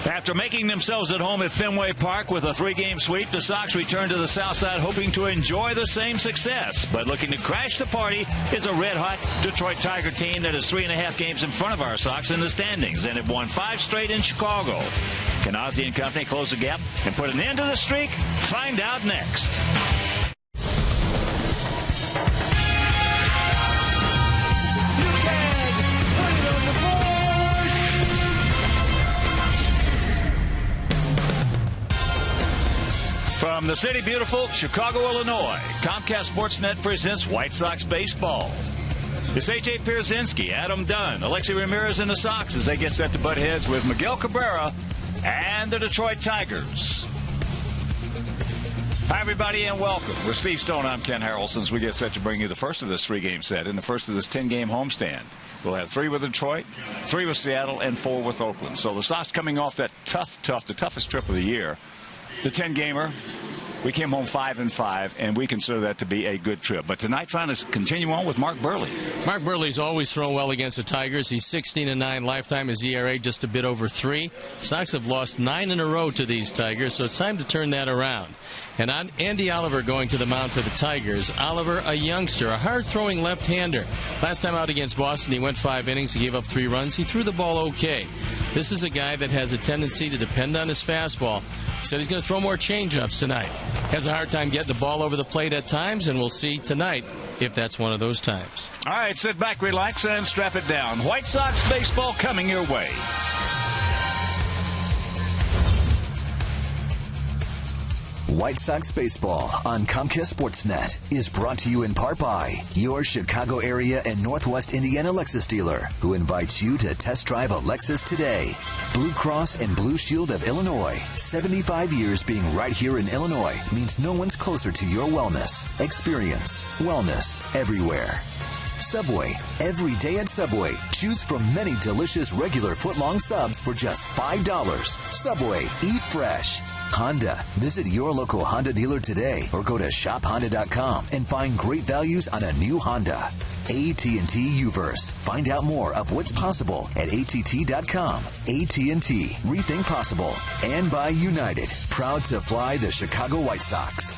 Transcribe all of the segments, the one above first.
After making themselves at home at Fenway Park with a 3-game sweep, the Sox return to the South Side hoping to enjoy the same success. But looking to crash the party is a red-hot Detroit Tiger team that is 3.5 games in front of our Sox in the standings and have won 5 straight in Chicago. Can Ozzie and company close the gap and put an end to the streak? Find out next. From the city beautiful Chicago, Illinois, Comcast Sportsnet presents White Sox baseball. It's A.J. Pierzynski, Adam Dunn, Alexi Ramirez, and the Sox as they get set to butt heads with Miguel Cabrera and the Detroit Tigers. Hi, everybody, and welcome. With Steve Stone, I'm Ken Harrelson. As we get set to bring you the first of this 3-game set and the first of this 10-game homestand. We'll have 3 with Detroit, 3 with Seattle, and 4 with Oakland. So the Sox coming off that the toughest trip of the year. The 10-gamer, we came home 5-5, and we consider that to be a good trip. But tonight, trying to continue on with Mark Burley. Mark Burley's always thrown well against the Tigers. He's 16-9 lifetime. His ERA just a bit over 3. Sox have lost 9 in a row to these Tigers, so it's time to turn that around. And on Andy Oliver going to the mound for the Tigers. Oliver, a youngster, a hard-throwing left-hander. Last time out against Boston, he went 5 innings. He gave up 3 runs. He threw the ball okay. This is a guy that has a tendency to depend on his fastball. He said he's going to throw more changeups tonight. Has a hard time getting the ball over the plate at times, and we'll see tonight if that's one of those times. All right, sit back, relax, and strap it down. White Sox baseball coming your way. White Sox baseball on Comcast Sportsnet is brought to you in part by your Chicago area and Northwest Indiana Lexus dealer, who invites you to test drive a Lexus today. Blue Cross and Blue Shield of Illinois. 75 years being right here in Illinois means no one's closer to your wellness. Experience wellness everywhere. Subway. Every day at Subway. Choose from many delicious regular footlong subs for just $5. Subway. Eat fresh. Honda. Visit your local Honda dealer today or go to shophonda.com and find great values on a new Honda. AT&T Uverse. Find out more of what's possible at att.com. AT&T. Rethink possible. And by United. Proud to fly the Chicago White Sox.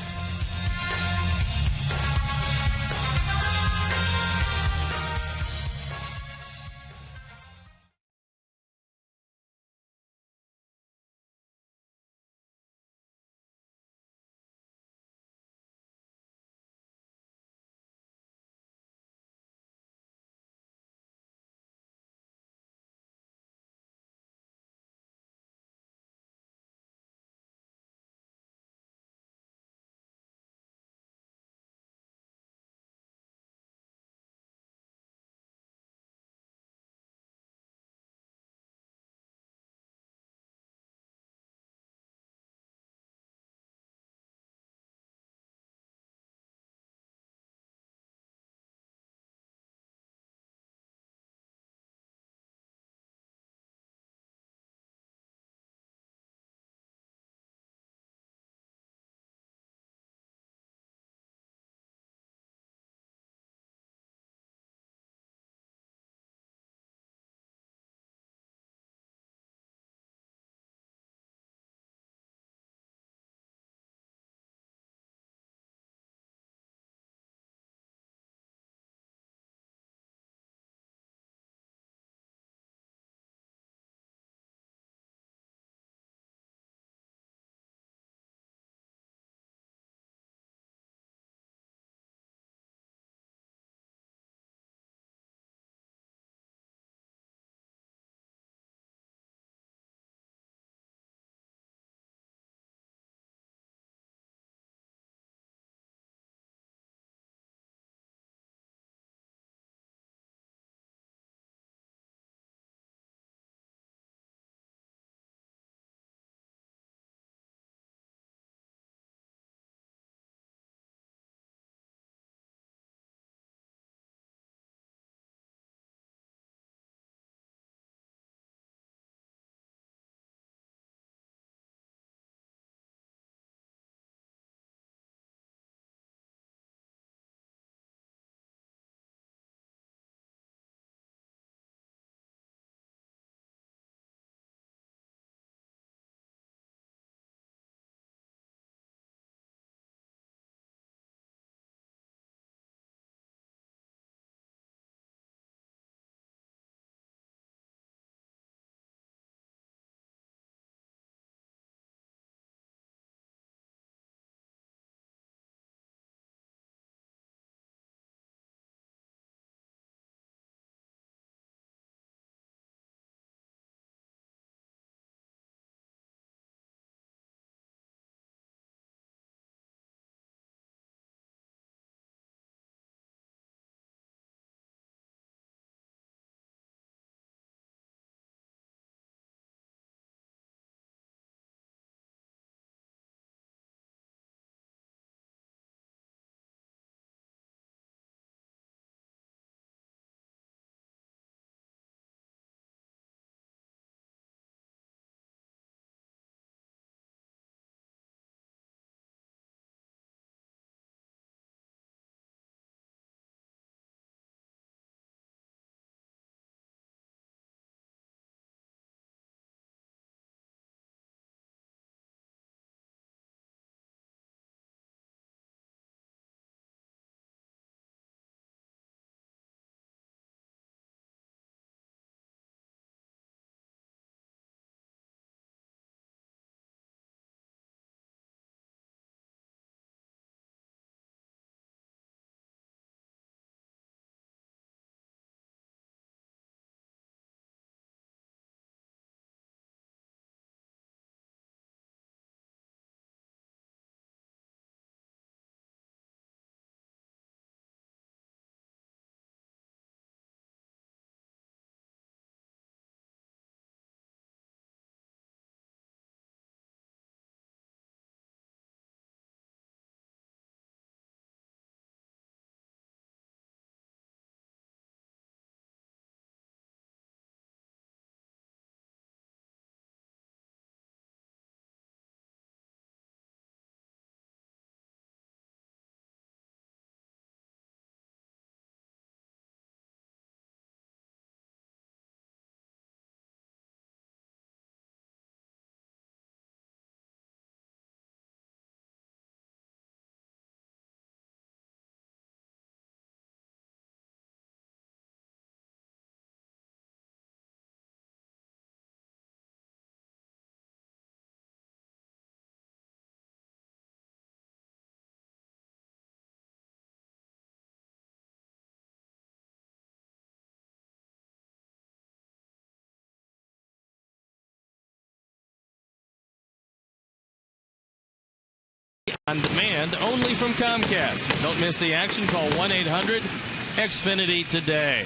On demand, only from Comcast. Don't miss the action. Call 1-800-XFINITY today.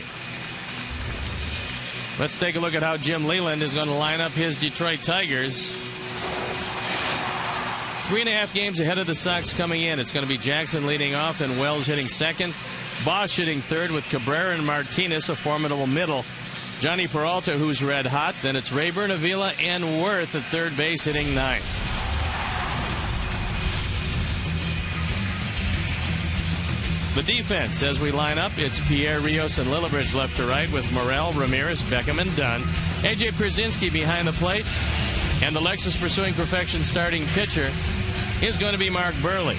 Let's take a look at how Jim Leyland is going to line up his Detroit Tigers. 3.5 games ahead of the Sox coming in. It's going to be Jackson leading off and Wells hitting second. Bosch hitting third with Cabrera and Martinez, a formidable middle. Johnny Peralta, who's red hot. Then it's Rayburn, Avila, and Worth at third base hitting ninth. The defense, as we line up, it's Pierre, Rios, and Lillibridge left to right with Morel, Ramirez, Beckham, and Dunn. A.J. Przinsky behind the plate. And the Lexus Pursuing Perfection starting pitcher is going to be Mark Burley.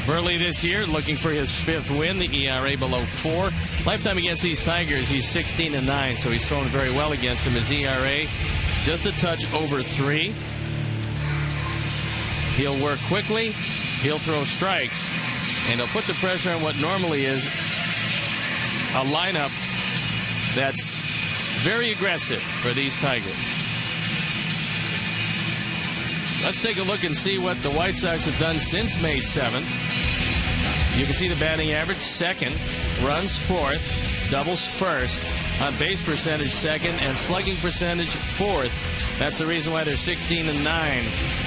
Burley this year looking for his 5th win, the ERA below 4. Lifetime against these Tigers, he's 16-9, so he's thrown very well against them. His ERA just a touch over 3. He'll work quickly, he'll throw strikes, and he'll put the pressure on what normally is a lineup that's very aggressive for these Tigers. Let's take a look and see what the White Sox have done since May 7th. You can see the batting average, second, runs fourth, doubles first, on base percentage second, and slugging percentage fourth. That's the reason why they're 16-9.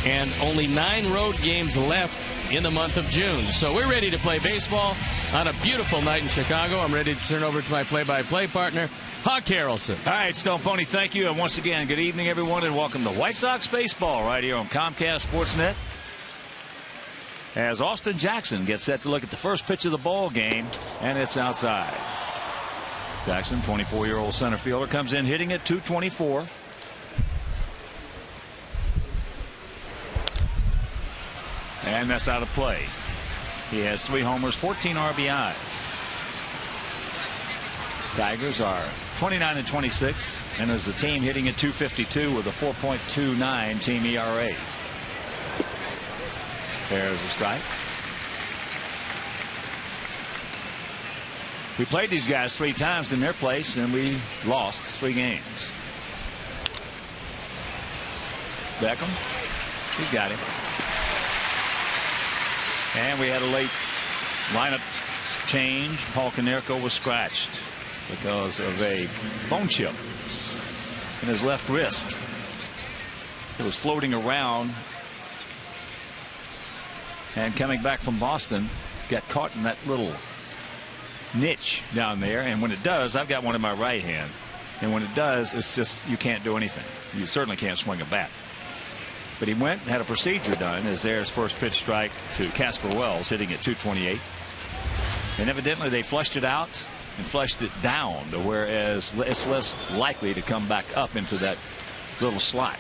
And only 9 road games left in the month of June. So we're ready to play baseball on a beautiful night in Chicago. I'm ready to turn over to my play-by-play partner, Huck Harrelson. All right, Stone Pony, thank you. And once again, good evening, everyone, and welcome to White Sox baseball right here on Comcast Sportsnet. As Austin Jackson gets set to look at the first pitch of the ball game, and it's outside. Jackson, 24-year-old center fielder, comes in hitting at .224. And that's out of play. He has 3 homers, 14 RBIs. Tigers are 29-26, and as the team hitting at .252 with a 4.29 team ERA. There's a strike. We played these guys 3 times in their place, and we lost 3 games. Beckham, he's got him. And we had a late lineup change. Paul Konerko was scratched because of a bone chip in his left wrist. It was floating around, and coming back from Boston, got caught in that little niche down there. And when it does, I've got one in my right hand, and when it does, it's just, you can't do anything. You certainly can't swing a bat. But he went and had a procedure done, as there's first pitch strike to Casper Wells, hitting at .228. And evidently they flushed it out and flushed it down to whereas it's less likely to come back up into that little slot.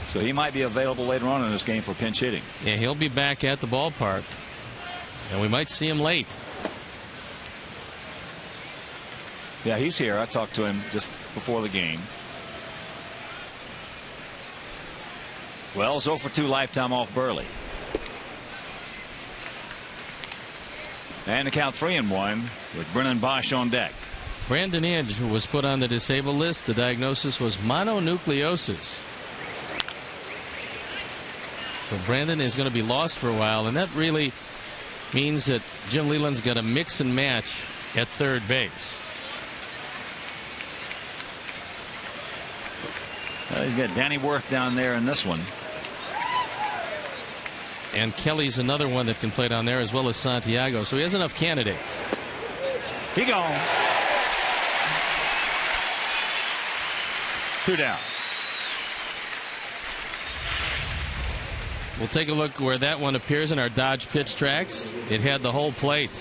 So he might be available later on in this game for pinch hitting. Yeah, he'll be back at the ballpark, and we might see him late. Yeah, he's here. I talked to him just before the game. Wells 0 for 2 lifetime off Burley. And the count 3-1 with Brennan Bosch on deck. Brandon Inge was put on the disabled list. The diagnosis was mononucleosis. So Brandon is going to be lost for a while, and that really means that Jim Leyland's got to mix and match at third base. He's got Danny Worth down there in this one. And Kelly's another one that can play down there, as well as Santiago. So he has enough candidates. He gone. 2 down. We'll take a look where that one appears in our Dodge pitch tracks. It had the whole plate.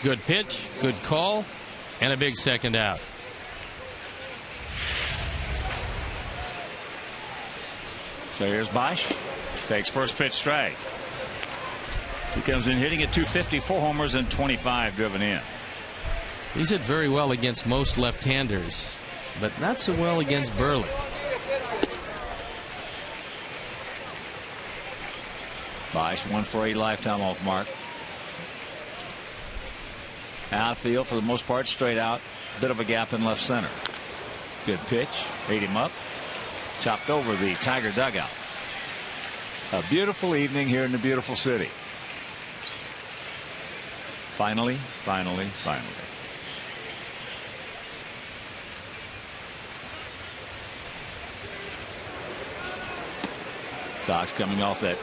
Good pitch, good call, and a big second out. So here's Bosch. Takes first pitch strike. He comes in hitting at .250, 4 homers and 25 driven in. He's hit very well against most left-handers, but not so well against Burley. Bosch 1 for 8 lifetime off mark. Outfield for the most part straight out. Bit of a gap in left center. Good pitch. Ate him up. chopped over the Tiger dugout. A beautiful evening here in the beautiful city. Finally. Sox coming off that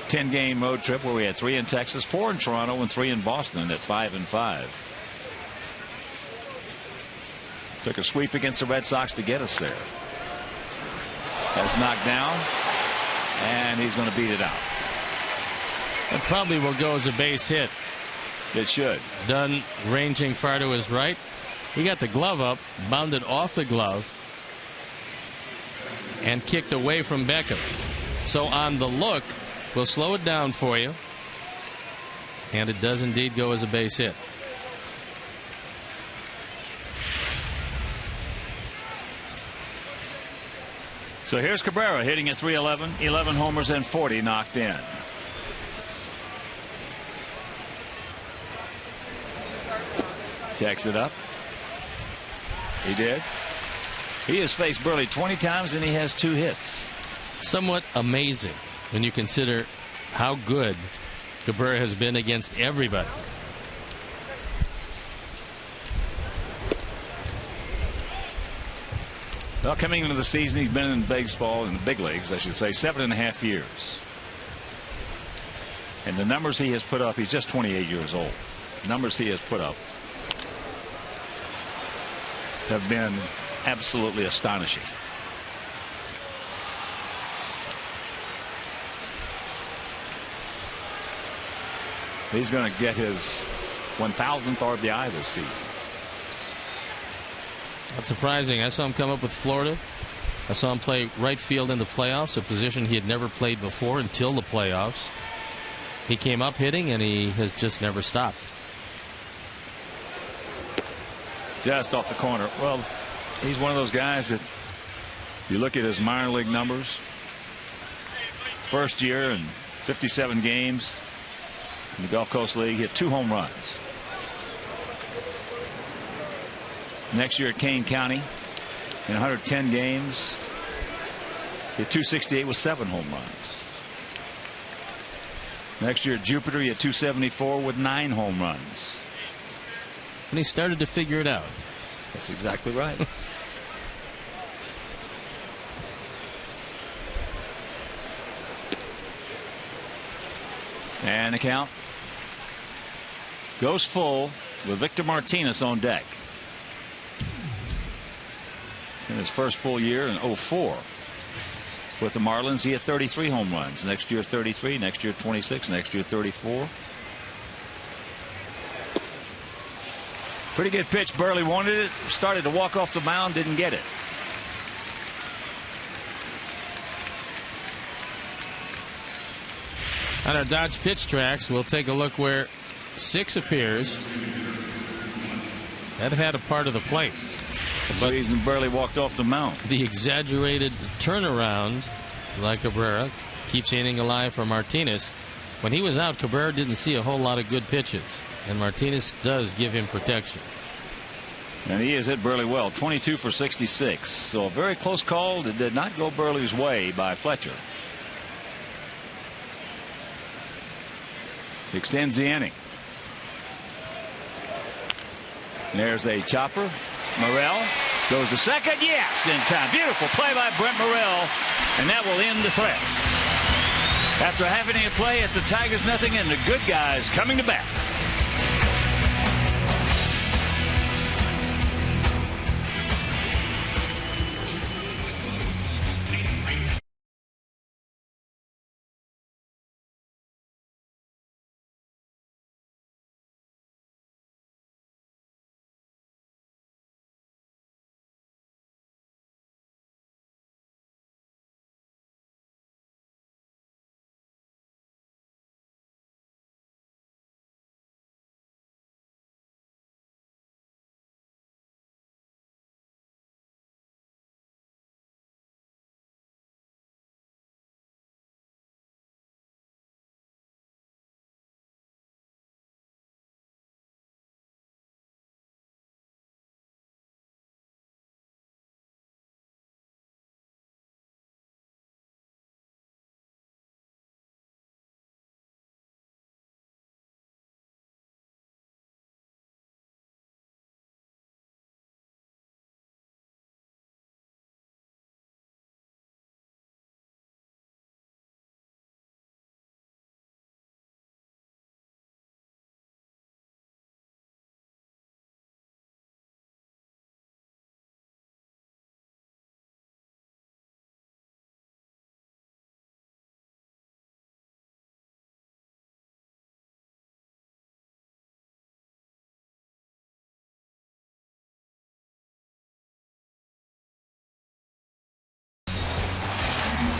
10-game road trip where we had 3 in Texas, 4 in Toronto, and 3 in Boston at 5-5. Took a sweep against the Red Sox to get us there. That's knocked down, and he's going to beat it out. That probably will go as a base hit. It should. Dunn ranging far to his right. He got the glove up, bounded off the glove, and kicked away from Beckham. So on the look, we'll slow it down for you. And it does indeed go as a base hit. So here's Cabrera hitting at .311, 11 homers and 40 knocked in. Checks it up. He did. He has faced Burley 20 times and he has 2 hits. Somewhat amazing when you consider how good Cabrera has been against everybody. Well, coming into the season, he's been in baseball, in the big leagues, I should say, 7.5 years. And the numbers he has put up, he's just 28 years old. The numbers he has put up have been absolutely astonishing. He's going to get his 1,000th RBI this season. That's surprising. I saw him come up with Florida. I saw him play right field in the playoffs, a position he had never played before until the playoffs. He came up hitting, and he has just never stopped. Just off the corner. Well, he's one of those guys that you look at his minor league numbers. First year in 57 games in the Gulf Coast League, hit 2 home runs. Next year at Kane County, in 110 games, hit .268 with 7 home runs. Next year at Jupiter, he hit .274 with 9 home runs. And he started to figure it out. That's exactly right. And the count goes full with Victor Martinez on deck. In his first full year in 04 with the Marlins, he had 33 home runs. Next year 33, next year 26, next year 34. Pretty good pitch. Burley wanted it, started to walk off the mound, didn't get it. On our Dodge pitch tracks, we'll take a look where 6 appears. That had a part of the plate. That's the reason Burley walked off the mound. The exaggerated turnaround, like Cabrera, keeps the inning alive for Martinez. When he was out, Cabrera didn't see a whole lot of good pitches, and Martinez does give him protection. And he has hit Burley well, 22 for 66. So a very close call that did not go Burley's way by Fletcher. Extends the inning. And there's a chopper. Morrell goes to second. Yes, in time. Beautiful play by Brent Morrell, and that will end the threat. After a half inning of play, it's the Tigers nothing and the good guys coming to bat.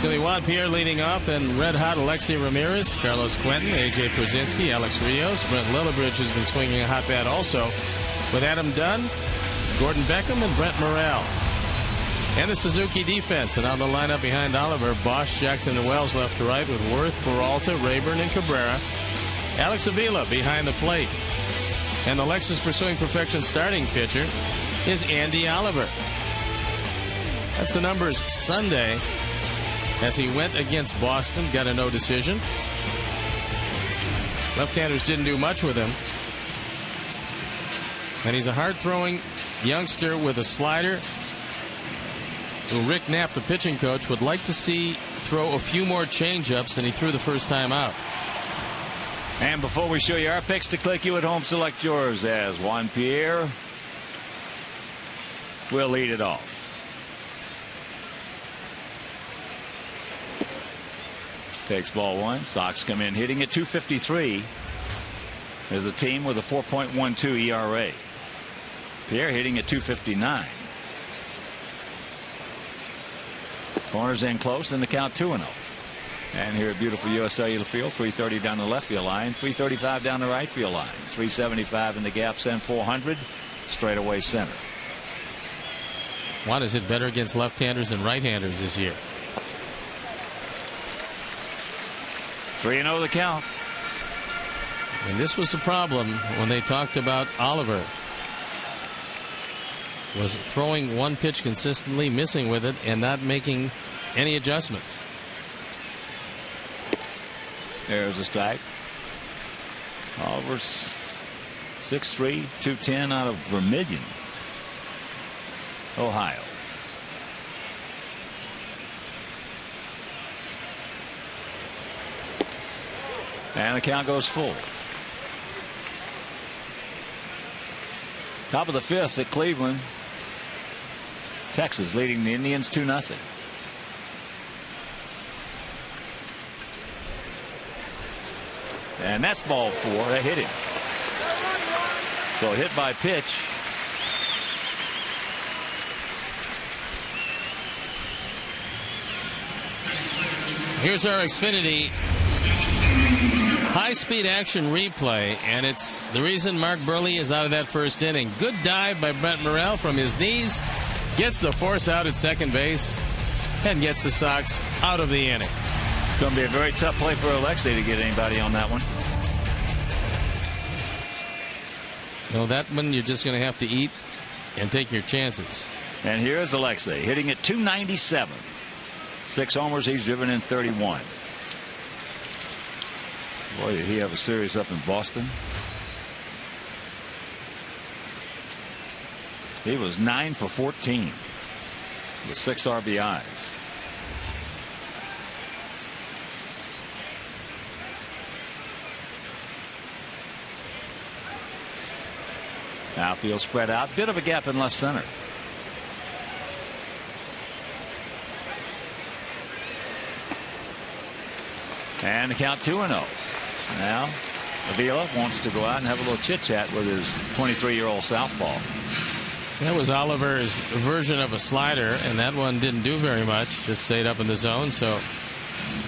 going to be Juan Pierre leading off, and red-hot Alexi Ramirez, Carlos Quentin, A.J. Przinsky, Alex Rios. Brent Lillibridge has been swinging a hot bat also, with Adam Dunn, Gordon Beckham, and Brent Morrell. And the Suzuki defense, and on the lineup behind Oliver, Bosch, Jackson, and Wells left to right, with Worth, Peralta, Rayburn, and Cabrera. Alex Avila behind the plate. And the Lexus Pursuing Perfection starting pitcher is Andy Oliver. That's the numbers Sunday as he went against Boston, got a no decision. Left-handers didn't do much with him. And he's a hard-throwing youngster with a slider who Rick Knapp, the pitching coach, would like to see throw a few more change-ups than he threw the first time out. And before we show you our picks to click, you at home select yours, as Juan Pierre will lead it off. Takes ball one. Sox come in hitting at .253 as a team with a 4.12 ERA. Pierre hitting at .259. Corners in close, and the count 2-0. And here at beautiful US Cellular Field, 330 down the left field line, 335 down the right field line, 375 in the gaps, and 400 straight away center. Juan has hit better against left-handers than right-handers this year. 3-0 the count. And this was the problem when they talked about Oliver. Was throwing one pitch consistently, missing with it, and not making any adjustments. There's a strike. Oliver's 6'3", 210 out of Vermillion, Ohio. And the count goes full. Top of the fifth at Cleveland. Texas leading the Indians 2-0. And that's ball four. They hit him. So hit by pitch. Here's our Xfinity high-speed action replay, and it's the reason Mark Burley is out of that first inning. Good dive by Brent Morrell from his knees, gets the force out at second base, and gets the Sox out of the inning. It's going to be a very tough play for Alexei to get anybody on that one. No, that one you're just going to have to eat and take your chances. And here's Alexei hitting at .297. 6 homers, he's driven in 31. Boy, did he have a series up in Boston. He was 9 for 14 with 6 RBIs. Outfield spread out, bit of a gap in left center. And the count 2-0. Now Avila wants to go out and have a little chit chat with his 23-year-old southpaw. That was Oliver's version of a slider, and that one didn't do very much, just stayed up in the zone. So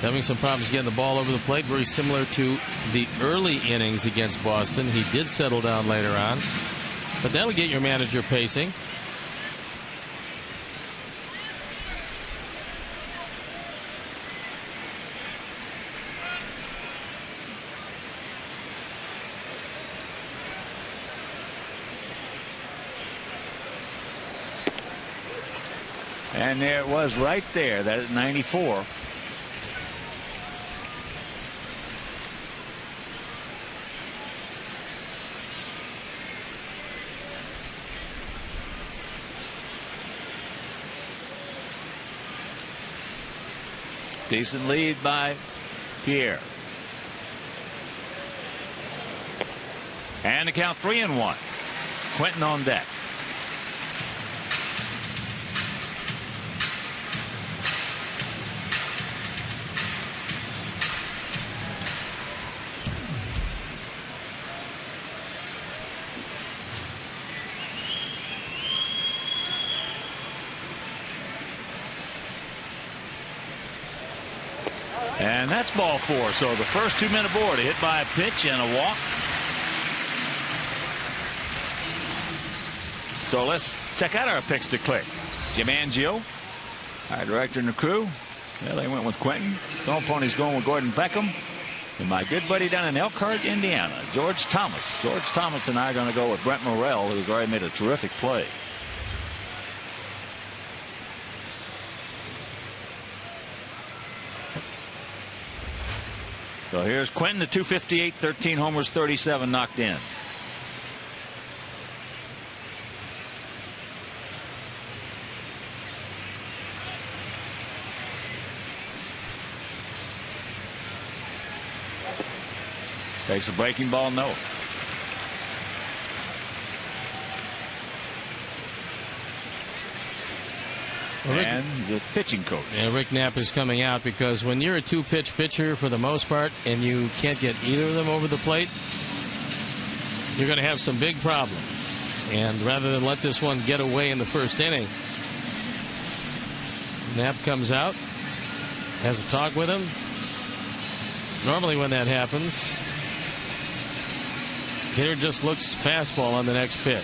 having some problems getting the ball over the plate, very similar to the early innings against Boston. He did settle down later on, but that'll get your manager pacing. And there it was right there, that at 94. Decent lead by Pierre. And the count 3-1. Quentin on deck. And that's ball 4. So the first 2 men aboard, a hit by a pitch and a walk. So let's check out our picks to click. Jim Angio, our director and the crew. Well, they went with Quentin. Stone Pony's going with Gordon Beckham. And my good buddy down in Elkhart, Indiana, George Thomas. George Thomas and I are going to go with Brent Morrell, who's already made a terrific play. So here's Quentin, the 258, 13 homers, 37 knocked in. Takes a breaking ball, no. And the pitching coach. Yeah, Rick Knapp is coming out because when you're a 2-pitch pitcher for the most part and you can't get either of them over the plate, you're going to have some big problems. And rather than let this one get away in the first inning, Knapp comes out, has a talk with him. Normally when that happens, hitter just looks fastball on the next pitch.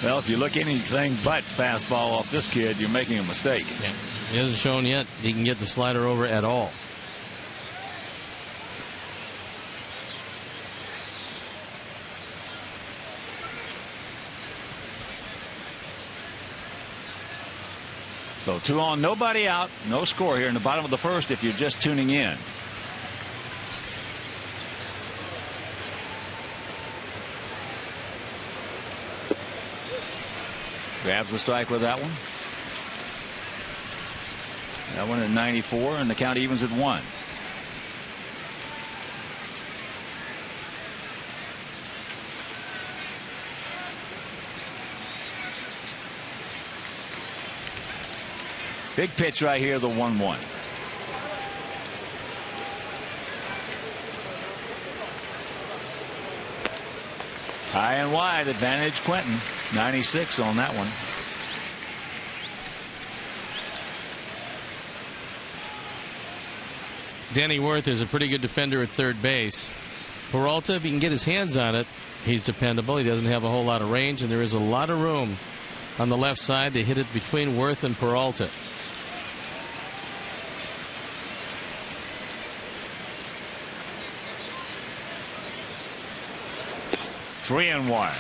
Well, if you look anything but fastball off this kid, you're making a mistake. Yeah. He hasn't shown yet he can get the slider over at all. So 2 on, nobody out, no score here in the bottom of the first if you're just tuning in. Grabs the strike with that one. That one at 94, and the count evens at 1. Big pitch right here, the 1-1. High and wide, advantage Quentin. 96 on that one. Danny Worth is a pretty good defender at third base. Peralta, if he can get his hands on it, he's dependable. He doesn't have a whole lot of range, and there is a lot of room on the left side to hit it between Worth and Peralta. Three and 1.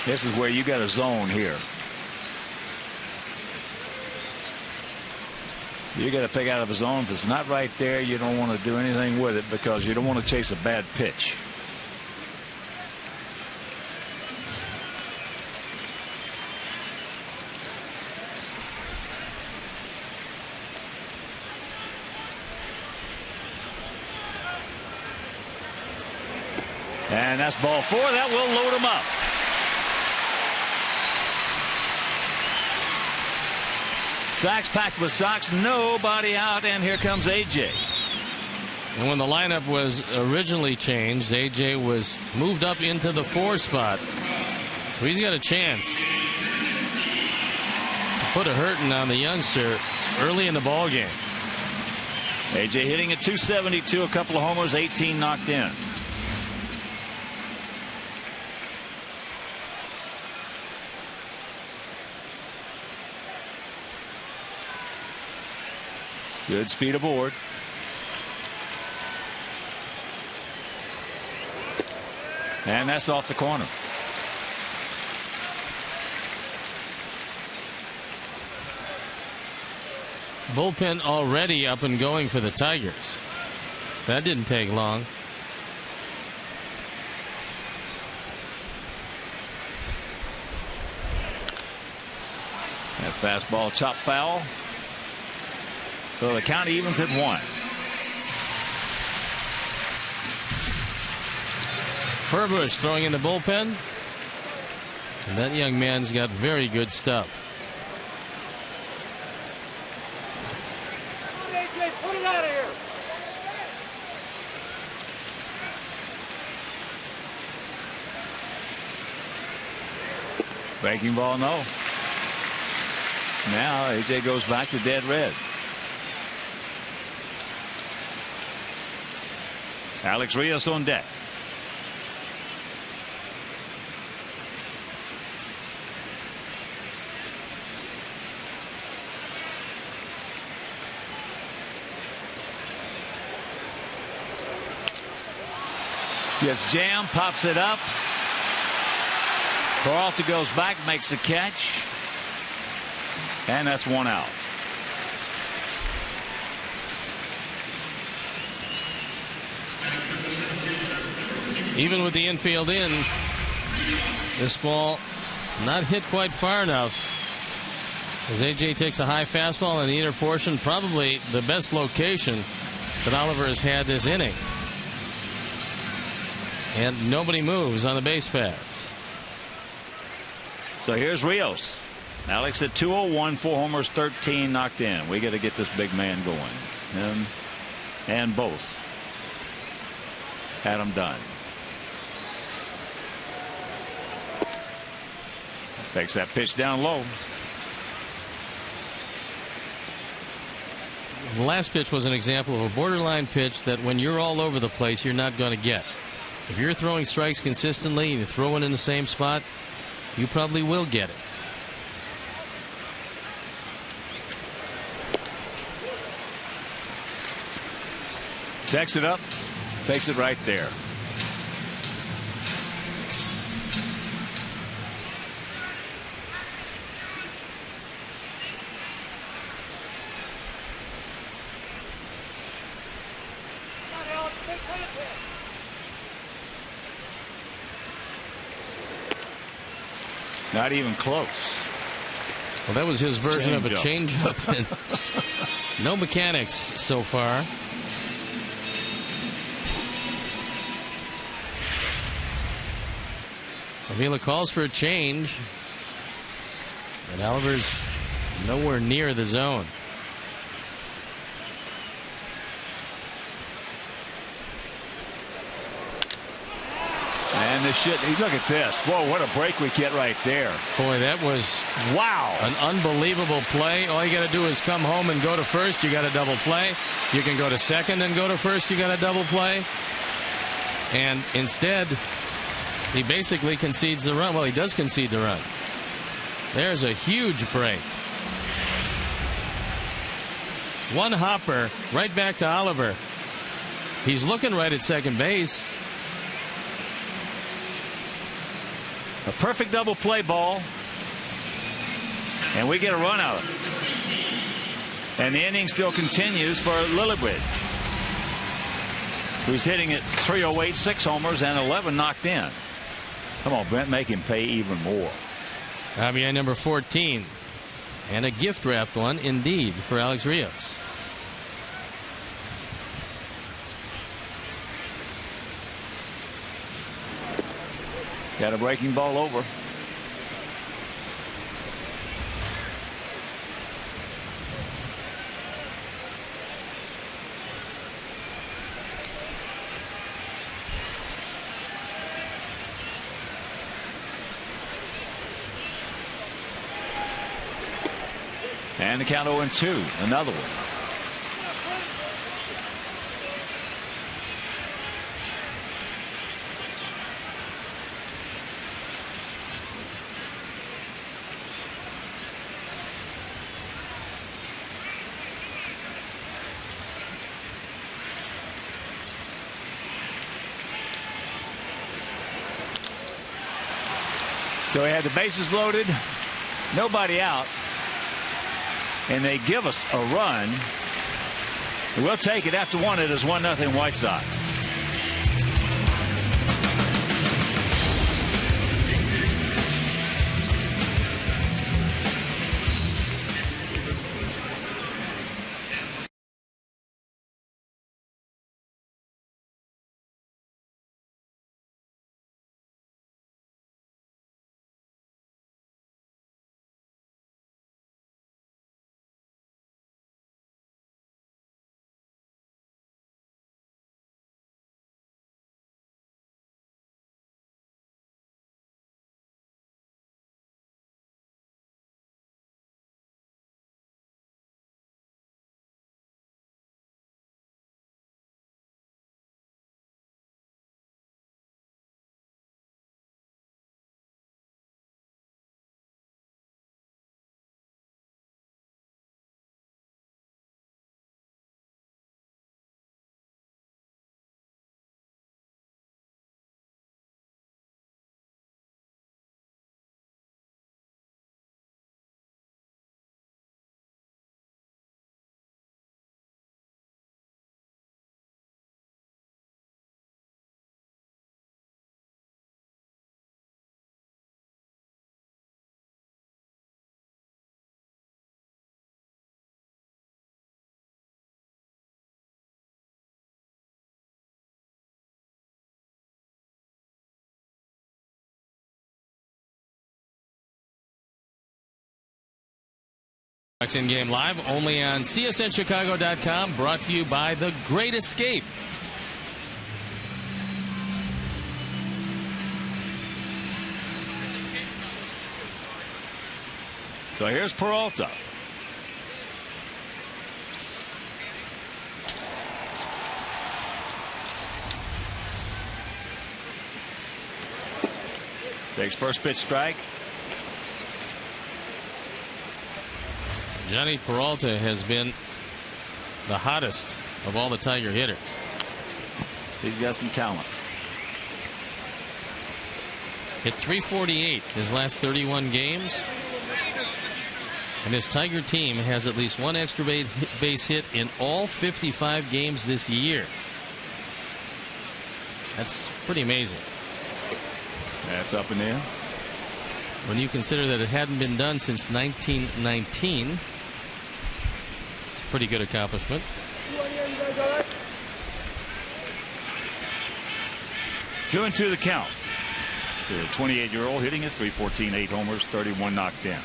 This is where you got a zone here. You got to pick out of a zone. If it's not right there, you don't want to do anything with it because you don't want to chase a bad pitch. And that's ball 4. That will load him up. Sacks packed with Sox. Nobody out. And here comes A.J. And when the lineup was originally changed, A.J. was moved up into the 4 spot. So he's got a chance to put a hurting on the youngster early in the ball game. A.J. hitting at 272, a couple of homers, 18 knocked in. Good speed aboard. And that's off the corner. Bullpen already up and going for the Tigers. That didn't take long. That fastball chop foul. So the count evens at 1. Furbush throwing in the bullpen. And that young man's got very good stuff. Put it out of here. Breaking ball, no. Now AJ goes back to dead red. Alex Rios on deck. Gets jammed, pops it up. Peralta goes back, makes the catch. And that's one out. Even with the infield in, this ball not hit quite far enough. As AJ takes a high fastball in the inner portion, probably the best location that Oliver has had this inning. And nobody moves on the base paths. So here's Rios. Alex at 201, 4 homers, 13 knocked in. We got to get this big man going. Him and both had him done. Takes that pitch down low. The last pitch was an example of a borderline pitch that when you're all over the place, you're not going to get. If you're throwing strikes consistently and you're throwing in the same spot, you probably will get it. Checks it up, takes it right there. Not even close. Well, that was his version of a changeup. And no mechanics so far. Avila calls for a change. And Oliver's nowhere near the zone. And the shit, look at this. Whoa, what a break we get right there. Boy, that was wow, an unbelievable play. All you got to do is come home and go to first. You got a double play. You can go to second and go to first. You got a double play. And instead, he basically concedes the run. Well, he does concede the run. There's a huge break. One hopper right back to Oliver. He's looking right at second base. A perfect double play ball. And we get a run out of it. And the inning still continues for Lillibridge, who's hitting at 308, 6 homers, and 11 knocked in. Come on, Brent, make him pay even more. RBI number 14. And a gift wrapped one, indeed, for Alex Rios. Got a breaking ball over. And the count 0-2. Another one. So we had the bases loaded, nobody out, and they give us a run. We'll take it after one. It is 1-0 White Sox. In-game live only on CSNChicago.com, brought to you by The Great Escape. So here's Peralta. Takes first pitch strike. Johnny Peralta has been the hottest of all the Tiger hitters. He's got some talent. Hit .348 his last 31 games. And this Tiger team has at least one extra base hit in all 55 games this year. That's pretty amazing. That's up in there. When you consider that it hadn't been done since 1919, it's a pretty good accomplishment. Two and two the count. The 28-year-old hitting it, .314, 8 homers, 31 knocked in.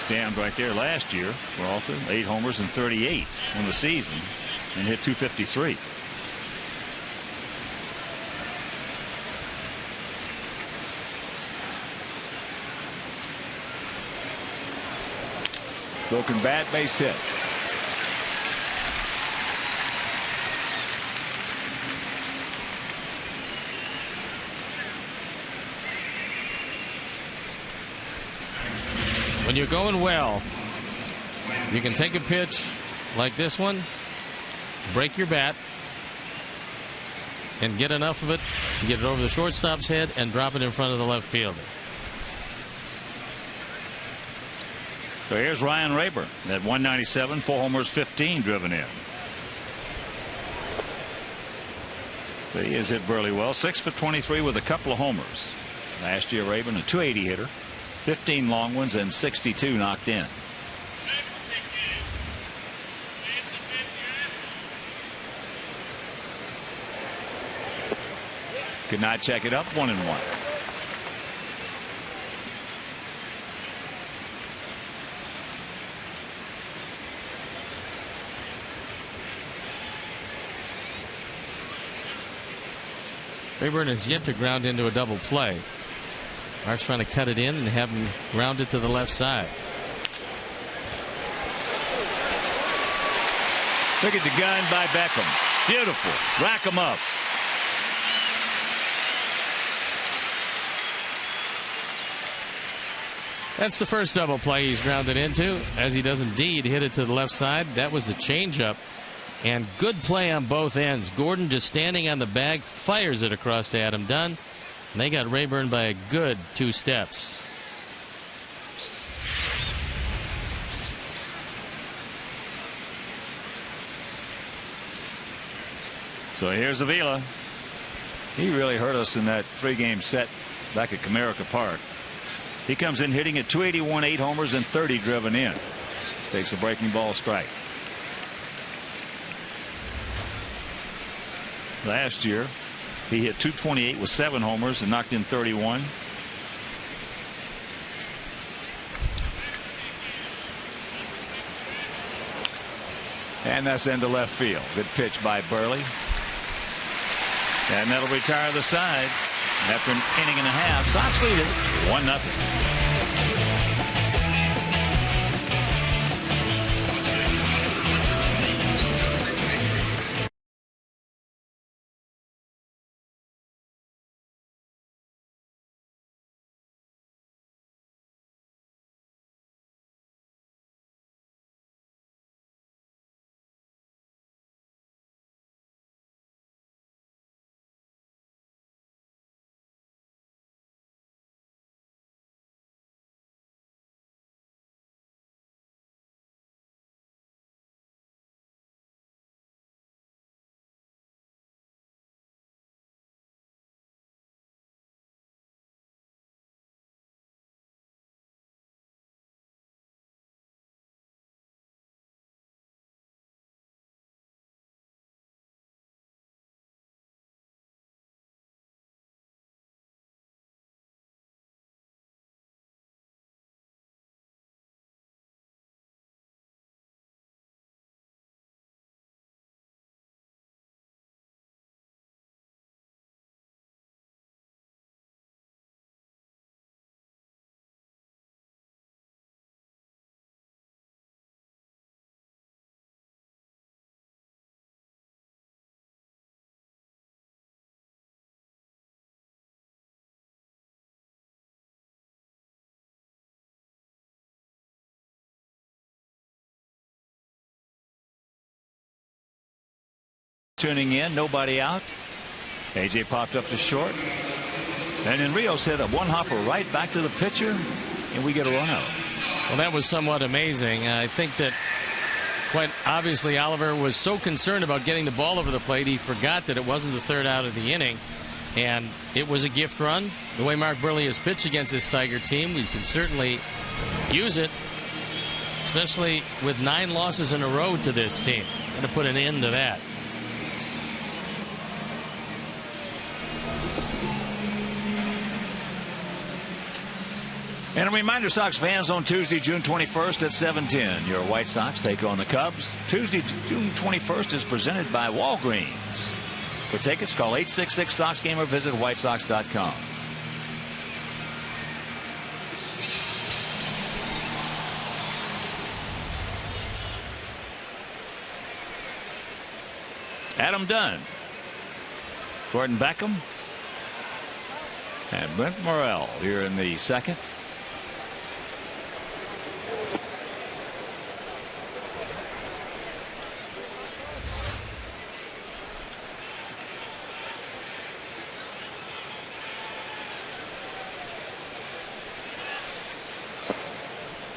Stand right there last year, Peralta, 8 homers and 38 in the season, and hit .253. Broken bat, base hit. When you're going well, you can take a pitch like this one, break your bat, and get enough of it to get it over the shortstop's head and drop it in front of the left fielder. So here's Ryan Rayburn at 197, 4 homers, 15 driven in. But he has hit Burley well, 6 for 23 with a couple of homers. Last year, Rayburn, a .280 hitter, 15 long ones and 62 knocked in. Could not check it up, 1-1. Rayburn has yet to ground into a double play. Mark's trying to cut it in and have him ground it to the left side. Look at the gun by Beckham. Beautiful. Rack him up. That's the first double play he's grounded into, as he does indeed hit it to the left side. That was the changeup. And good play on both ends. Gordon just standing on the bag, fires it across to Adam Dunn. And they got Rayburn by a good 2 steps. So here's Avila. He really hurt us in that 3-game set back at Comerica Park. He comes in hitting at .281, 8 homers and 30 driven in. Takes a breaking ball strike. Last year, he hit .228 with 7 homers and knocked in 31. And that's into left field. Good pitch by Burley. And that'll retire the side after an inning and a half. Sox lead it 1-0. tuning in. Nobody out. AJ popped up to short. And then Rios hit a one-hopper right back to the pitcher, and we get a run out. Well, that was somewhat amazing. I think that quite obviously Oliver was so concerned about getting the ball over the plate, he forgot that it wasn't the third out of the inning. And it was a gift run. The way Mark Burley has pitched against this Tiger team, we can certainly use it, especially with 9 losses in a row to this team. Going to put an end to that. And a reminder, Sox fans, on Tuesday, June 21st at 7:10, your White Sox take on the Cubs. Tuesday, June 21st is presented by Walgreens. For tickets, call 866-SOX-GAME or visit whitesox.com. Adam Dunn, Gordon Beckham, and Brent Morrell here in the second.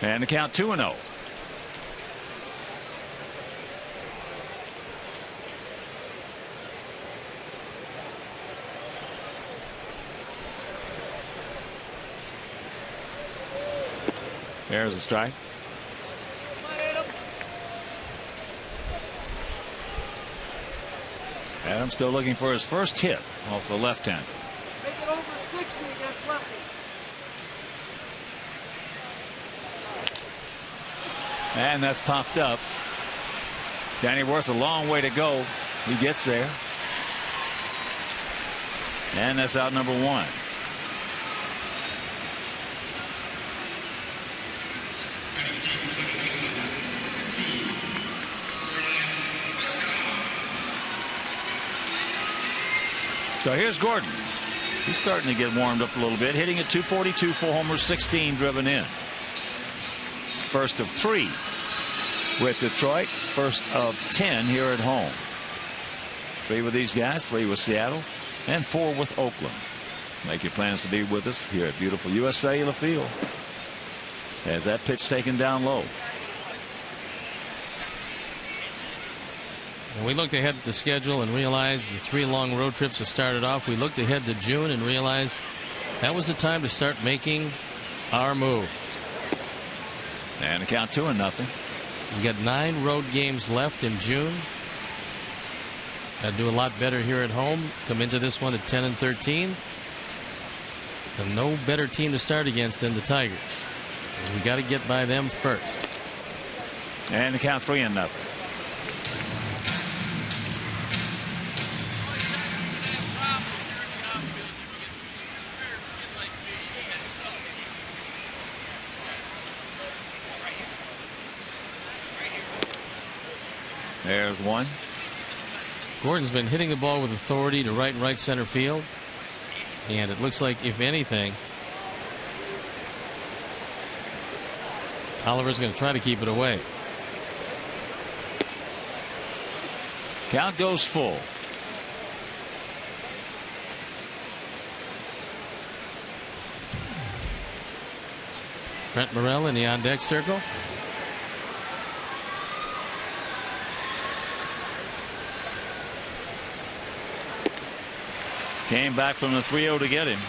And the count 2-0. There's a strike. Adams still looking for his first hit off the left-hander. Make it over 60 against lefty. And that's popped up. Danny Worth a long way to go. He gets there. And that's out number 1. So here's Gordon. He's starting to get warmed up a little bit, hitting at .242, 4 homers, 16 driven in. First of 3 with Detroit, first of 10 here at home. 3 with these guys, 3 with Seattle, and 4 with Oakland. Make your plans to be with us here at beautiful US Cellular Field. As that pitch taken down low. And we looked ahead at the schedule and realized the 3 long road trips that started off. We looked ahead to June and realized that was the time to start making our move. And the count 2-0. We got 9 road games left in June. Got to do a lot better here at home. Come into this one at 10-13. And no better team to start against than the Tigers. Because we got to get by them first. And the count 3-0. There's one. Gordon's been hitting the ball with authority to right and right center field. And it looks like, if anything, Oliver's going to try to keep it away. Count goes full. Brent Morrell in the on-deck circle. Came back from the 3-0 to get him.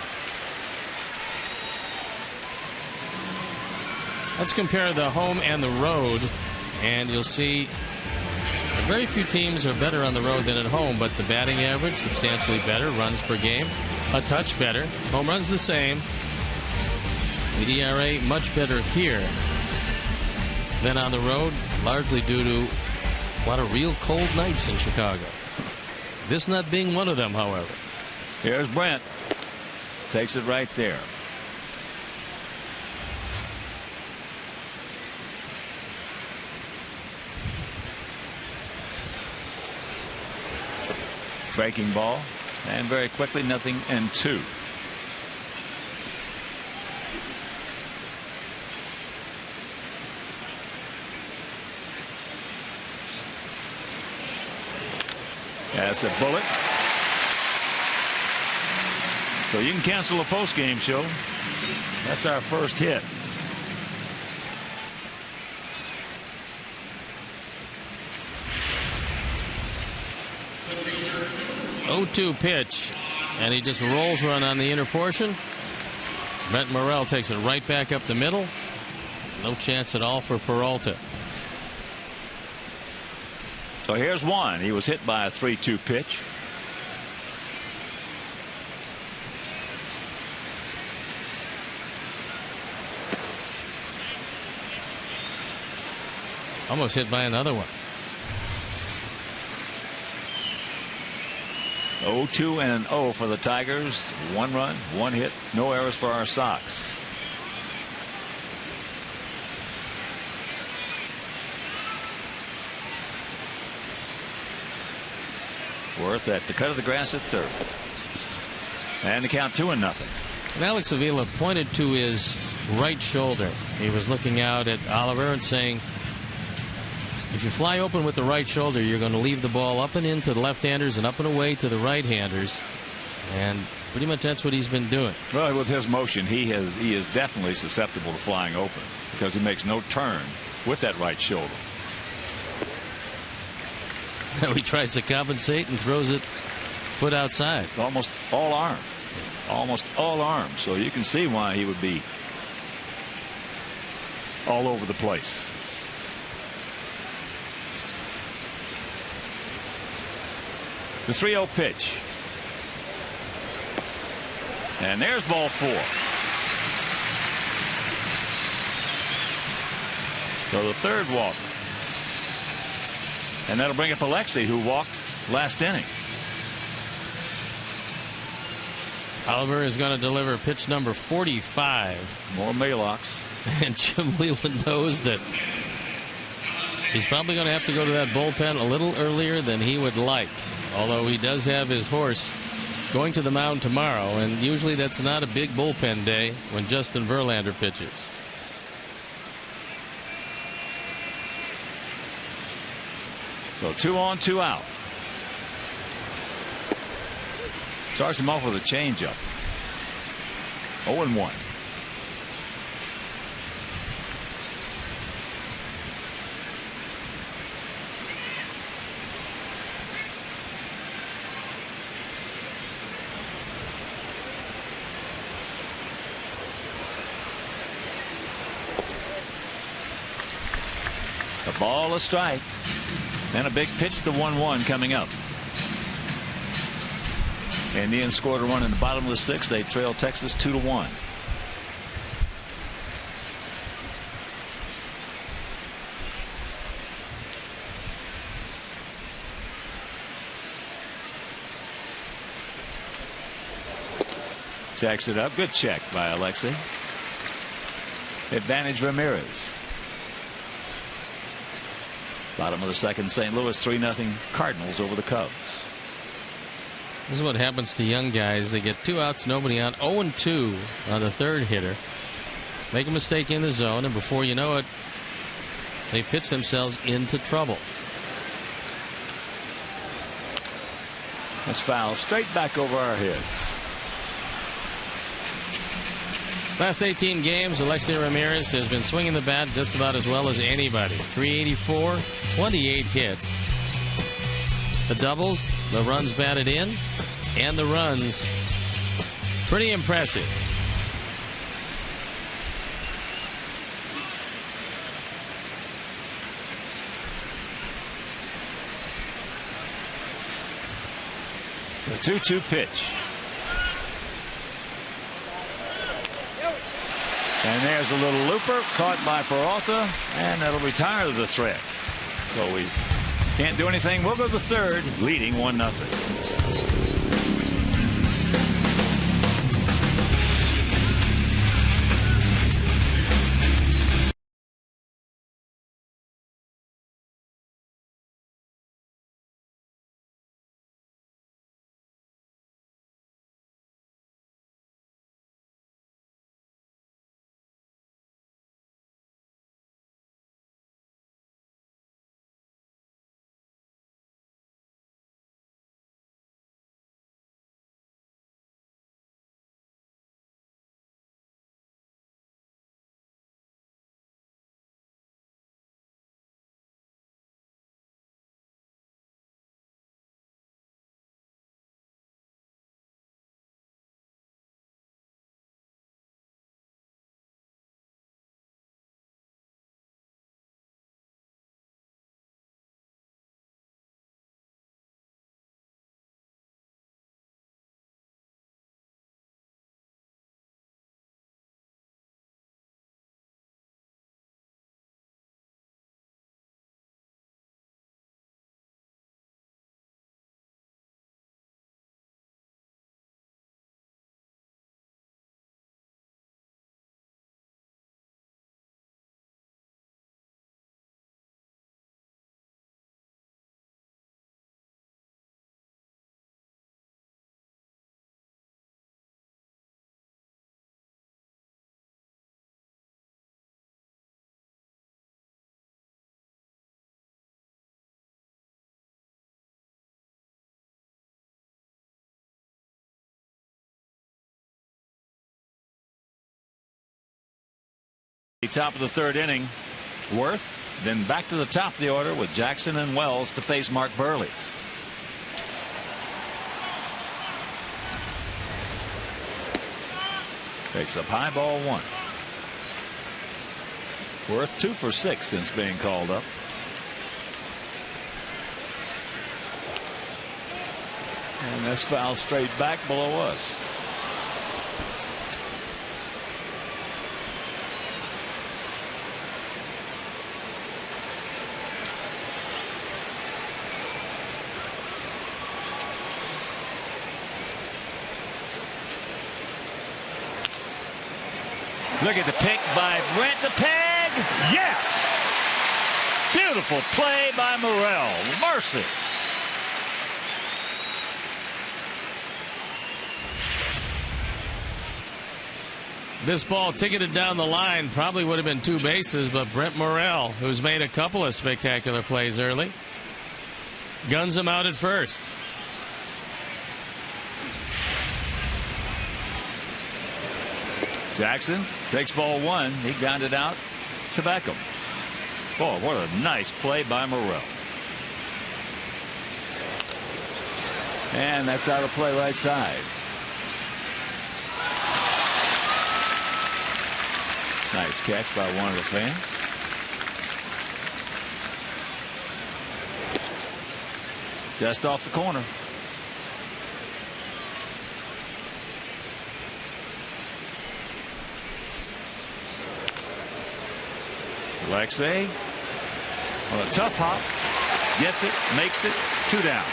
Let's compare the home and the road, and you'll see very few teams are better on the road than at home, but the batting average substantially better, runs per game a touch better, home runs the same. The ERA much better here than on the road, largely due to a lot of real cold nights in Chicago. This not being one of them, however. Here's Brent. Takes it right there. Breaking ball. And very quickly, 0-2. That's a bullet. So you can cancel a post-game show. That's our first hit. 0-2 pitch, and he just rolls run on the inner portion. Brent Morrell takes it right back up the middle. No chance at all for Peralta. So here's one. He was hit by a 3-2 pitch. Almost hit by another one. 0-2-0 for the Tigers. 1 run, 1 hit, no errors for our Sox. Worth at the cut of the grass at third. And the count 2-0. And Alex Avila pointed to his right shoulder. He was looking out at Oliver and saying, if you fly open with the right shoulder, you're going to leave the ball up and in to the left-handers and up and away to the right-handers. And pretty much that's what he's been doing. Well, with his motion, he is definitely susceptible to flying open because he makes no turn with that right shoulder. Now he tries to compensate and throws it foot outside. It's almost all arm. Almost all arm. So you can see why he would be all over the place. The 3-0 pitch. And there's ball 4. So the third walk. And that'll bring up Alexei, who walked last inning. Oliver is going to deliver pitch number 45. More Maylocks. And Jim Leland knows that he's probably going to have to go to that bullpen a little earlier than he would like. Although he does have his horse going to the mound tomorrow, and usually that's not a big bullpen day when Justin Verlander pitches. So 2 on, 2 out. Starts him off with a changeup. 0-1. A ball, a strike, and a big pitch to 1-1 coming up. Indians scored a run in the bottom of the 6th. They trail Texas 2-1. Jacks it up. Good check by Alexei. Advantage Ramirez. Bottom of the 2nd, St. Louis 3-0 Cardinals over the Cubs. This is what happens to young guys. They get 2 outs, nobody on, 0-2 on the third hitter. Make a mistake in the zone, and before you know it, they pitch themselves into trouble. That's foul straight back over our heads. Last 18 games, Alexei Ramirez has been swinging the bat just about as well as anybody. 384, 28 hits. The doubles, the runs batted in, and the runs, pretty impressive. The 2-2 pitch. And there's a little looper caught by Peralta, and that'll retire the threat. So we can't do anything. We'll go to the third, leading 1-0. Top of the third inning, Worth. Then back to the top of the order with Jackson and Wells to face Mark Burley. Takes up high, ball one. Worth 2 for 6 since being called up. And that's foul straight back below us. Look at the pick by Brent. The peg. Yes. Beautiful play by Morrell. Mercy. This ball ticketed down the line probably would have been 2 bases, but Brent Morrell, who's made a couple of spectacular plays early, guns him out at first. Jackson takes ball one. He grounded out to Beckham. Boy, what a nice play by Morrell. And that's out of play right side. Nice catch by one of the fans. Just off the corner. Alexei on a tough hop, gets it, makes it, 2 down.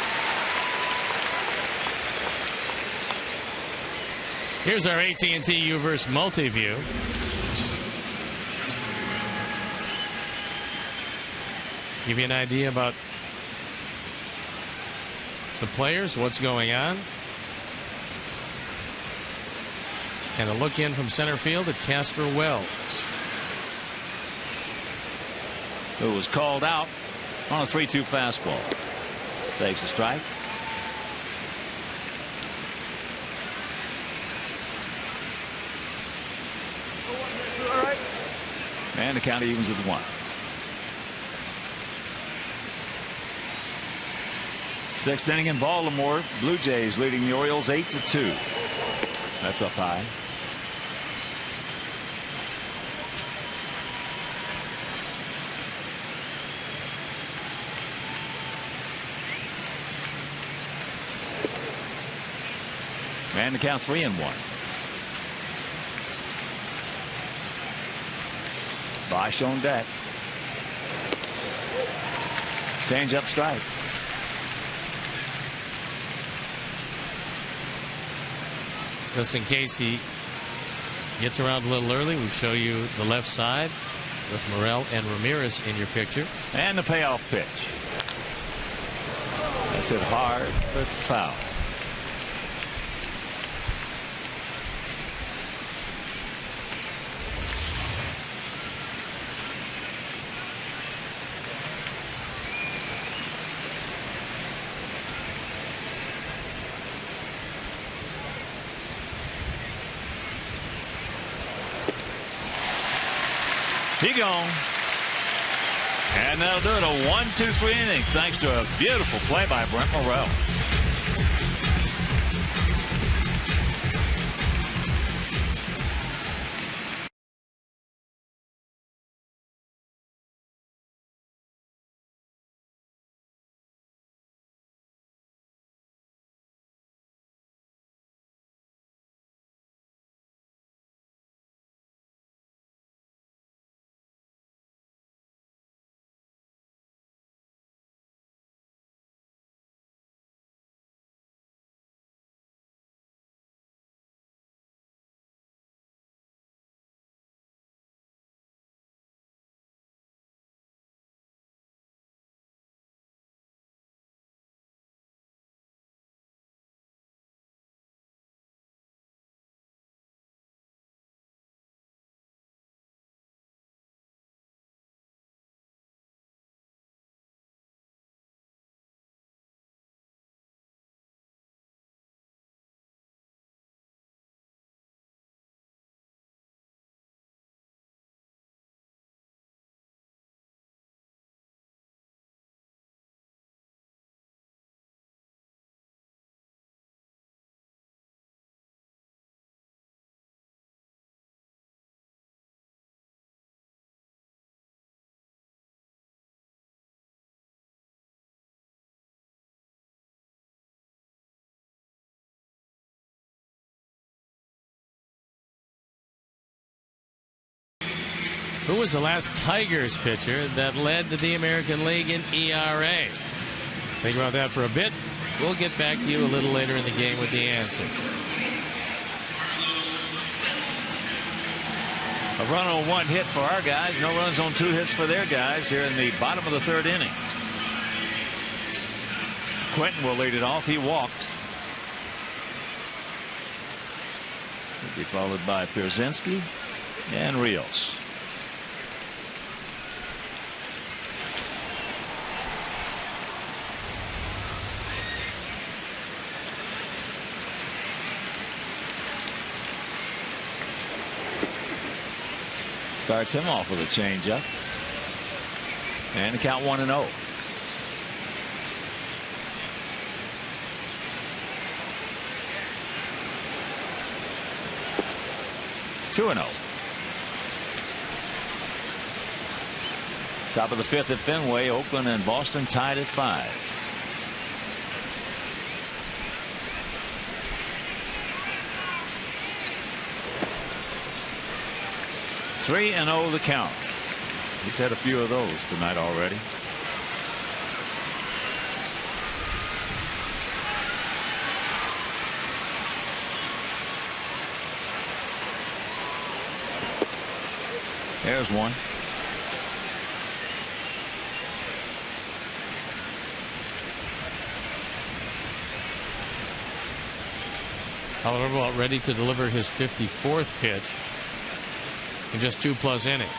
Here's our AT&T U-verse multi-view. Give you an idea about the players, what's going on. And a look in from center field at Casper Wells, who was called out on a 3-2 fastball. Takes a strike. And the count evens at 1. 6th inning in Baltimore. Blue Jays leading the Orioles 8-2. That's up high. And the count 3-1. Bosch on deck. Change up strike. Just in case he gets around a little early, we show you the left side with Morrell and Ramirez in your picture. And the payoff pitch. That's hit hard, but foul. He gone. And that'll do it. A 1-2-3 inning thanks to a beautiful play by Brent Morrell. Who was the last Tigers pitcher that led the American League in ERA? Think about that for a bit. We'll get back to you a little later in the game with the answer. A run on 1 hit for our guys. No runs on 2 hits for their guys here in the bottom of the 3rd inning. Quentin will lead it off. He walked. He'll be followed by Pierzynski and Rios. Starts him off with a changeup. And the count 1-0. Two and 0. Top of the 5th at Fenway. Oakland and Boston tied at 5. Three and 0 the count. He's had a few of those tonight already. There's one. Oliver about ready to deliver his 54th pitch in just 2+ innings.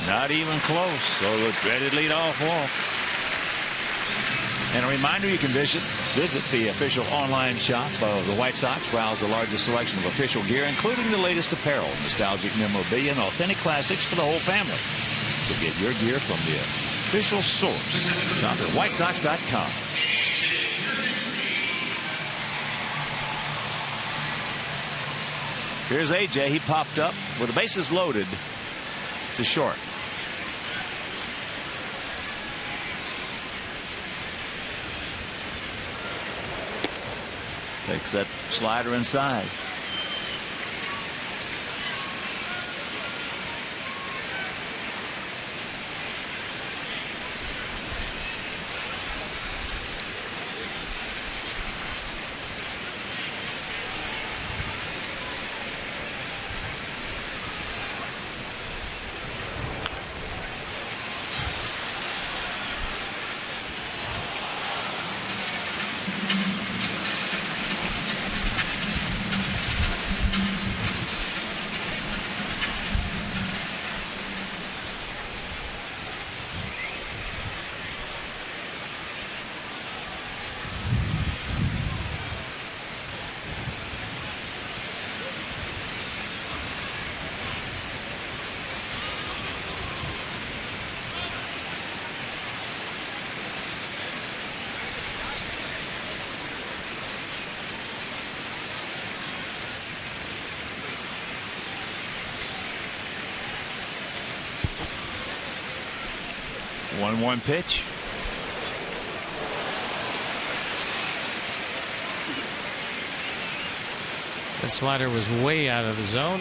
Not even close. So the dreaded leadoff walk. And a reminder, you can visit the official online shop of the White Sox. Browse the largest selection of official gear, including the latest apparel, nostalgic memorabilia, and authentic classics for the whole family. So get your gear from the official source. Shop at WhiteSox.com. Here's AJ. He popped up with the bases loaded to short. Takes that slider inside. One pitch. That slider was way out of the zone.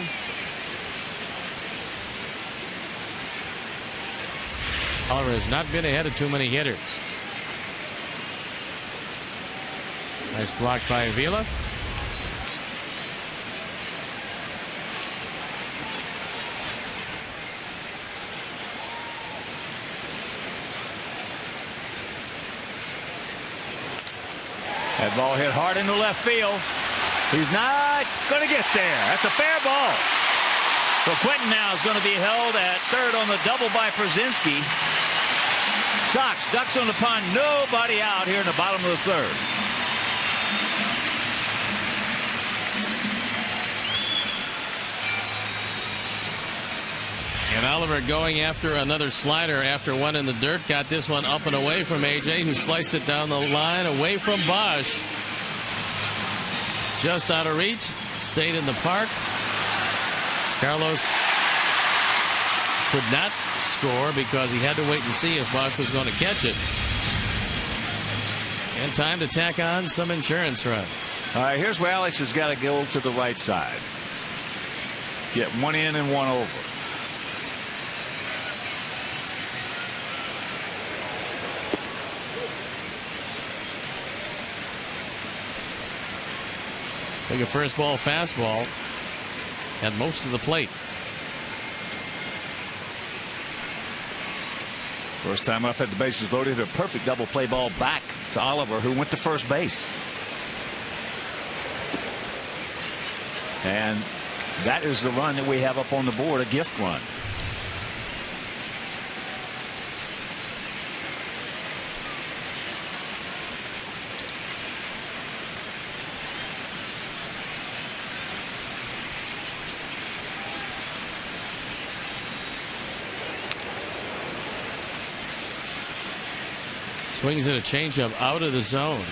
Oliver has not been ahead of too many hitters. Nice block by Avila. That ball hit hard into left field. He's not going to get there. That's a fair ball. So Quentin now is going to be held at third on the double by Pierzynski. Sox ducks on the pond. Nobody out here in the bottom of the 3rd. And Oliver going after another slider after one in the dirt. Got this one up and away from AJ, who sliced it down the line away from Bosch. Just out of reach. Stayed in the park. Carlos could not score because he had to wait and see if Bosch was going to catch it. And time to tack on some insurance runs. All right, here's where Alex has got to go to the right side. get one in and one over. Take a first ball fastball at most of the plate. First time up, had the bases loaded, a perfect double play ball back to Oliver, who went to first base. And that is the run that we have up on the board, a gift run. Swings at a changeup out of the zone.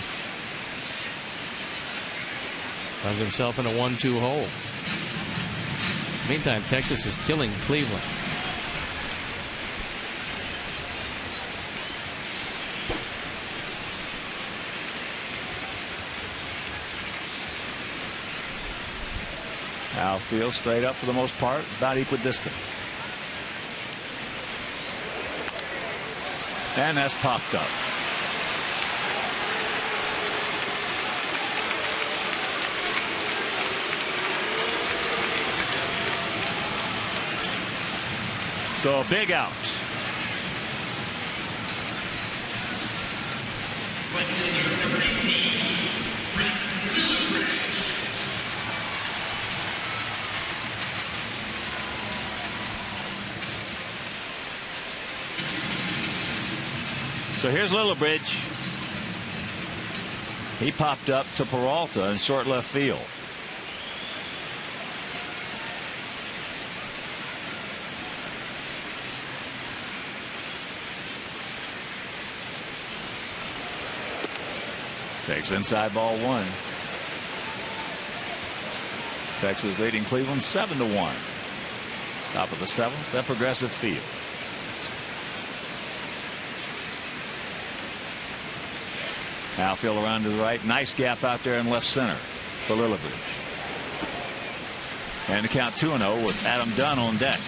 Finds himself in a 1-2 hole. Meantime, Texas is killing Cleveland. Outfield straight up for the most part, about equidistant. And that's popped up. So a big out. So here's Lillibridge. He popped up to Peralta in short left field. Takes inside ball one. Texas leading Cleveland 7-1. Top of the seventh at Progressive Field. Outfield around to the right. Nice gap out there in left center for Lillibridge. And the count 2-0 with Adam Dunn on deck.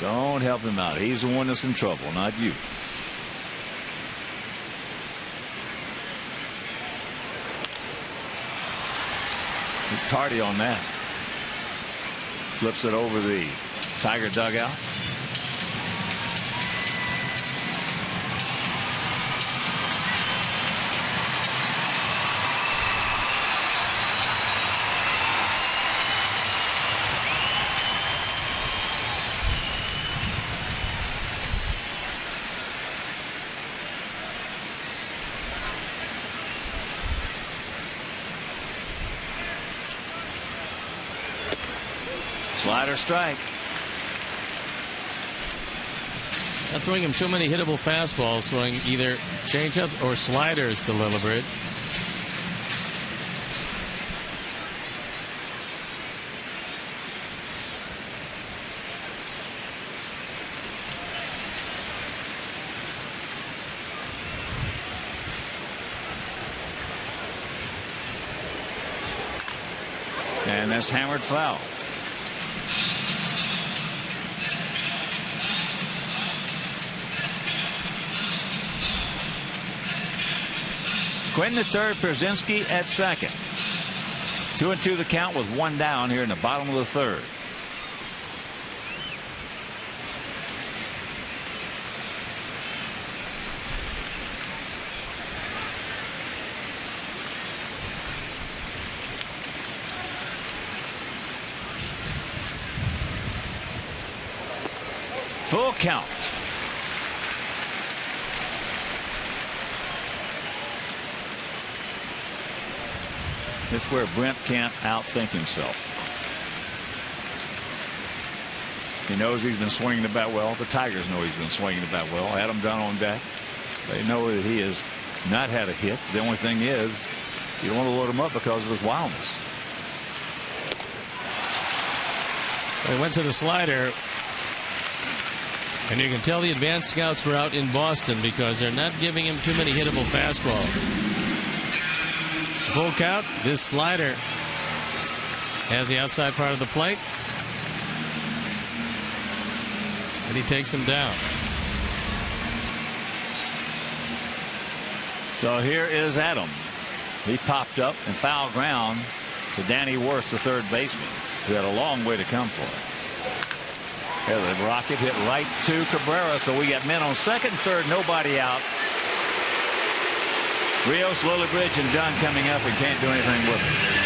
Don't help him out. He's the one that's in trouble, not you. He's tardy on that. Flips it over the Tiger dugout. Slider strike. Not throwing him too many hittable fastballs, throwing either changeups or sliders to Lillibridge. And that's hammered foul. Quinn at third, Pierzynski at second. 2-2 the count with one down here in the bottom of the third. Full count. This is where Brent can't outthink himself. He knows he's been swinging the bat well. The Tigers know he's been swinging the bat well. Adam Dunn on deck. They know that he has not had a hit. The only thing is, you don't want to load him up because of his wildness. They went to the slider. And you can tell the advanced scouts were out in Boston because they're not giving him too many hittable fastballs. Full count. This slider has the outside part of the plate. And he takes him down. So here is Adam. He popped up and foul ground to Danny Worth, the third baseman, who had a long way to come for it. Yeah, the rocket hit right to Cabrera, so we got men on second and third, nobody out. Rios, Lillibridge, and Dunn coming up and can't do anything with it.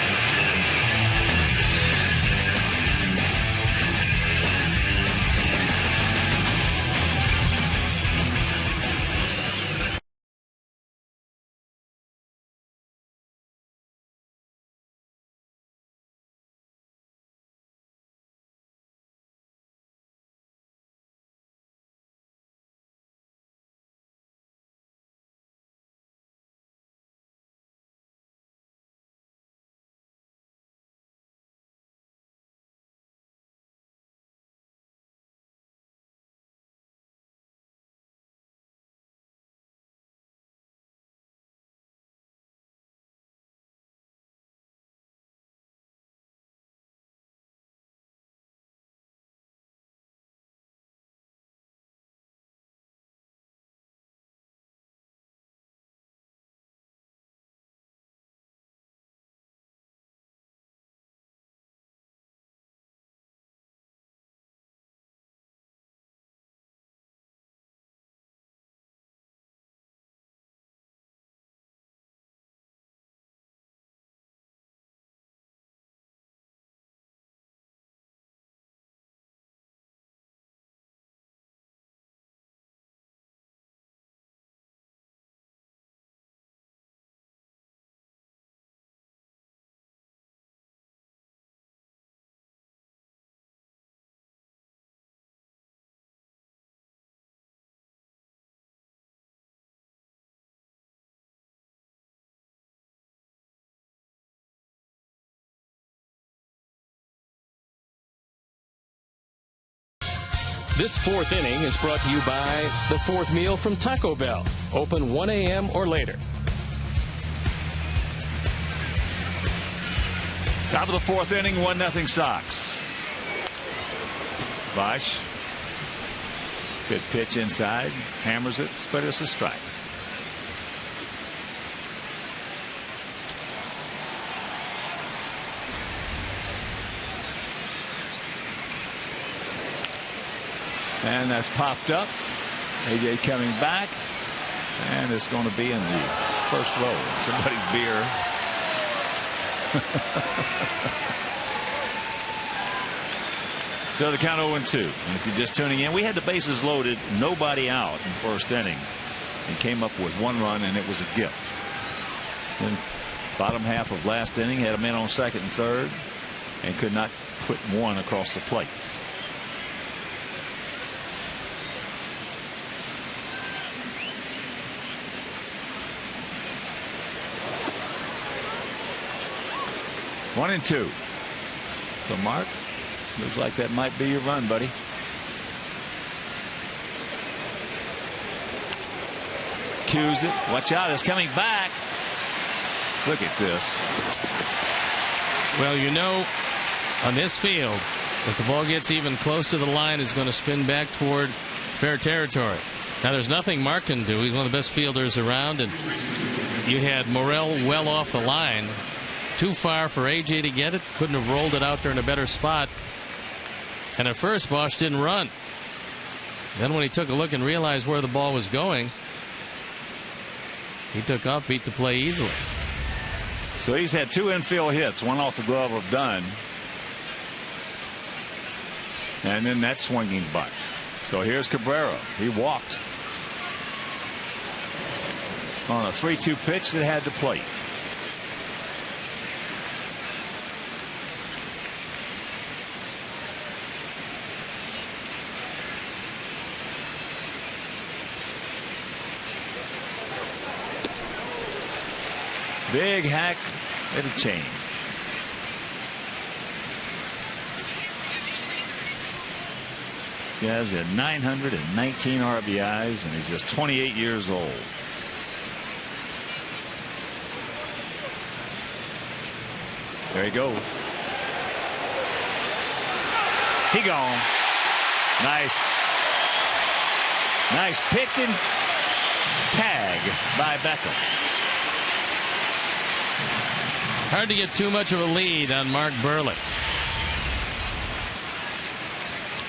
This fourth inning is brought to you by the fourth meal from Taco Bell. Open 1 a.m. or later. Top of the fourth inning, 1-0 Sox. Bosch. Good pitch inside. Hammers it, but it's a strike. And that's popped up. AJ coming back. And it's going to be in the first row. Somebody's beer. So the count 0-2. And if you're just tuning in, we had the bases loaded, nobody out in the first inning, and came up with 1 run, and it was a gift. Then bottom half of last inning, had a man on second and third, and could not put one across the plate. One and two. So Mark, looks like that might be your run, buddy. Cues it. Watch out, it's coming back. Look at this. Well, you know, on this field, if the ball gets even close to the line, it's going to spin back toward fair territory. Now, there's nothing Mark can do. He's one of the best fielders around, and you had Morel well off the line. Too far for AJ to get it. Couldn't have rolled it out there in a better spot. And at first, Bosch didn't run. Then when he took a look and realized where the ball was going, he took off, beat the play easily. So he's had 2 infield hits, one off the glove of Dunn. And then that swinging bunt. So here's Cabrera. He walked on a 3-2 pitch that had the plate. Big hack. It'll change. This guy's got 919 RBIs, and he's just 28 years old. There he goes. He gone. Nice. Nice pick and tag by Beckham. Hard to get too much of a lead on Mark Burley.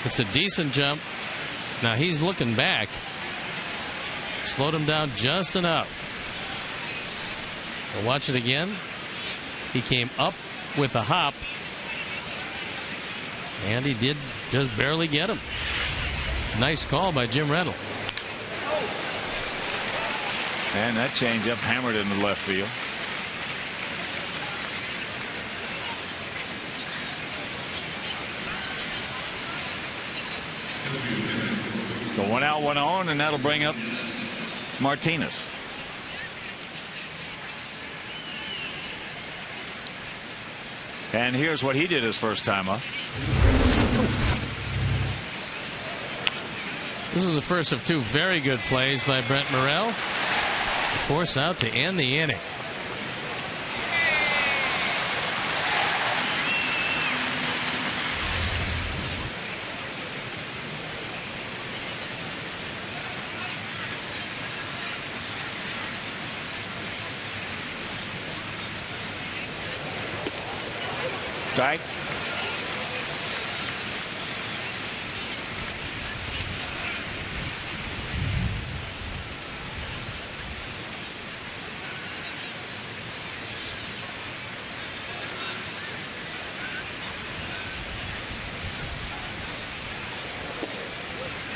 It's a decent jump. Now he's looking back. Slowed him down just enough. We'll watch it again. He came up with a hop, and he did just barely get him. Nice call by Jim Reynolds. And that changeup hammered into left field. So 1 out, 1 on, and that'll bring up Martinez. And here's what he did his first time up. This is the first of 2 very good plays by Brent Morrell. Force out to end the inning. Strike.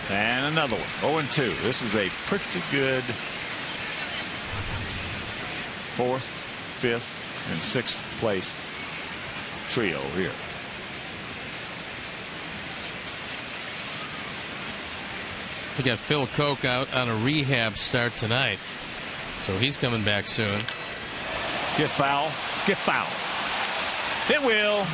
And another one. 0-2. This is a pretty good 4th, 5th, and 6th place trio here. We got Phil Koch out on a rehab start tonight, so he's coming back soon. Get foul. Get foul. It will.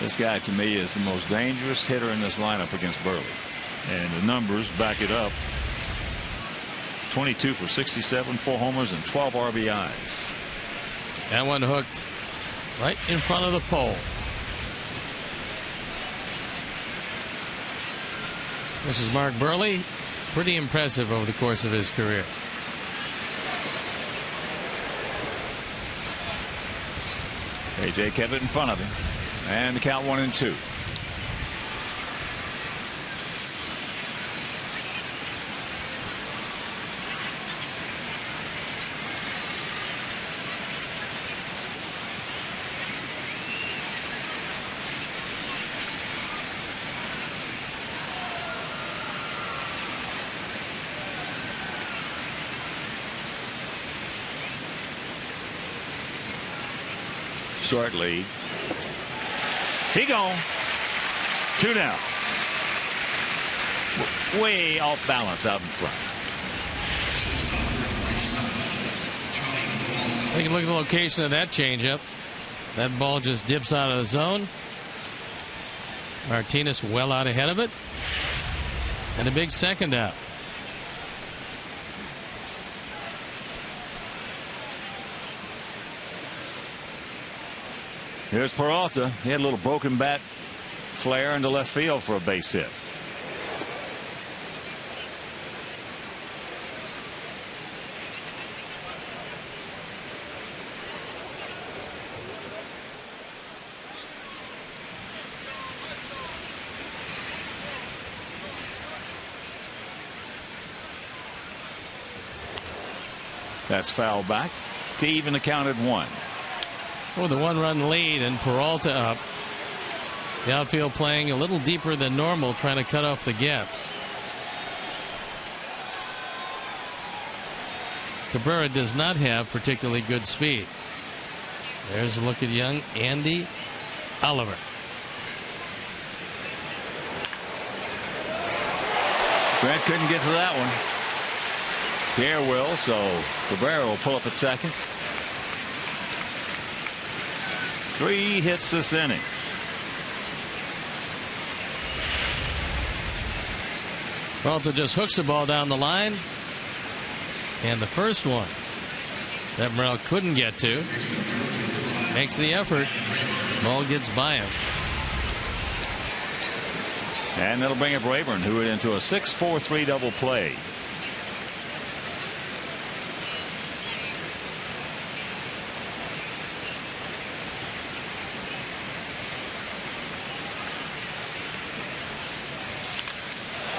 This guy, to me, is the most dangerous hitter in this lineup against Burley. And the numbers back it up. 22 for 67, 4 homers, and 12 RBIs. That one hooked right in front of the pole. This is Mark Burley. Pretty impressive over the course of his career. AJ kept it in front of him. And the count 1-2. Short lead. He gone. 2 down. Way off balance out in front. Take a look at the location of that changeup. That ball just dips out of the zone. Martinez well out ahead of it. And a big second out. Here's Peralta. He had a little broken bat flare into left field for a base hit. That's foul back to even the count at 1. With a 1-run lead and Peralta up. The outfield playing a little deeper than normal, trying to cut off the gaps. Cabrera does not have particularly good speed. There's a look at young Andy Oliver. Grant couldn't get to that one. Pierre will, so Cabrera will pull up at second. 3 hits this inning. Peralta just hooks the ball down the line. And the first one that Morel couldn't get to. Makes the effort. Ball gets by him. And that'll bring up Rayburn, who went into a 6-4-3 double play.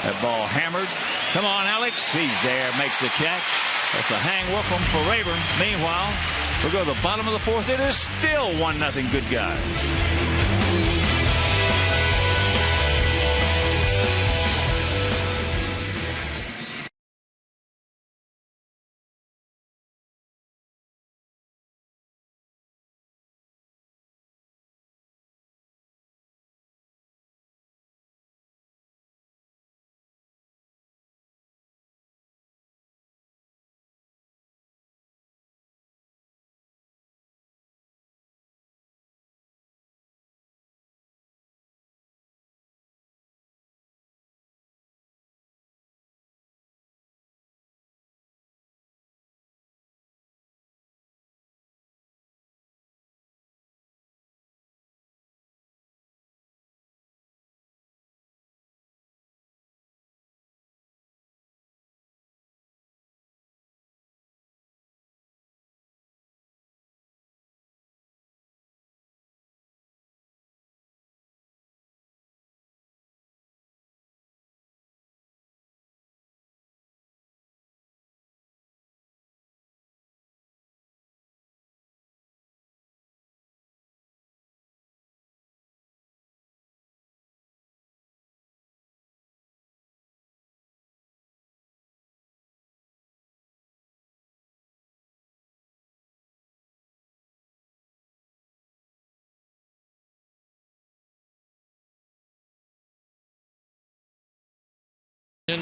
That ball hammered. Come on, Alex. He's there, makes the catch. That's a hang whoop for Rayburn. Meanwhile, we'll go to the bottom of the 4th. It is still 1-0 Good Guys.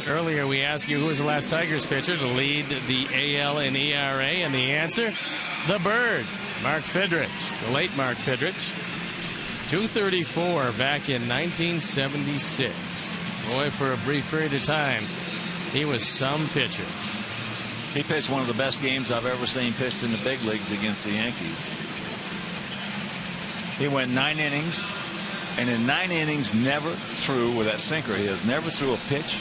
Earlier we asked you who was the last Tigers pitcher to lead the AL in ERA, and the answer, the Bird, Mark Fidrich, the late Mark Fidrich. 234 back in 1976. Boy, for a brief period of time, he was some pitcher. He pitched one of the best games I've ever seen pitched in the big leagues against the Yankees. He went 9 innings, and in 9 innings never threw, with that sinker of his, never threw a pitch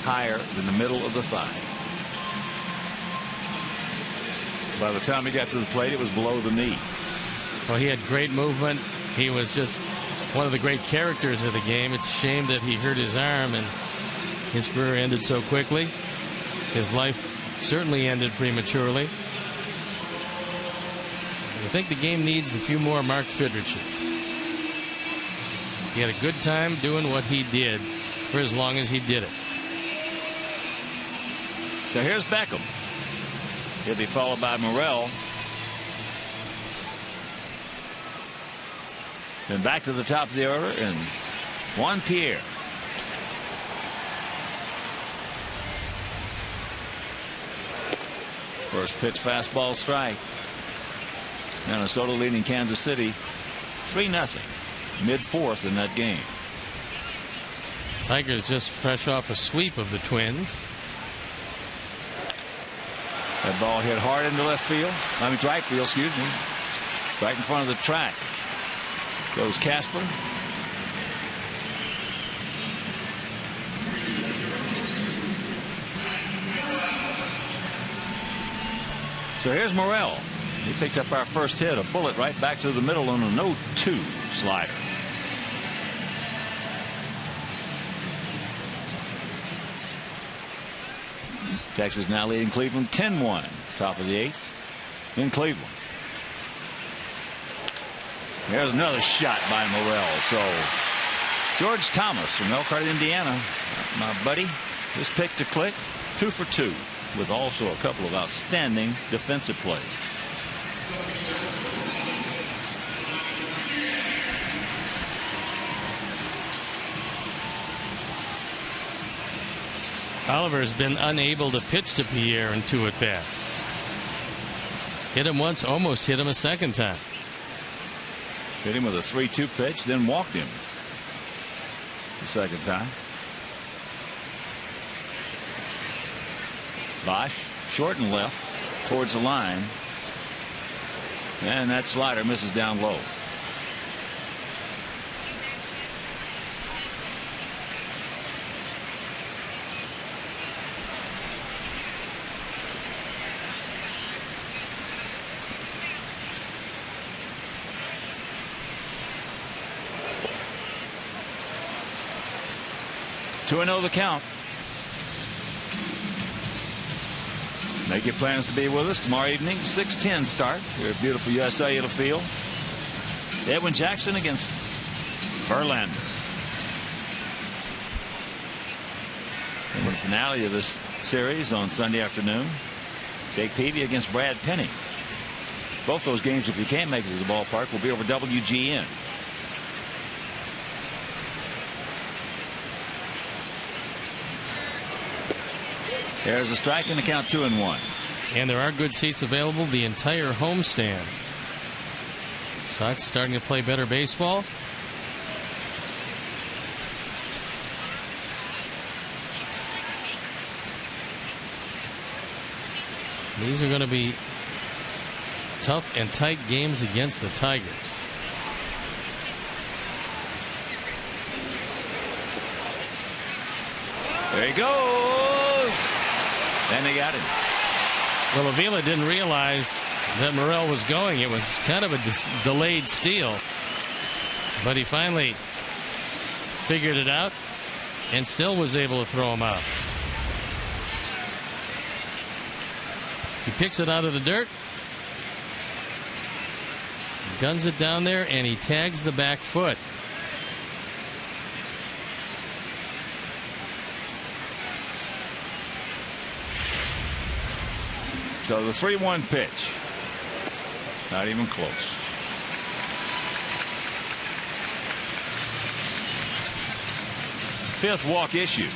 higher than the middle of the thigh. By the time he got to the plate, it was below the knee. Well, he had great movement. He was just one of the great characters of the game. It's a shame that he hurt his arm and his career ended so quickly. His life certainly ended prematurely. I think the game needs a few more Mark Fidriches. He had a good time doing what he did for as long as he did it. So here's Beckham. He'll be followed by Morel. Then back to the top of the order, and Juan Pierre. First pitch, fastball, strike. Minnesota leading Kansas City 3-0. Mid-4th in that game. Tigers just fresh off a sweep of the Twins. That ball hit hard into left field. I mean, right field, excuse me. Right in front of the track. Goes Casper. So here's Morel. He picked up our first hit, a bullet right back to the middle on a 0-2 slider. Texas now leading Cleveland 10-1. Top of the 8th in Cleveland. There's another shot by Morel. So George Thomas from Elkhart, Indiana, my buddy, just picked a click, 2 for 2, with also a couple of outstanding defensive plays. Oliver has been unable to pitch to Pierre in 2 at-bats. Hit him once, almost hit him a second time. Hit him with a 3-2 pitch, then walked him the second time. Bosch, short and left towards the line. And that slider misses down low. Two and 0 the count. Make your plans to be with us tomorrow evening, 6:10 start here at beautiful USA Field. Edwin Jackson against Verlander. And the finale of this series on Sunday afternoon, Jake Peavy against Brad Penny. Both those games, if you can't make it to the ballpark, will be over WGN. There's a strike and the count 2-1. And there are good seats available the entire homestand. Sox starting to play better baseball. These are going to be tough and tight games against the Tigers. There he goes. And they got him. Well, Avila didn't realize that Morel was going. It was kind of a delayed steal. But he finally figured it out and still was able to throw him out. He picks it out of the dirt, guns it down there, and he tags the back foot. So the 3-1 pitch. Not even close. Fifth walk issued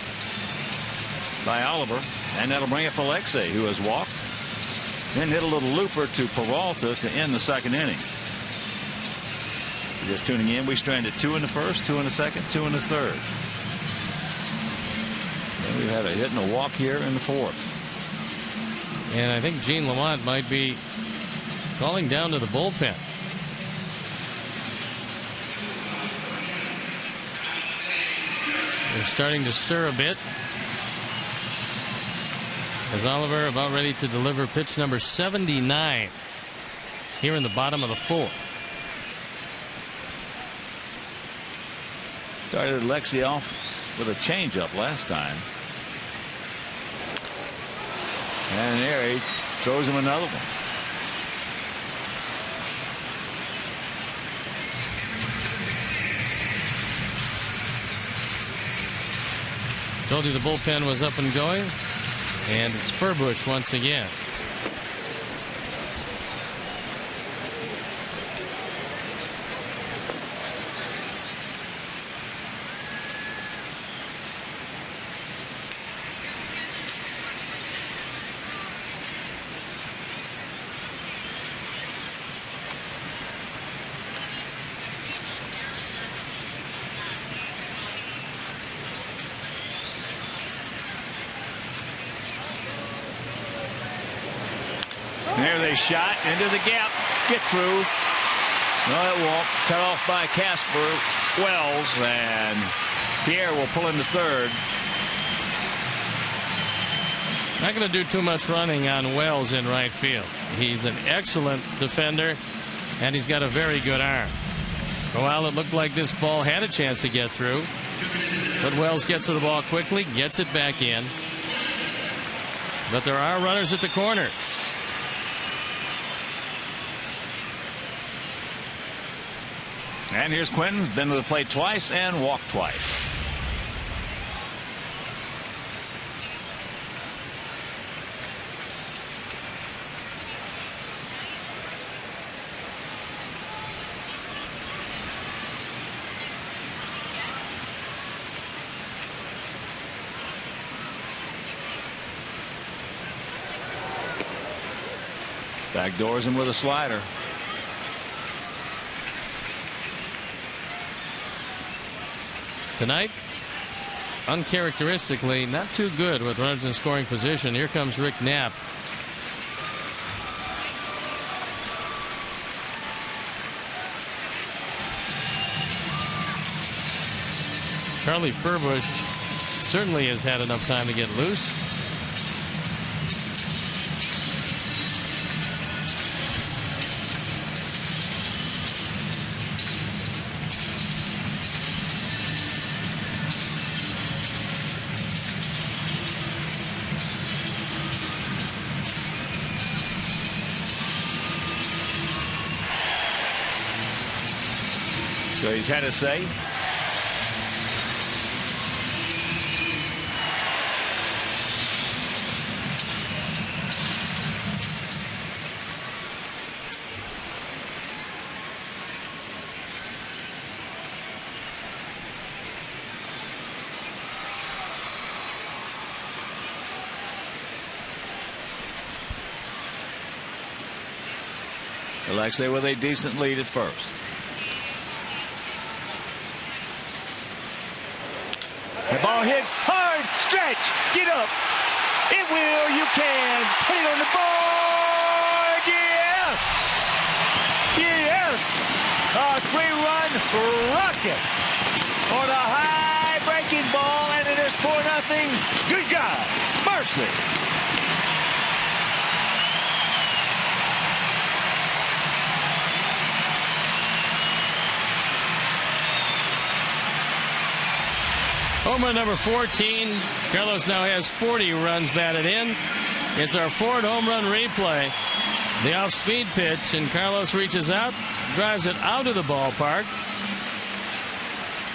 by Oliver, and that'll bring up Alexei, who has walked. Then hit a little looper to Peralta to end the second inning. If you're just tuning in, we stranded 2 in the first, 2 in the second, 2 in the third. And we've had a hit and a walk here in the fourth. And I think Gene Lamont might be calling down to the bullpen. They're starting to stir a bit as Oliver about ready to deliver pitch number 79 here in the bottom of the fourth. Started Alexei off with a changeup last time. And there he throws him another one. Told you the bullpen was up and going, and it's Furbush once again. There they shot into the gap. Get through. No, that won't. Cut off by Casper Wells, and Pierre will pull into third. Not going to do too much running on Wells in right field. He's an excellent defender, and he's got a very good arm. Well, it looked like this ball had a chance to get through, but Wells gets to the ball quickly, gets it back in. But there are runners at the corners. And here's Quentin, been to the plate twice and walked twice. Backdoors him with a slider. Tonight, uncharacteristically, not too good with runners in scoring position. Here comes Rick Knapp. Charlie Furbush certainly has had enough time to get loose. So he's had a say. Alexei with a decent lead at first. The ball hit hard, stretch, get up. It will, you can. Put it on the board, yes! Yes! A 3-run rocket on a high breaking ball, and it is 4-0. Good God, Mercy. Home run number 14. Carlos now has 40 runs batted in. It's our fourth home run replay. The off-speed pitch, and Carlos reaches out, drives it out of the ballpark.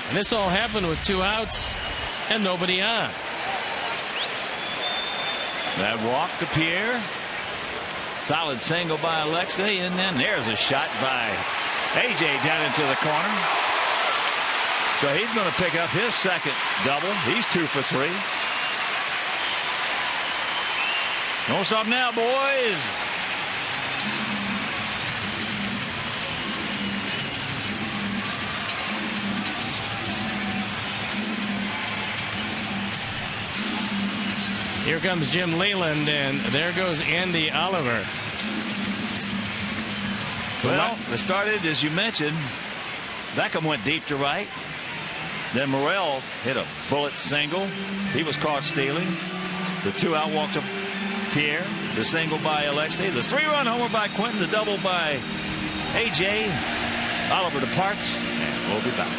And this all happened with 2 outs and nobody on. That walk to Pierre. Solid single by Alexei, and then there's a shot by AJ down into the corner. So he's going to pick up his second double. He's 2 for 3. Don't stop now, boys. Here comes Jim Leland, and there goes Andy Oliver. Well, it started, as you mentioned, Beckham went deep to right. Then Morrell hit a bullet single. He was caught stealing. The 2-out walk to Pierre. The single by Alexei. The 3-run homer by Quentin. The double by AJ. Oliver departs, and we'll be back.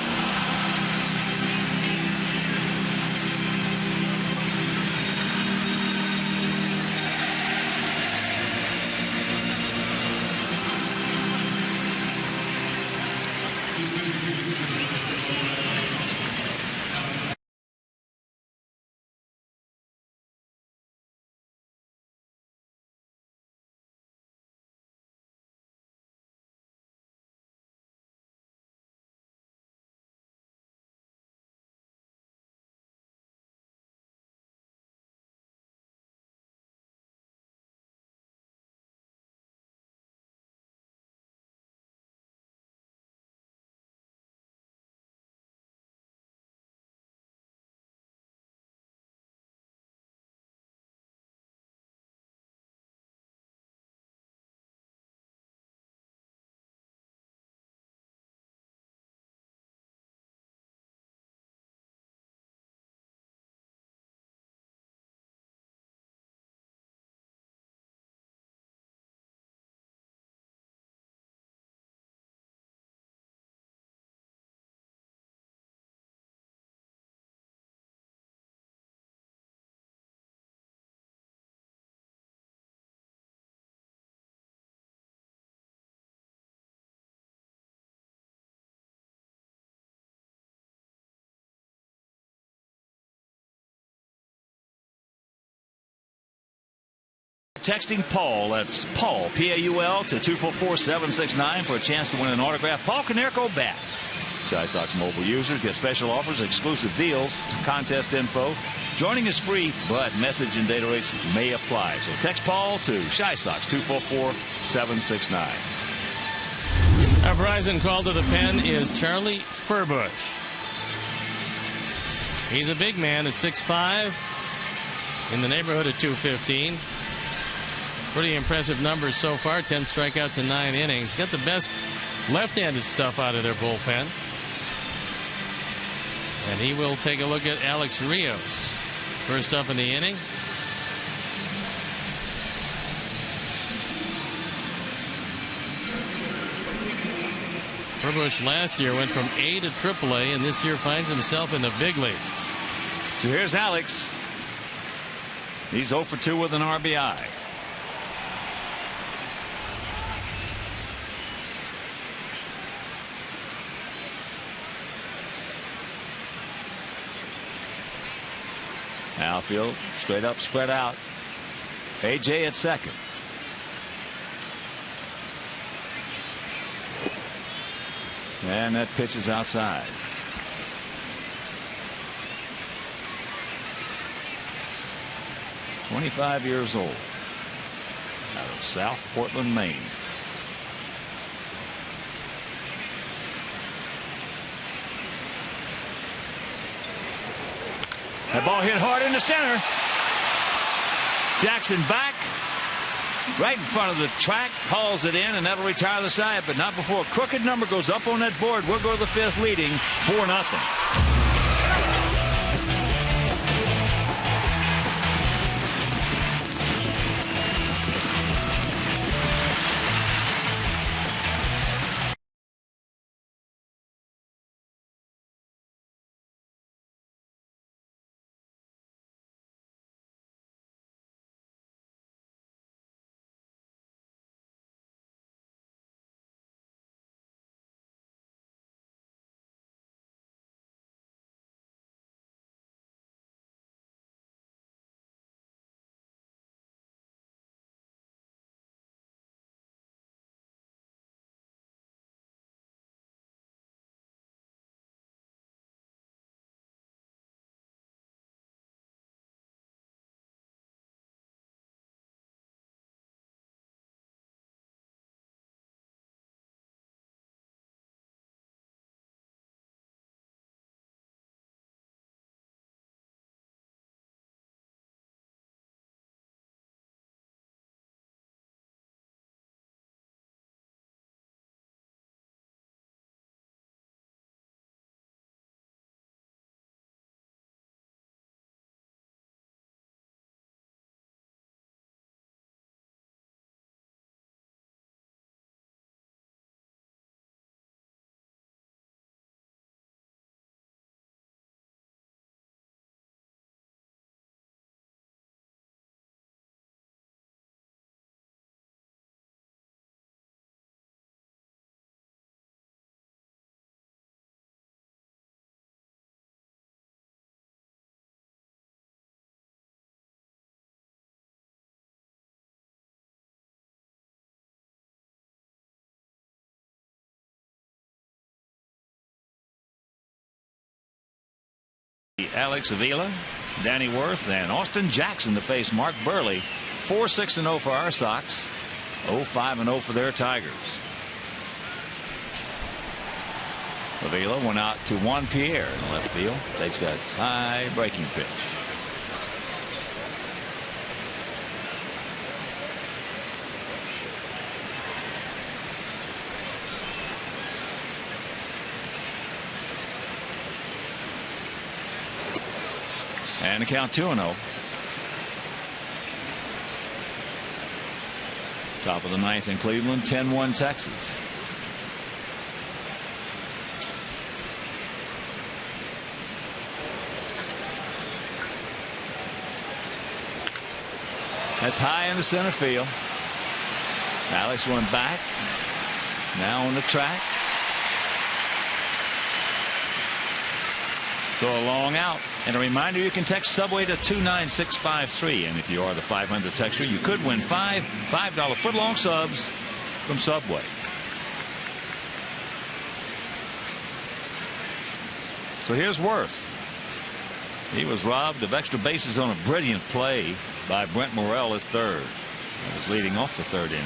Texting Paul, that's Paul, P-A-U-L, to 244-769 for a chance to win an autograph. Paul Konerko bat. Chi Sox mobile users get special offers, exclusive deals, contest info. Joining is free, but message and data rates may apply. So text Paul to Chi Sox 244-769. Our Verizon call to the pen is Charlie Furbush. He's a big man at 6'5", in the neighborhood of 215. Pretty impressive numbers so far, 10 strikeouts in 9 innings. Got the best left-handed stuff out of their bullpen. And he will take a look at Alex Rios. First up in the inning. Furbush last year went from A to AAA, and this year finds himself in the big league. So here's Alex. He's 0 for 2 with an RBI. Outfield, straight up, spread out. AJ at second. And that pitch is outside. "25 years old, out of South Portland, Maine." That ball hit hard into center. Jackson back, right in front of the track, hauls it in, and that'll retire the side, but not before a crooked number goes up on that board. We'll go to the 5th, leading 4-0. Alex Avila, Danny Worth, and Austin Jackson to face Mark Burley. 4-6-0 for our Sox. 0-5-0 for their Tigers. Avila went out to Juan Pierre in left field. Takes that high breaking pitch. And the count 2-0. Top of the 9th in Cleveland, 10-1 Texas. That's high in the center field. Alex went back. Now on the track. So a long out. And a reminder, you can text Subway to 29653. And if you are the 500 texter, you could win $5 foot-long subs from Subway. So here's Worth. He was robbed of extra bases on a brilliant play by Brent Morrell at third. He was leading off the third inning.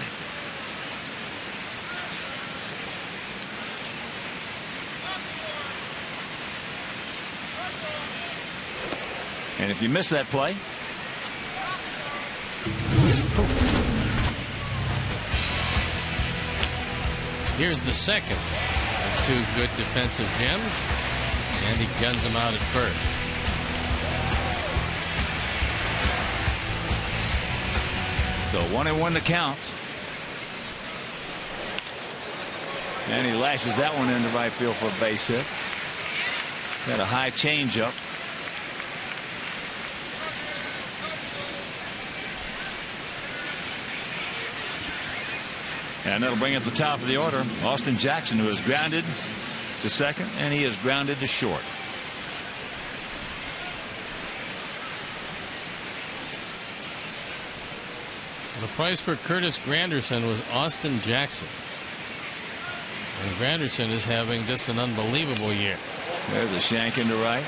And if you miss that play, here's the second of two good defensive gems, and he guns him out at first. So 1-1 to count. And he lashes that one into right field for a base hit. Got a high changeup. And that'll bring up the top of the order. Austin Jackson, who is grounded to second, and he is grounded to short. The price for Curtis Granderson was Austin Jackson. And Granderson is having just an unbelievable year. There's a shank into right.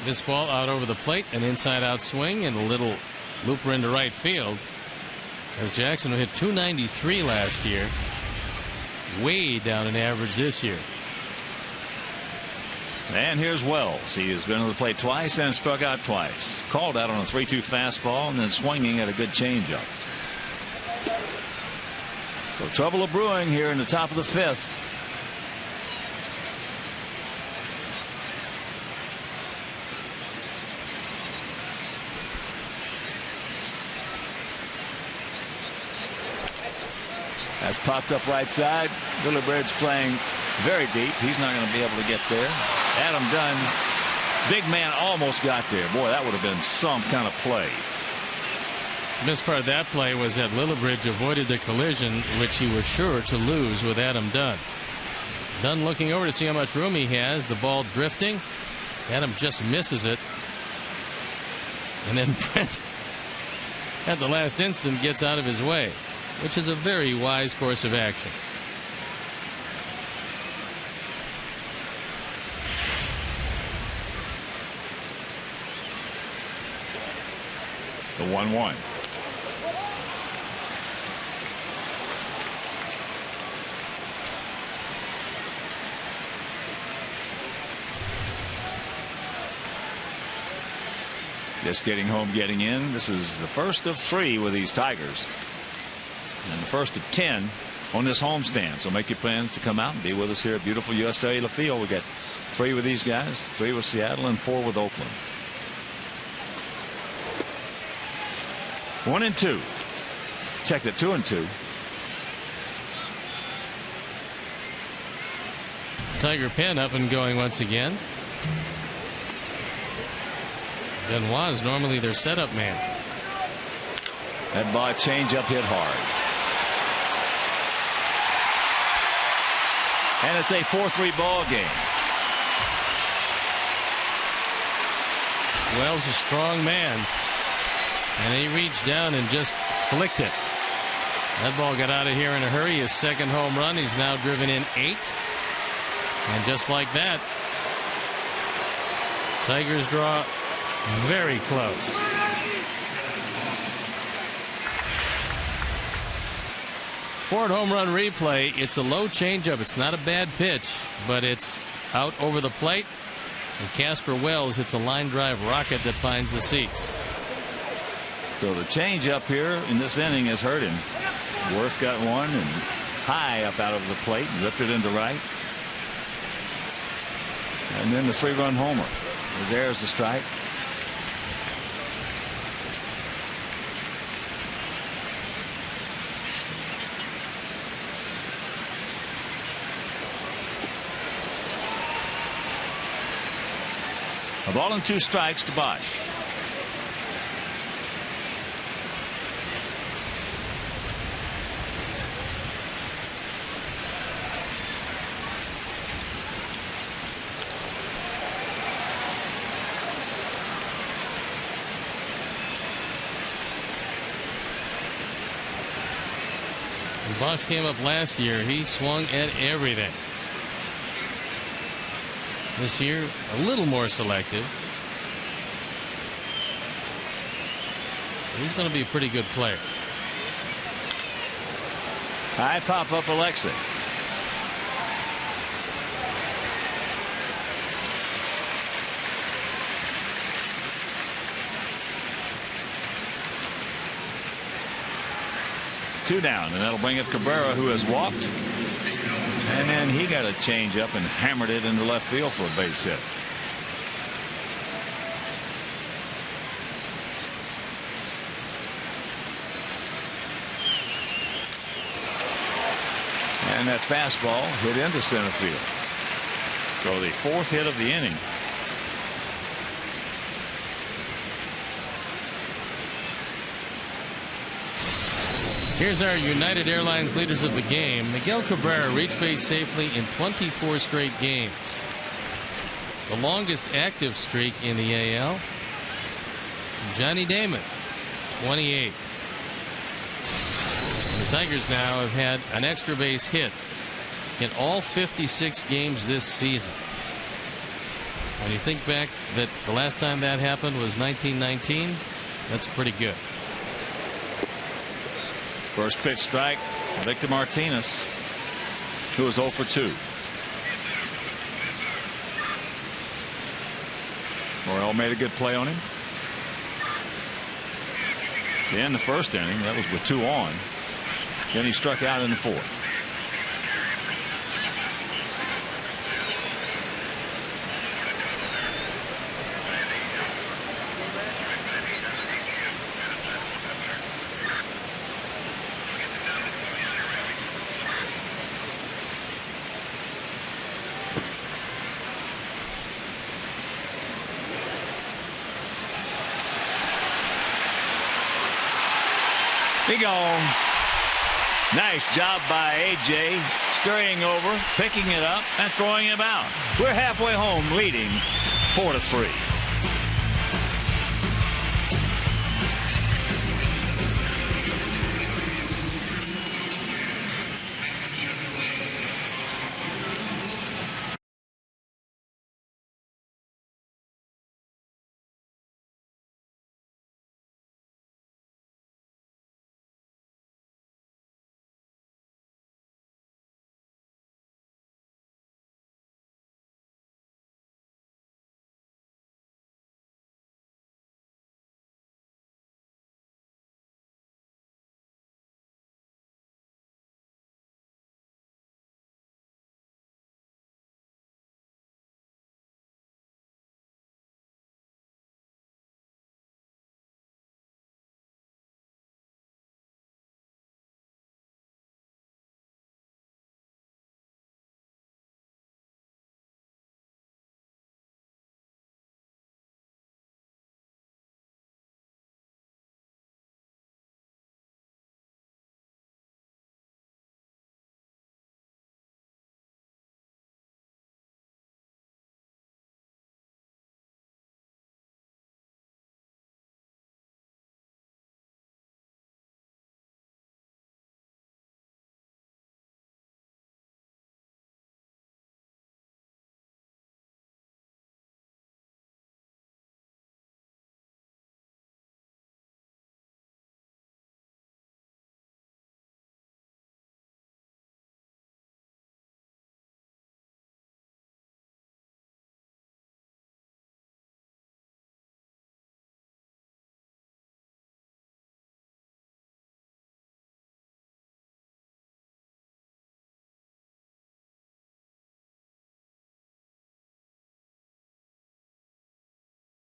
This ball out over the plate, an inside-out swing, and a little looper into right field. As Jackson, who hit .293 last year, way down in average this year. And here's Wells. He has been to the plate twice and struck out twice. Called out on a 3-2 fastball and then swinging at a good changeup. So trouble brewing here in the top of the fifth. That's popped up right side. Lillibridge playing very deep. He's not going to be able to get there. Adam Dunn, big man, almost got there. Boy, that would have been some kind of play. The best part of that play was that Lillibridge avoided the collision, which he was sure to lose with Adam Dunn. Dunn looking over to see how much room he has. The ball drifting. Adam just misses it. And then Brent, at the last instant, gets out of his way, which is a very wise course of action. The 1-1. Just getting home, getting in. This is the first of 3 with these Tigers. And the first of 10 on this homestand. So make your plans to come out and be with us here at beautiful US Cellular Field. We got 3 with these guys, 3 with Seattle, and 4 with Oakland. 1-2. Check the 2-2. Tiger Pen up and going once again. Benoit is normally their setup man. That ball changeup hit hard. And it's a 4-3 ball game. Wells a strong man, and he reached down and just flicked it. That ball got out of here in a hurry. His second home run. He's now driven in 8. And just like that, Tigers draw very close. Ford home run replay. It's a low changeup. It's not a bad pitch, but it's out over the plate. And Casper Wells hits a line drive rocket that finds the seats. So the changeup here in this inning has hurt him. Worth got one and high up out of the plate and ripped it into right. And then the 3-run homer. There's the strike. A ball and 2 strikes to Bosch. When Bosch came up last year, he swung at everything. This year, a little more selective. He's going to be a pretty good player. High pop-up Alexei. Two down, and that'll bring up Cabrera, who has walked. And then he got a change up and hammered it into left field for a base hit. And that fastball hit into center field. So the fourth hit of the inning. Here's our United Airlines leaders of the game. Miguel Cabrera reached base safely in 24 straight games. The longest active streak in the AL. Johnny Damon, 28. And the Tigers now have had an extra base hit in all 56 games this season. When you think back that the last time that happened was 1919, that's pretty good. First pitch strike, Victor Martinez, who was 0 for 2. Morel made a good play on him. To end the first inning, that was with 2 on. Then he struck out in the fourth. Be gone. Nice job by AJ, scurrying over, picking it up, and throwing him out. We're halfway home, leading 4-3.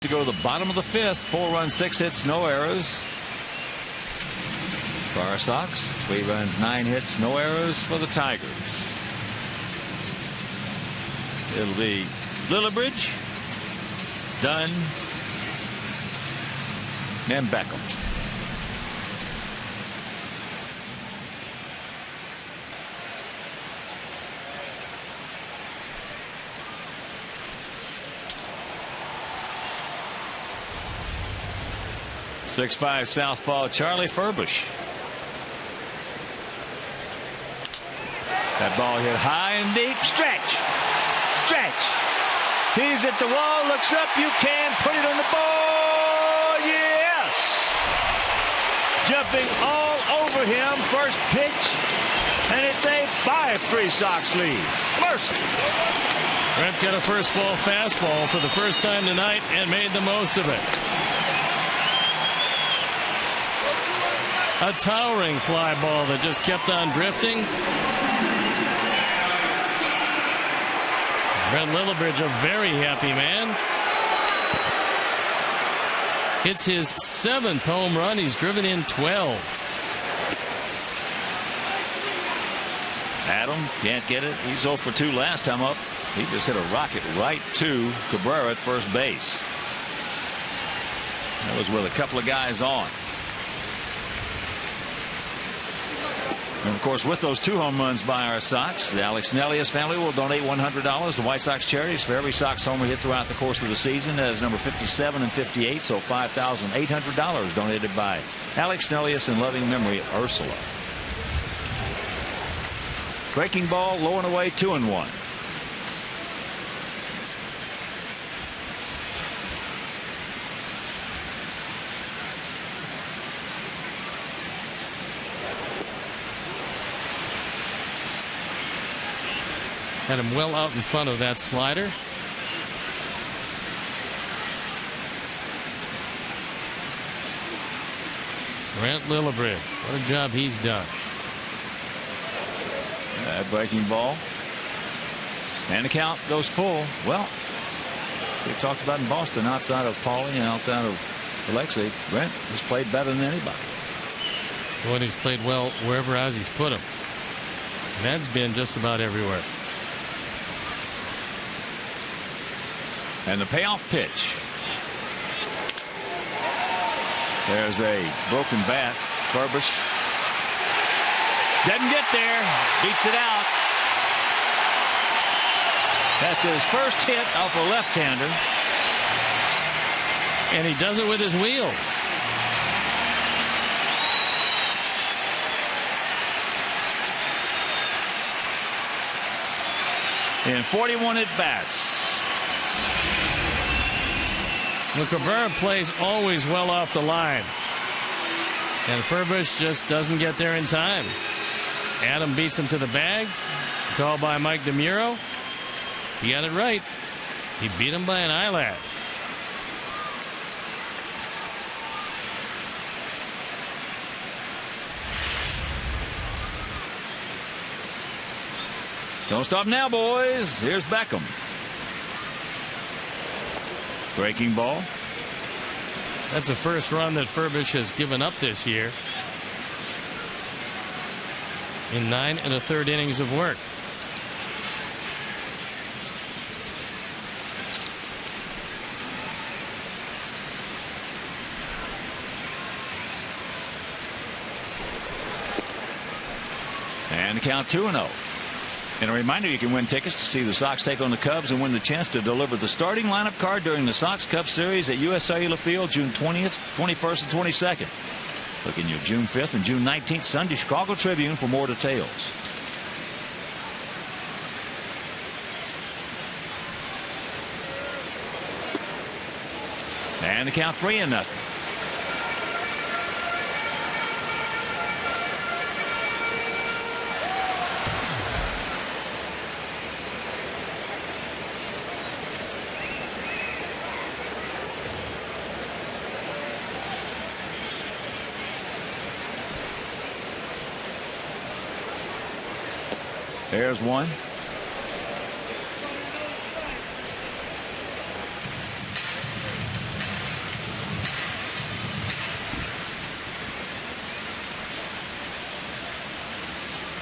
To go to the bottom of the fifth, 4 runs, 6 hits, no errors. For our Sox, 3 runs, 9 hits, no errors for the Tigers. It'll be Lillibridge, Dunn, and Beckham. .65 southpaw Charlie Furbush. That ball hit high and deep. Stretch. Stretch. He's at the wall. Looks up. You can put it on the ball. Yes. Jumping all over him. First pitch. And it's a 5-3 Sox lead. Mercer. Brent got a first ball fastball for the first time tonight and made the most of it. A towering fly ball that just kept on drifting. Brent Lillibridge, a very happy man. It's his 7th home run. He's driven in 12. Adam can't get it. He's 0 for 2 last time up. He just hit a rocket right to Cabrera at first base. That was with a couple of guys on. And of course, with those 2 home runs by our Sox, the Alex Nelius family will donate $100 to White Sox charities for every Sox homer hit throughout the course of the season. That is number 57 and 58, so $5,800 donated by Alex Nelius in loving memory of Ursula. Breaking ball, low and away, 2-1. Had him well out in front of that slider. Brent Lillibridge, what a job he's done. That breaking ball. And the count goes full. Well, we talked about in Boston, outside of Paulie and outside of Alexei, Brent has played better than anybody. Boy, he's played well wherever Ozzy's put him. And that's been just about everywhere. And the payoff pitch. There's a broken bat. Furbish doesn't get there. Beats it out. That's his first hit off a left-hander. And he does it with his wheels. In 41 at-bats. The Cabrera plays always well off the line. And Furbish just doesn't get there in time. Adam beats him to the bag. Called by Mike DeMuro. He got it right. He beat him by an eyelash. Don't stop now, boys. Here's Beckham. Breaking ball. That's the first run that Furbish has given up this year in 9 1/3 innings of work. And the count 2-0. And a reminder, you can win tickets to see the Sox take on the Cubs and win the chance to deliver the starting lineup card during the Sox Cubs series at US Cellular Field June 20th, 21st, and 22nd. Look in your June 5th and June 19th Sunday Chicago Tribune for more details. And the count 3-0. There's one.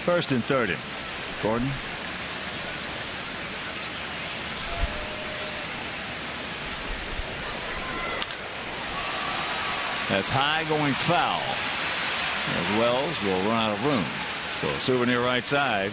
First and 30. Gordon. That's high, going foul. As Wells will run out of room. So a souvenir right side.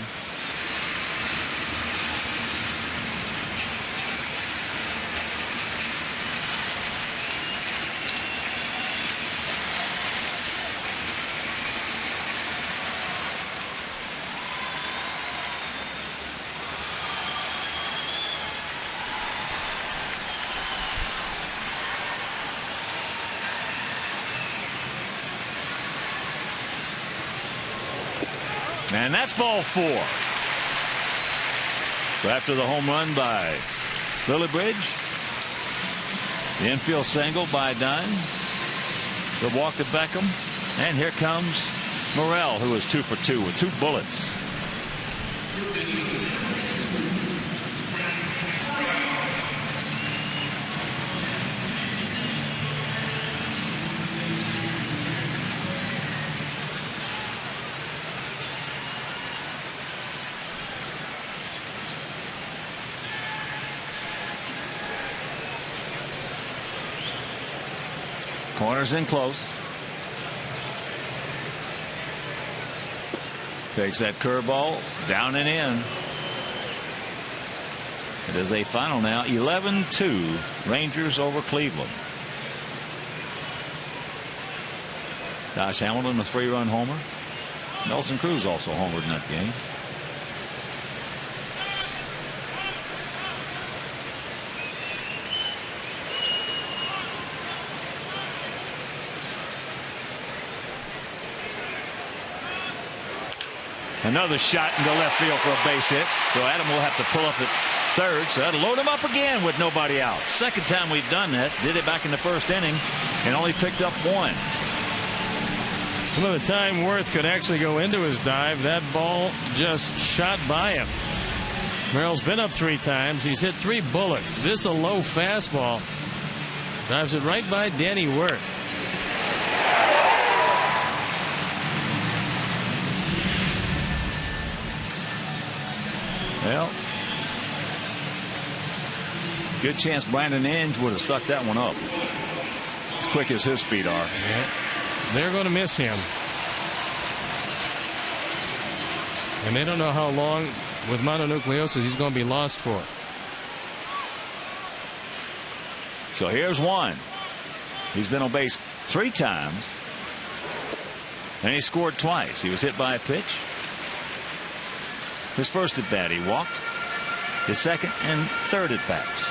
And that's ball 4. So after the home run by Lillibridge, the infield single by Dunn, the walk to Beckham, and here comes Morrell, who is 2 for 2 with 2 bullets. Corners in close. Takes that curveball down and in. It is a final now, 11-2 Rangers over Cleveland. Josh Hamilton, a 3-run homer. Nelson Cruz also homered in that game. Another shot into left field for a base hit. So Adam will have to pull up at third. So that'll load him up again with nobody out. Second time we've done that. Did it back in the first inning and only picked up 1. Some of the time Worth could actually go into his dive. That ball just shot by him. Merrill's been up 3 times. He's hit 3 bullets. This a low fastball. Dives it right by Danny Worth. Well, good chance Brandon Inge would have sucked that one up. As quick as his feet are. Yeah. They're going to miss him. And they don't know how long with mononucleosis he's going to be lost for. So here's one. He's been on base 3 times. And he scored twice. He was hit by a pitch. His first at bat he walked. His second and third at bats.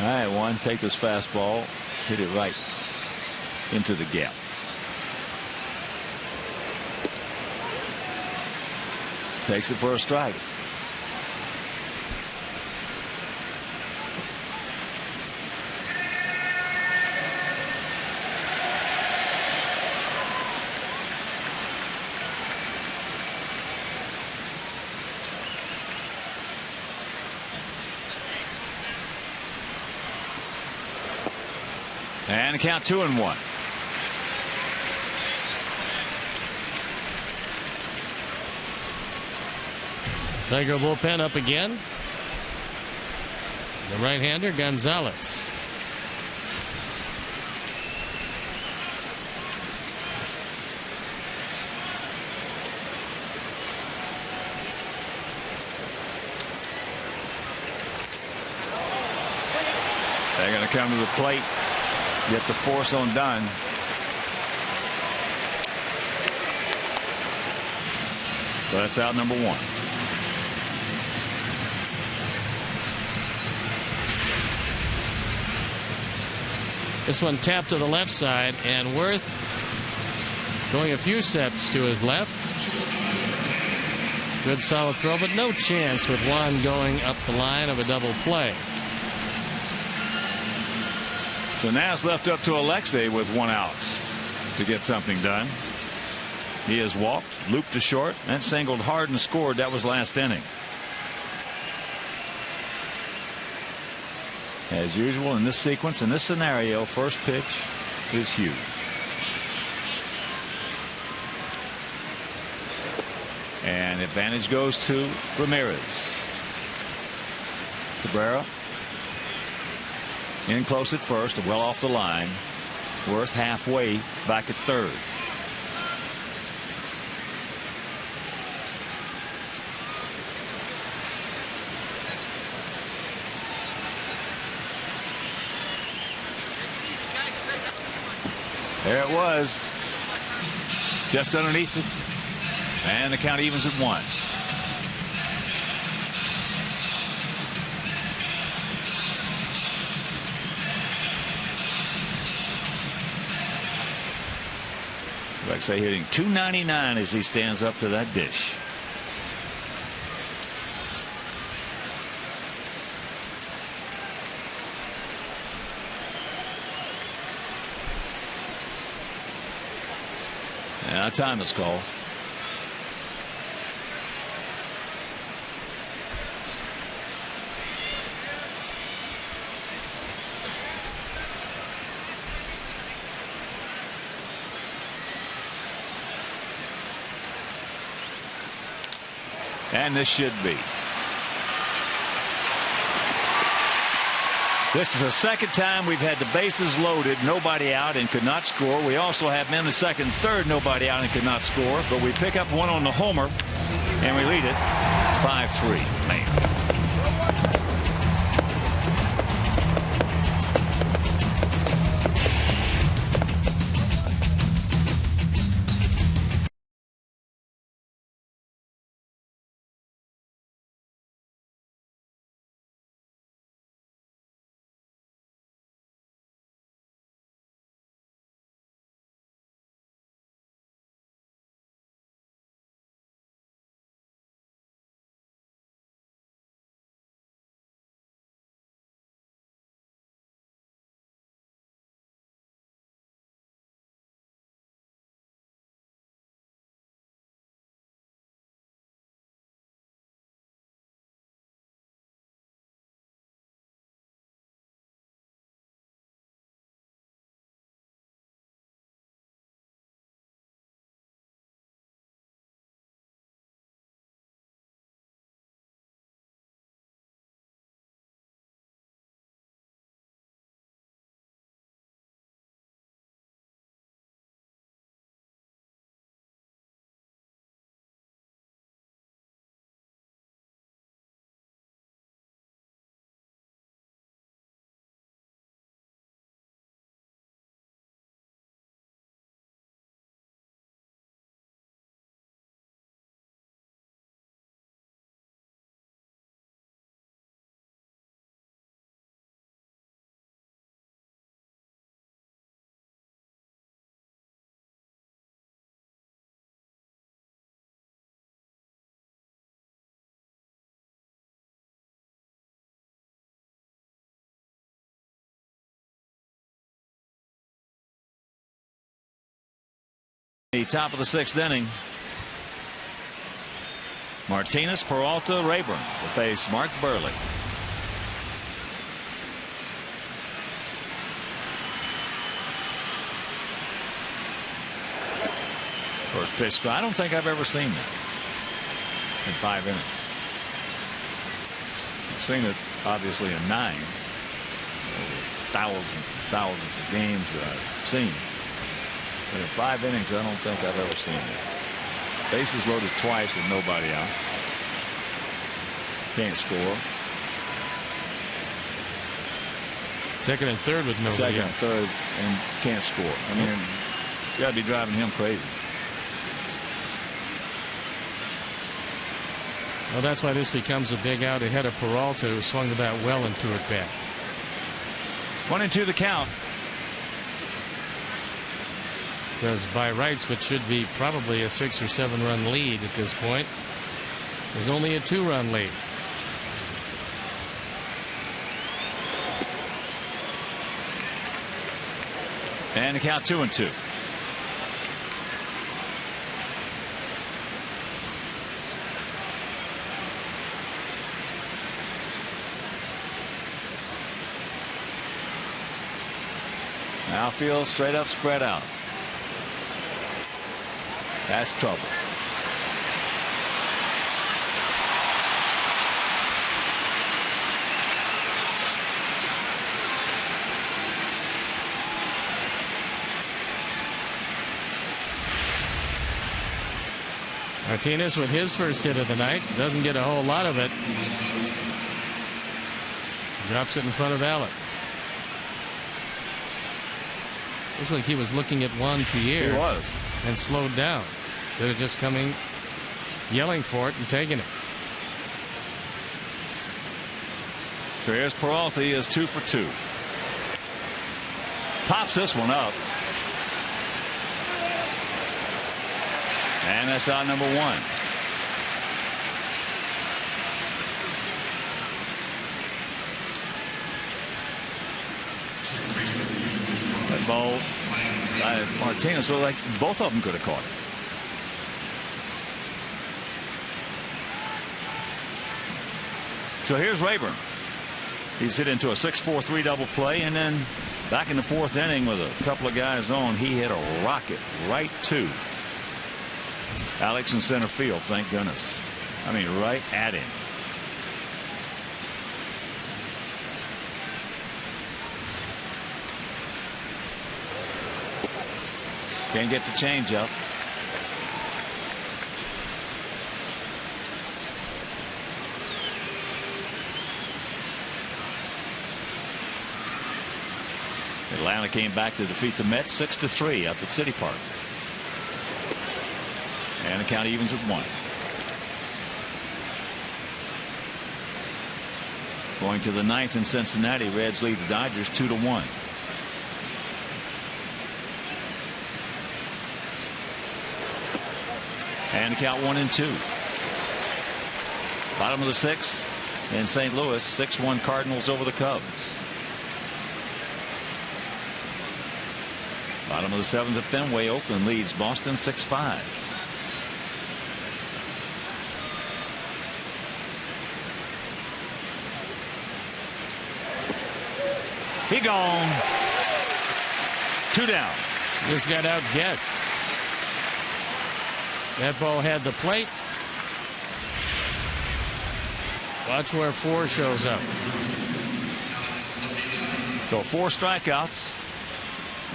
All right, one, take this fastball, hit it right into the gap. Takes it for a strike. And count 2-1. Tiger bullpen up again. The right-hander Gonzalez. They're going to come to the plate. Get the force on Dunn. So that's out number 1. This one tapped to the left side, and Worth going a few steps to his left. Good solid throw, but no chance with Juan going up the line of a double play. So now it's left up to Alexei with 1 out to get something done. He has walked, looped to short, and singled hard and scored. That was last inning. As usual in this sequence, in this scenario, first pitch is huge. And advantage goes to Ramirez. Cabrera in close at first, well off the line. Worth halfway back at third. There it was. Just underneath it. And the count evens at 1. Like I say, hitting .299 as he stands up to that dish. Now time is called. And this should be. This is the second time we've had the bases loaded, nobody out, and could not score. We also have men in the second and third, nobody out and could not score. But we pick up one on the homer, and we lead it 5-3. Man. The top of the sixth inning. Martinez, Peralta, Rayburn will face Mark Burley. First pitch. I don't think I've ever seen that in 5 innings. I've seen it obviously in 9. Thousands and thousands of games that I've seen. But in 5 innings, I don't think I've ever seen it. Bases loaded twice with nobody out. Can't score. Second and third with nobody Second out. and third and can't score. I mean, you got to be driving him crazy. Well, that's why this becomes a big out ahead of Peralta, who swung the bat well into at bat. 1-2 the count. Because by rights, which should be probably a 6 or 7 run lead at this point, there's only a 2-run lead. And the count 2-2. Outfield straight up, spread out. That's trouble. Martinez with his first hit of the night. Doesn't get a whole lot of it. Drops it in front of Alex. Looks like he was looking at Juan Pierre. He was. And slowed down. Instead of just coming, yelling for it and taking it. So here's Peralta. He is 2 for 2. Pops this one up. And that's out number one. That ball by Martinez, so like both of them could have caught it. So here's Rayburn. He's hit into a 6-4-3 double play, and then back in the fourth inning with a couple of guys on, he hit a rocket right to Alex in center field. Thank goodness. I mean, right at him. Can't get the change up. Atlanta came back to defeat the Mets 6-3 up at City Park. And the count evens at 1. Going to the ninth in Cincinnati, Reds lead the Dodgers 2-1. And the count 1-2. Bottom of the sixth in St. Louis, 6-1 Cardinals over the Cubs. Bottom of the seventh at Fenway, Oakland leads Boston 6-5. He gone. 2 down. Just got outguessed. That ball had the plate. Watch where 4 shows up. So 4 strikeouts.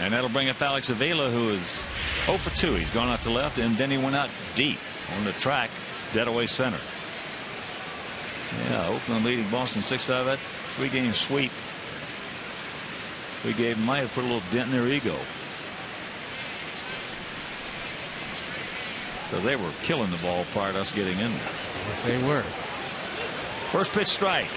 And that'll bring up Alex Avila, who is 0 for 2. He's gone out to left, and then he went out deep on the track, dead away center. Yeah, Oakland leading Boston 6-5. That 3-game sweep we gave them might have put a little dent in their ego. So they were killing the ball prior to us getting in there. Yes, they were. First pitch strike.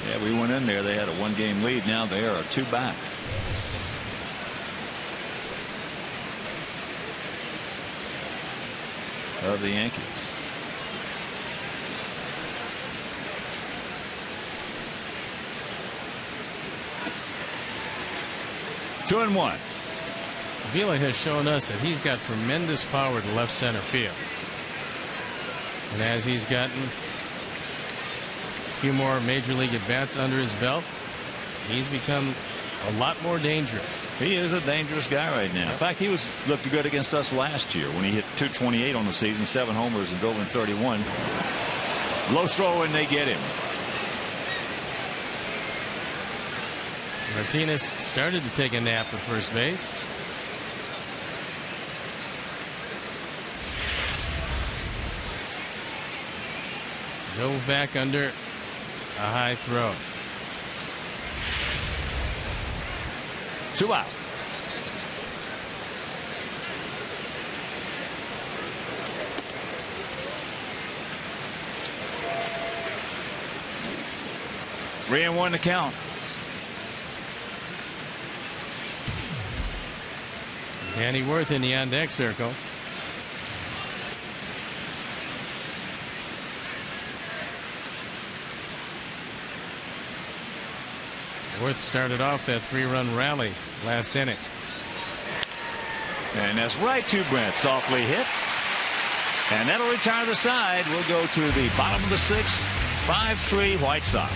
Yeah, we went in there. They had a 1-game lead. Now they are 2 back. Of the Yankees. Two and one. Avila has shown us that he's got tremendous power to left center field. And as he's gotten a few more major league at-bats under his belt, he's become a lot more dangerous. He is a dangerous guy right now. In fact, he looked good against us last year when he hit .228 on the season, 7 homers and drove in 31. Low throw and they get him. Martinez started to take a nap at first base. Drove back under a high throw. 2 out. Three and 1 to count. Danny Worth in the on-deck circle. Worth started off that 3-run rally last inning. And that's right to Brent. Softly hit. And that'll retire the side. We'll go to the bottom of the 6th. 5-3 White Sox.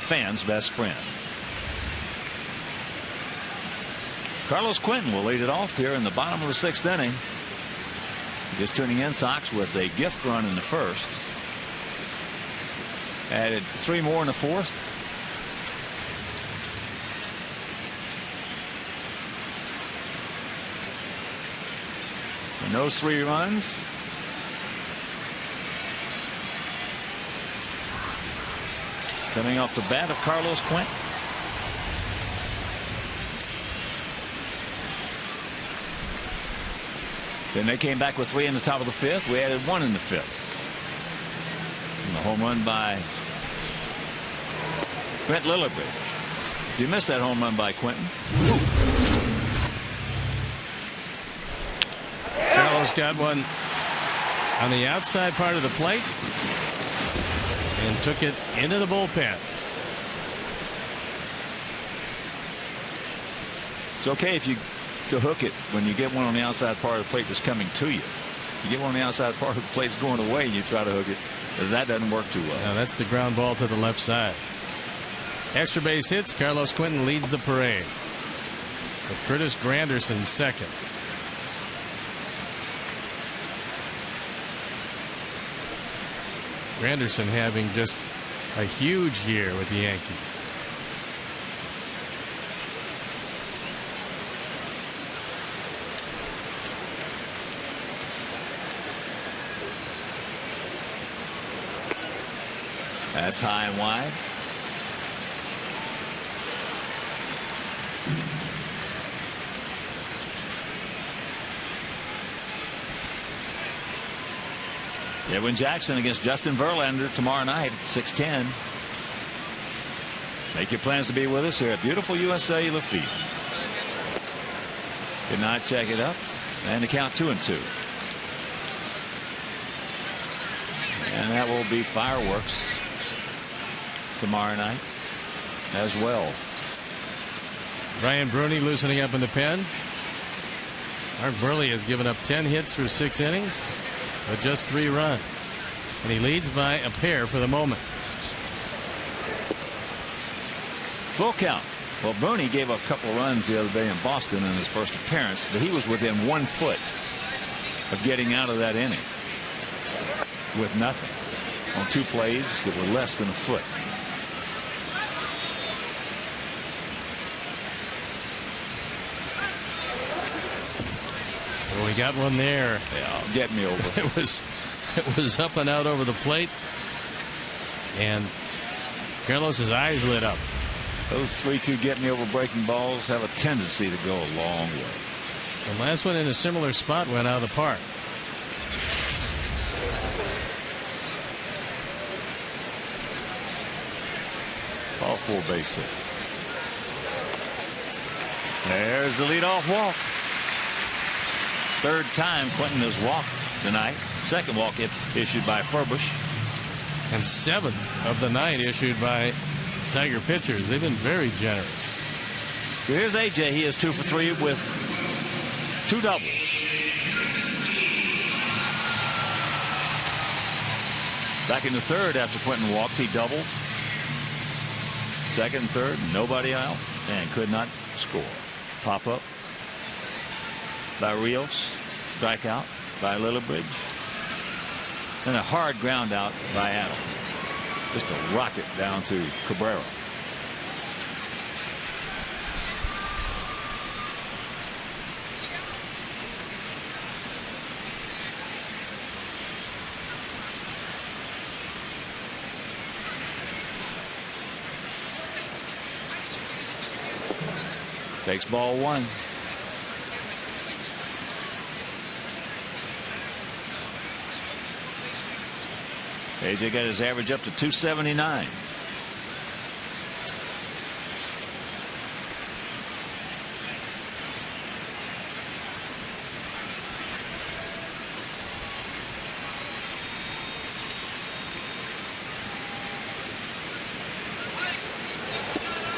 fan's best friend. Carlos Quentin will lead it off here in the bottom of the 6th inning. Just tuning in, Sox with a gift run in the first. Added 3 more in the 4th. And those 3 runs coming off the bat of Carlos Quentin. Then they came back with 3 in the top of the 5th. We added 1 in the 5th. And a home run by Brent Lillibridge. If you missed that home run by Quentin. Carlos got one on the outside part of the plate and took it into the bullpen. It's okay if you to hook it when you get one on the outside part of the plate that's coming to you. You get one on the outside part of the plate that's going away and you try to hook it. That doesn't work too well. No, that's the ground ball to the left side. Extra base hits. Carlos Quentin leads the parade with Curtis Granderson second. Granderson having just a huge year with the Yankees. That's high and wide. Edwin Jackson against Justin Verlander tomorrow night at 6:10. Make your plans to be with us here at beautiful US Cellular Field. Good night. Check it up. And the count 2-2. And that will be fireworks tomorrow night as well. Ryan Bruni loosening up in the pen. Art Burley has given up 10 hits through 6 innings, but just 3 runs. And he leads by a pair for the moment. Full count. Well, Bruni gave up a couple runs the other day in Boston in his first appearance, but he was within 1 foot of getting out of that inning with nothing on 2 plays that were less than a foot. Well, we got one there. Yeah, get me over. It was up and out over the plate, and Carlos's eyes lit up. Those 3-2 get me over breaking balls have a tendency to go a long way. The last one in a similar spot went out of the park. All 4 base hit. There's the leadoff walk. 3rd time Quentin has walked tonight. 2nd walk issued by Furbush. And 7th of the night issued by Tiger pitchers. They've been very generous. Here's AJ. He is 2 for 3 with 2 doubles. Back in the 3rd after Quentin walked, he doubled. 2nd and 3rd, nobody out, and could not score. Pop up by Rios, strikeout by Lillibridge, and a hard ground out by Adams. Just a rocket down to Cabrera. Takes ball 1. AJ got his average up to 279.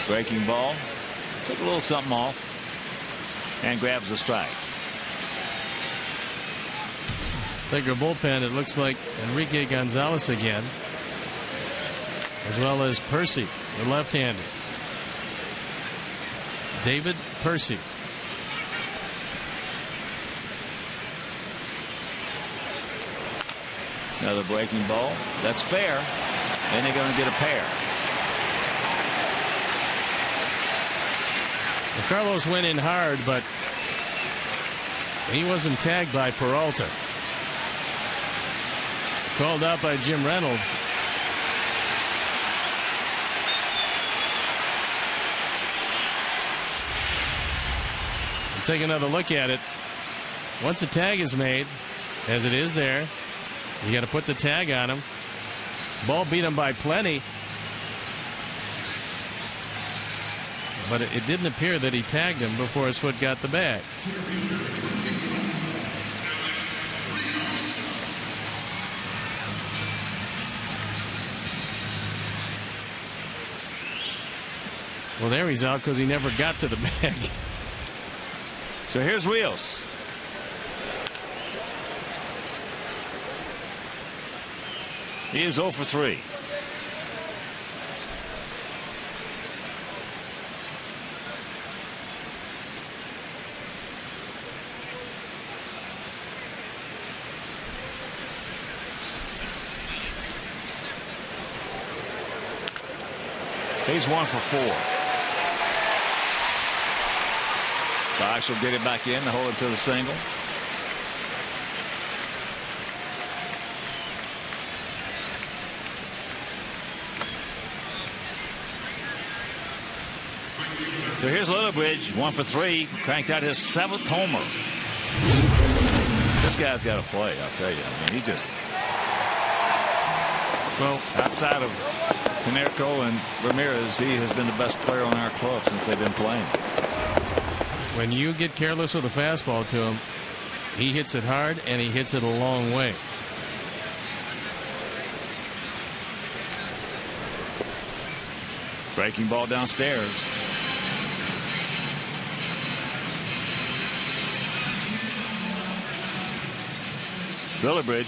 Breaking ball. Took a little something off and grabs the strike. Tiger bullpen, it looks like Enrique Gonzalez again, as well as Percy the left-hander. David Percy. Another breaking ball. That's fair. And they're going to get a pair. Well, Carlos went in hard, but he wasn't tagged by Peralta. Called out by Jim Reynolds. We'll take another look at it. Once a tag is made, as it is there, you got to put the tag on him. Ball beat him by plenty. But it didn't appear that he tagged him before his foot got the bag. Well, there he's out because he never got to the bag. So here's Wheels. He is 0 for 3. He's 1 for 4. Fox will get it back in to hold it to the single. So here's Littlebridge, 1 for 3, cranked out his 7th homer. This guy's got to play, I'll tell you. I mean, he just, well, outside of Canerco and Ramirez, he has been the best player on our club since they've been playing. When you get careless with a fastball to him, he hits it hard and he hits it a long way. Breaking ball downstairs. Littlebridge,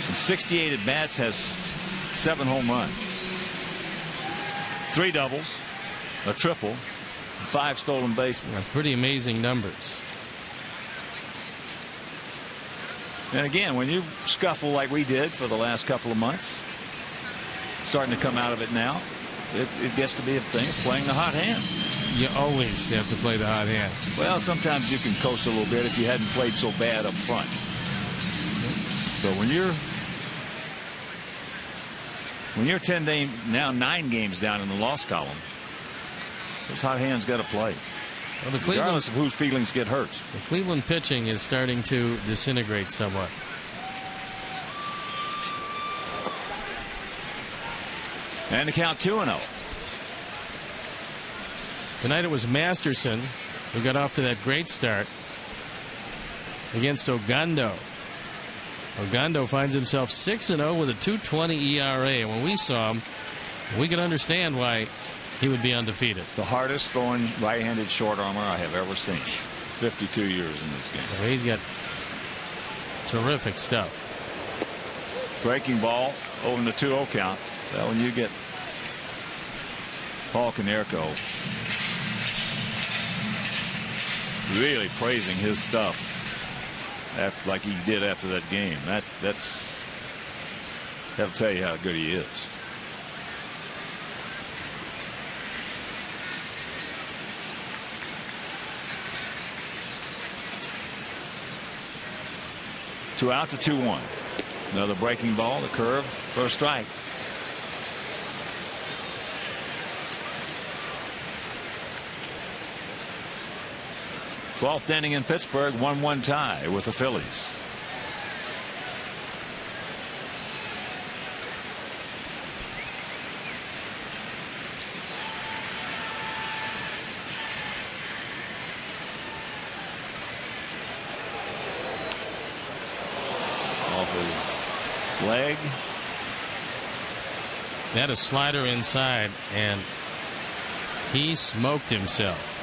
in 68 at bats, has 7 home runs, 3 doubles, a triple, 5 stolen bases. Yeah, pretty amazing numbers. And again, when you scuffle like we did for the last couple of months, starting to come out of it now, it gets to be a thing of playing the hot hand. You always have to play the hot hand. Well, sometimes you can coast a little bit if you hadn't played so bad up front. So when you're 9 games down in the loss column, those hot hands got to play. Well, the regardless of whose feelings get hurt. The Cleveland pitching is starting to disintegrate somewhat. And the count 2-0. Tonight it was Masterson who got off to that great start against Ogando. Ogando finds himself 6-0 with a 2.20 ERA. When we saw him, we could understand why he would be undefeated. The hardest throwing right-handed short armor I have ever seen. 52 years in this game. Well, he's got terrific stuff. Breaking ball over in the 2-0 count. Well, when you get Paul Canerco really praising his stuff like he did after that game, that'll tell you how good he is. Two out to 2-1. Another breaking ball, the curve for a strike. Twelfth inning in Pittsburgh, 1-1 tie with the Phillies. Off his leg. That a slider inside, and he smoked himself.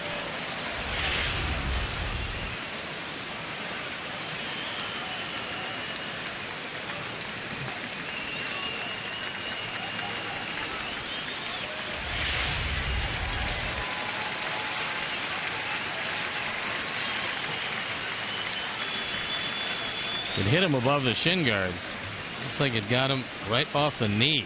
It hit him above the shin guard. Looks like it got him right off the knee.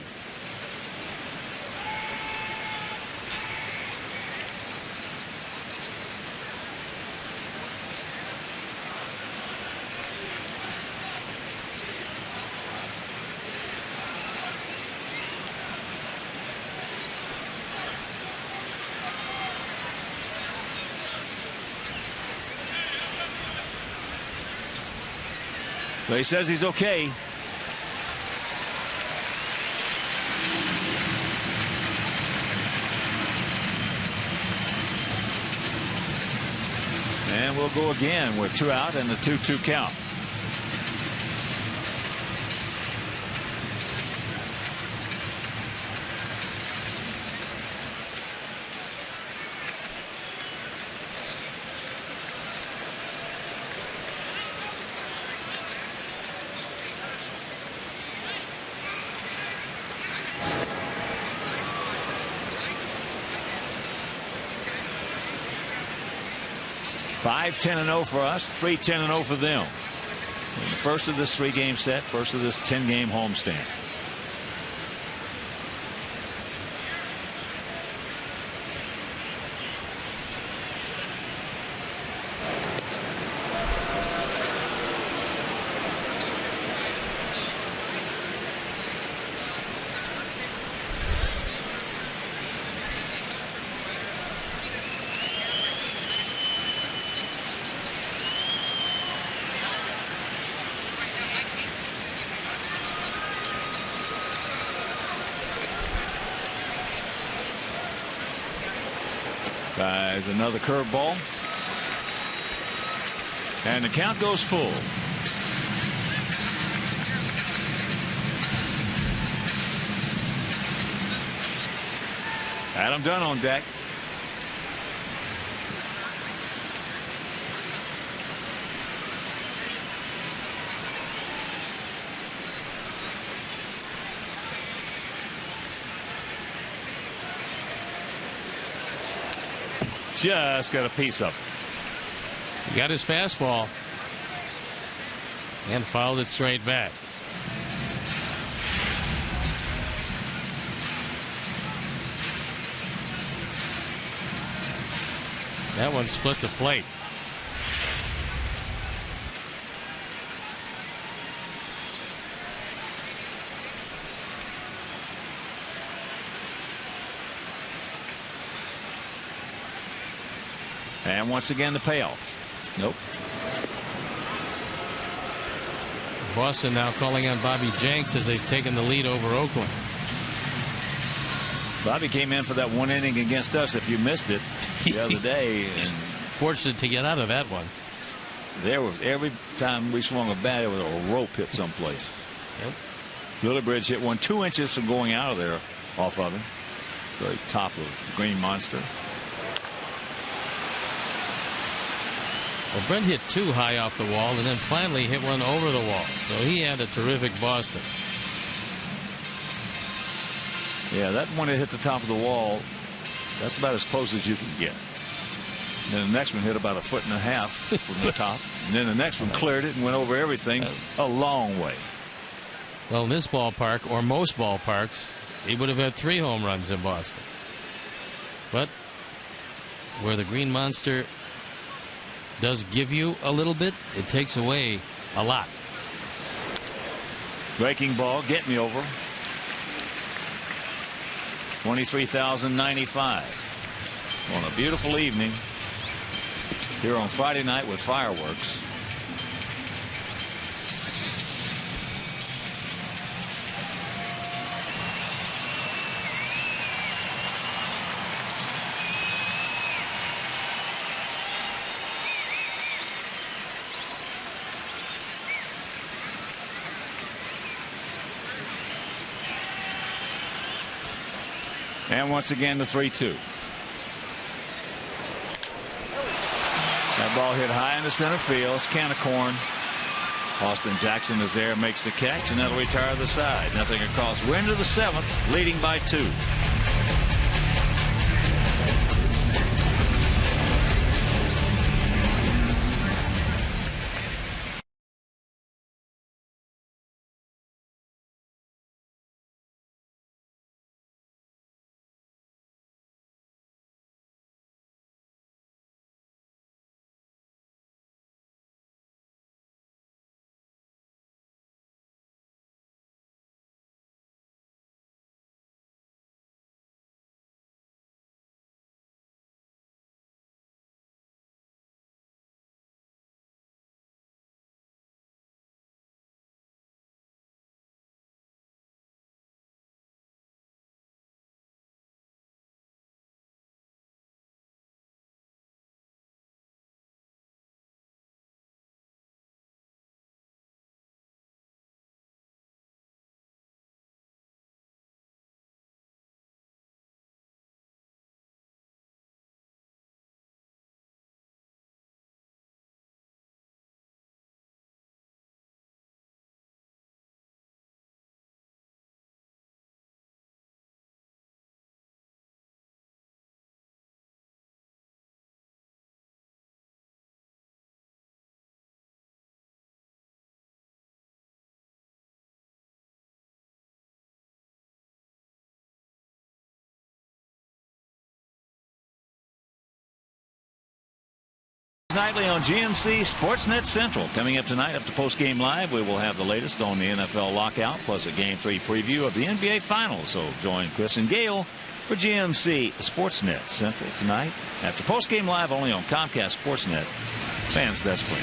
But he says he's okay. And we'll go again with 2 out and the 2-2 count. Five 10-0 for us, 3 10-0 for them. In the first of this 3-game set, first of this 10-game homestand. Tries another curveball. And the count goes full. Adam Dunn on deck. Just got a piece of it. He got his fastball and fouled it straight back. That one split the plate. And once again, the payoff. Nope. Boston now calling on Bobby Jenks as they've taken the lead over Oakland. Bobby came in for that 1 inning against us, if you missed it, the other day. And fortunate to get out of that one. There was, every time we swung a bat, it was a rope hit someplace. Yep. Lillibridge hit one 2 inches from going out of there off of him. The top of the Green Monster. Well, Brent hit 2 high off the wall and then finally hit one over the wall. So he had a terrific Boston. Yeah, that one that hit the top of the wall, that's about as close as you can get. And then the next one hit about 1.5 feet from the top. And then the next one cleared it and went over everything a long way. Well, in this ballpark, or most ballparks, he would have had 3 home runs in Boston. But where the Green Monster does give you a little bit, it takes away a lot. Breaking ball, get me over. 23,095 on a beautiful evening here on Friday night with fireworks. And once again, the 3-2. That ball hit high into center field. It's can of corn. Austin Jackson is there, makes the catch, and that'll retire the side. Nothing across. We're into the 7th, leading by 2. nightly on GMC Sportsnet Central. Coming up tonight, up to Postgame Live, we will have the latest on the NFL lockout, plus a Game 3 preview of the NBA Finals. So join Chris and Gail for GMC Sportsnet Central tonight. After Postgame Live, only on Comcast Sportsnet, fans' best friend.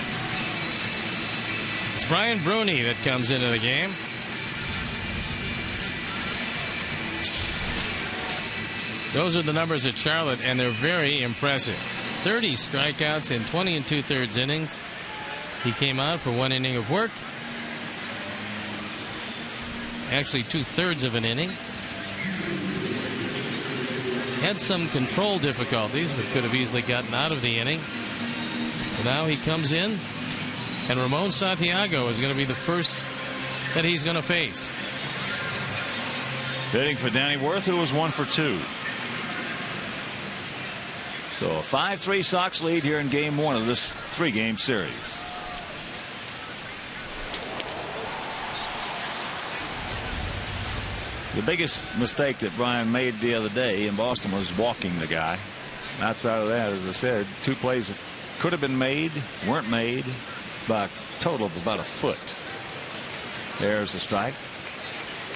It's Brian Bruni that comes into the game. Those are the numbers at Charlotte, and they're very impressive. 30 strikeouts in 20 2/3 innings. He came out for 1 inning of work. Actually, 2/3 of an inning. Had some control difficulties, but could have easily gotten out of the inning. So now he comes in, and Ramon Santiago is going to be the first that he's going to face. Hitting for Danny Worth, who was 1 for 2. So a 5-3 Sox lead here in Game 1 of this 3-game series. The biggest mistake that Brian made the other day in Boston was walking the guy. Outside of that, as I said, 2 plays that could have been made, weren't made, by a total of about a foot. There's a strike.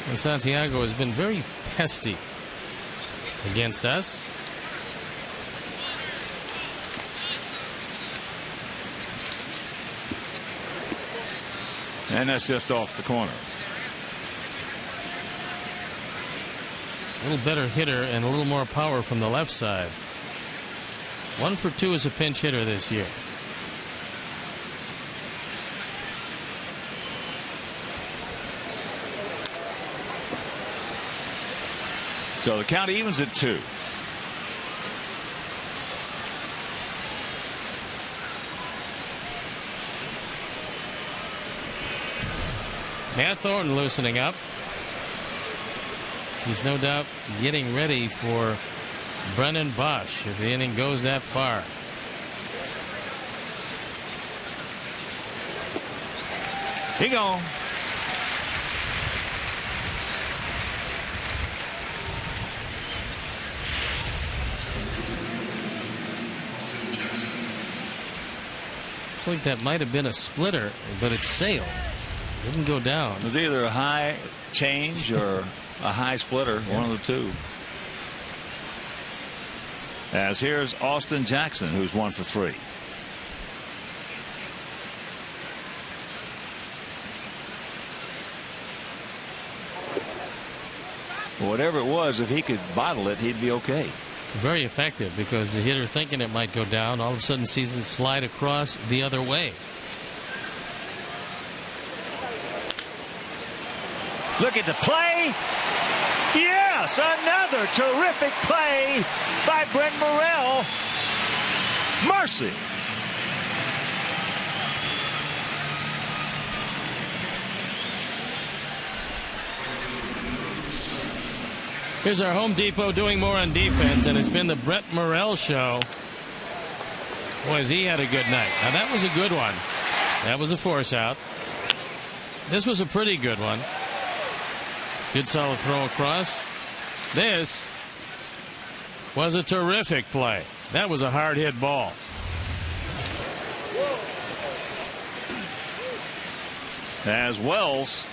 And Santiago has been very pesty against us. And that's just off the corner. A little better hitter and a little more power from the left side. 1 for 2 as a pinch hitter this year. So the count evens at 2. Matt Thornton loosening up. He's no doubt getting ready for Brennan Bosch if the inning goes that far. He gone. Looks like that might have been a splitter, but it sailed. Didn't go down. It was either a high change or a high splitter, one of the two. As here's Austin Jackson, who's 1 for 3. Whatever it was, if he could bottle it, he'd be okay. Very effective, because the hitter, thinking it might go down, all of a sudden sees it slide across the other way. Look at the play. Yes, another terrific play by Brent Morrell. Mercy. Here's our Home Depot doing more on defense, and it's been the Brent Morrell show. Boy, has he had a good night. Now, that was a good one. That was a force out. This was a pretty good one. Good solid throw across. This was a terrific play. That was a hard hit ball. As Wells,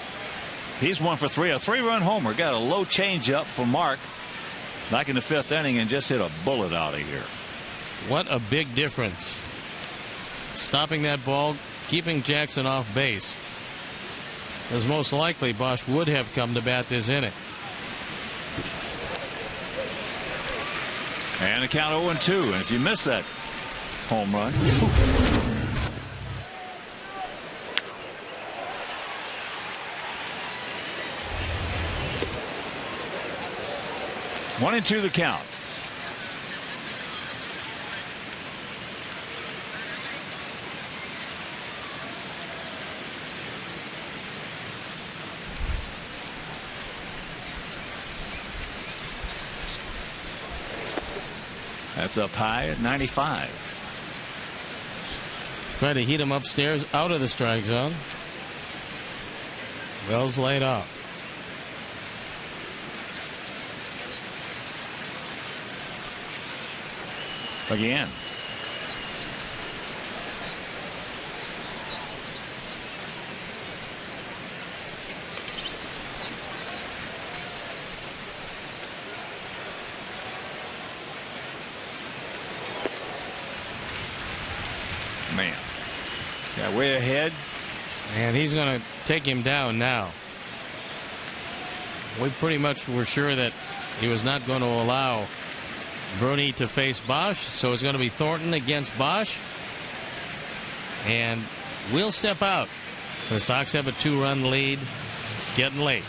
he's 1 for 3. A 3-run homer. Got a low changeup for Mark back in the 5th inning and just hit a bullet out of here. What a big difference. Stopping that ball, keeping Jackson off base. As most likely Bosch would have come to bat this inning. And a count 0-2. And if you miss that home run. One and 2 the count. That's up high at 95. Try to heat him upstairs out of the strike zone. Wells laid off. Again. Yeah, way ahead. And he's going to take him down now. We pretty much were sure that he was not going to allow Bruni to face Bosch, so it's going to be Thornton against Bosch. And we'll step out. The Sox have a 2-run lead. It's getting late.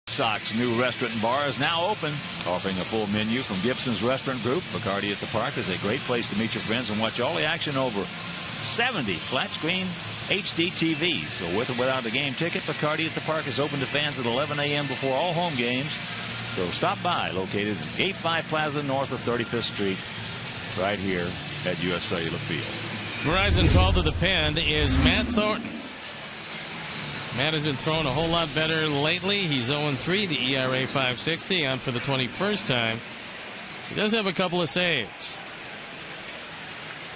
Sox new restaurant and bar is now open, offering a full menu from Gibson's Restaurant Group. Bacardi at the Park is a great place to meet your friends and watch all the action over 70 flat screen HD TVs. So with or without a game ticket, Bacardi at the Park is open to fans at 11 a.m. before all home games. So stop by, located in Gate 5 Plaza north of 35th Street, right here at U.S. Cellular Field. Verizon call to the pen is Matt Thornton. Matt has been throwing a whole lot better lately. He's 0-3, the ERA 5.60, on for the 21st time. He does have a couple of saves.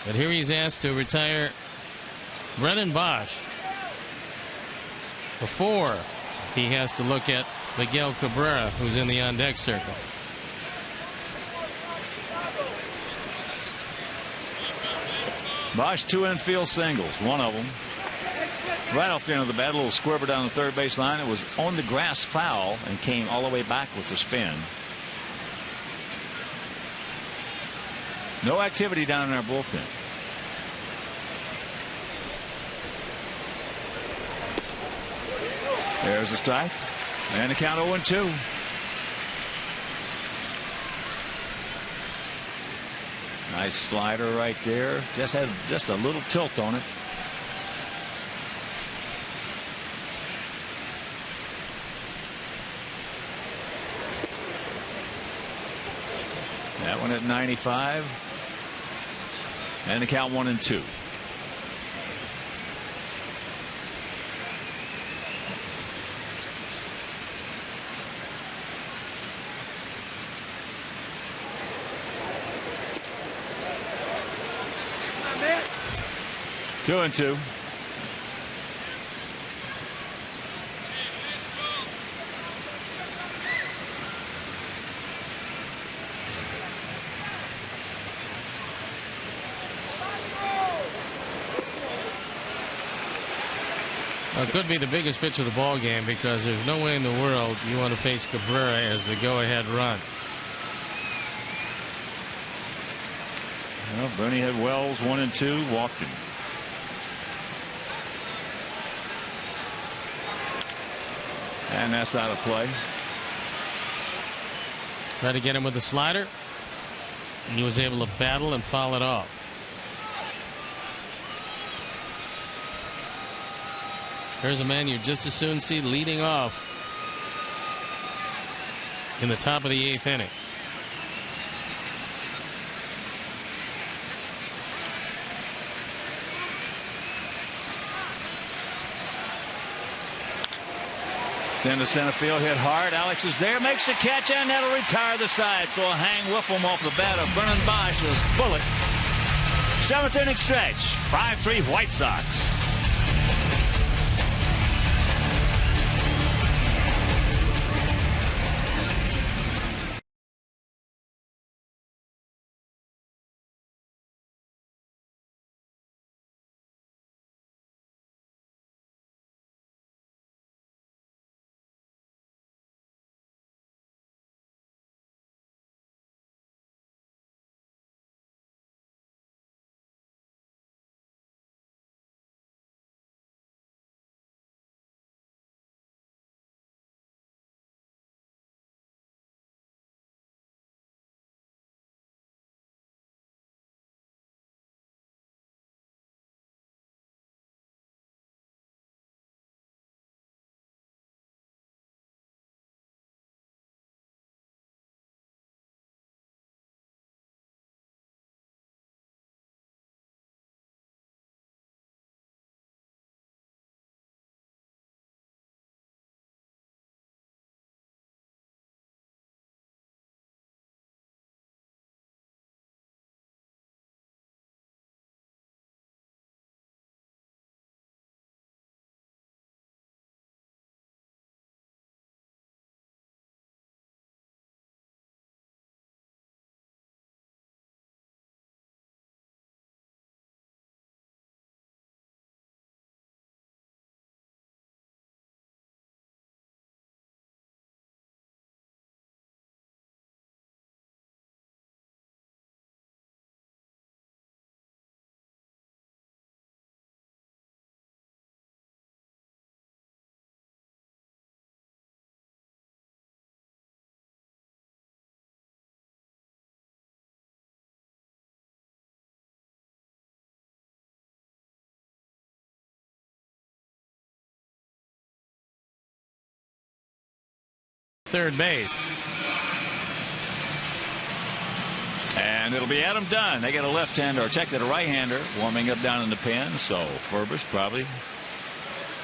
But here he's asked to retire Brennan Bosch before he has to look at Miguel Cabrera, who's in the on-deck circle. Bosch 2 infield singles, one of them. Right off the end of the bat, a little squirper down the third base line. It was on the grass foul and came all the way back with the spin. No activity down in our bullpen. There's a strike. And the count 0-2. Nice slider right there. Just had a little tilt on it. That one at 95. And the count 1-2. Two and two. Well, it could be the biggest pitch of the ball game, because there's no way in the world you want to face Cabrera as the go-ahead run. Well, Bernie had Wells 1-2, walked him. And that's out of play. Tried to get him with the slider, and he was able to battle and foul it off. There's a man you just as soon see leading off in the top of the 8th inning. Into center field, hit hard. Alex is there, makes the catch, and that'll retire the side. So a hang Whiffle off the bat of Brennan Bosch's bullet. 7th inning stretch, 5-3 White Sox. Third base. And it'll be Adam Dunn. They get a left-hander, or check that a right-hander warming up down in the pen. So Ferber's probably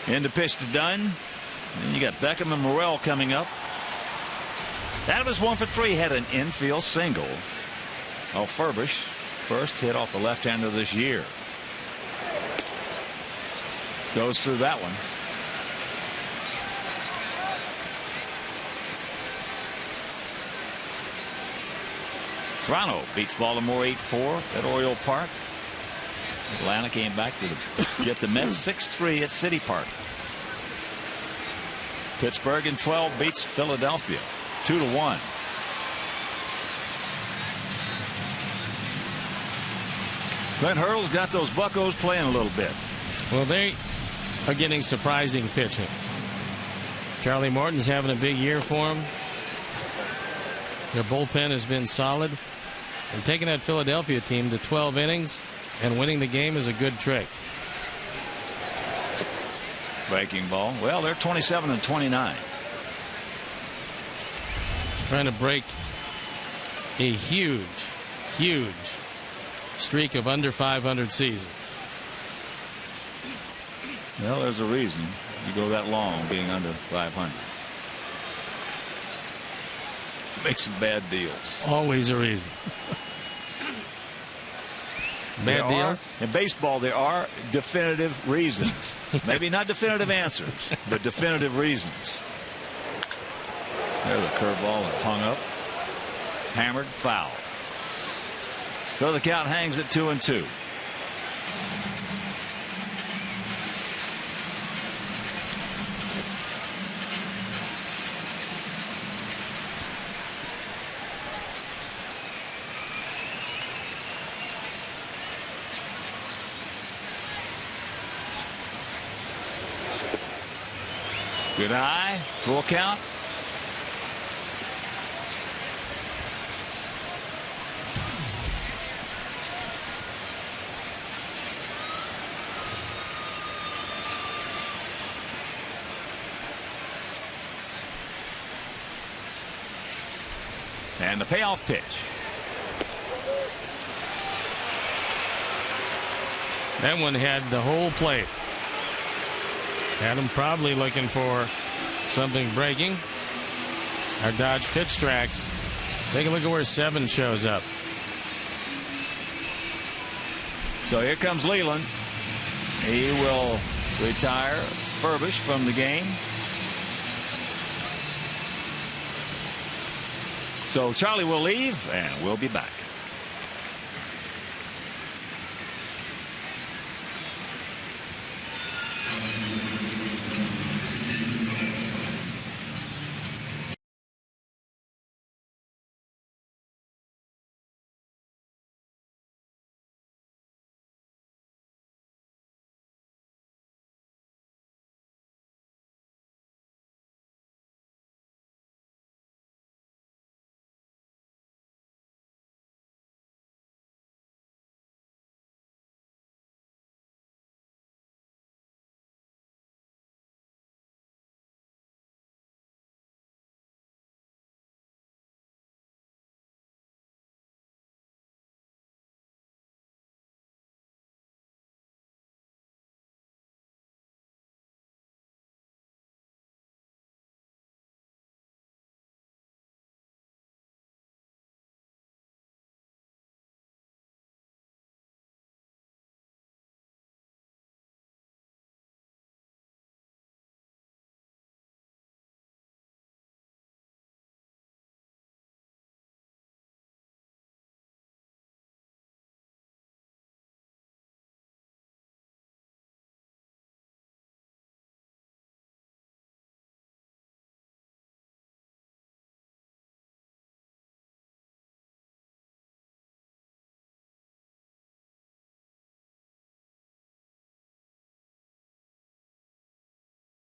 in to pitch to Dunn. And you got Beckham and Morrell coming up. Adams 1 for 3, had an infield single. Oh, Ferber's first hit off the left-hander this year. Goes through that one. Toronto beats Baltimore 8-4 at Oriole Park. Atlanta came back to get the Mets 6-3 at City Park. Pittsburgh in 12 beats Philadelphia 2-1. Clint Hurdle's got those Buccos playing a little bit. Well, they are getting surprising pitching. Charlie Morton's having a big year for him. Their bullpen has been solid. And taking that Philadelphia team to 12 innings and winning the game is a good trick. Breaking ball. Well, they're 27-29. Trying to break a huge streak of under 500 seasons. Well, there's a reason you go that long being under 500. Make some bad deals. Always a reason. Bad deals? In baseball, there are definitive reasons. Maybe not definitive answers, but definitive reasons. There's a curveball that hung up. Hammered, foul. So the count hangs at 2-2. Good eye, full count. And the payoff pitch. That one had the whole plate. Had him probably looking for something breaking. Our Dodge pitch tracks. Take a look at where 7 shows up. So here comes Leland. He will retire Furbish from the game. So Charlie will leave, and we'll be back.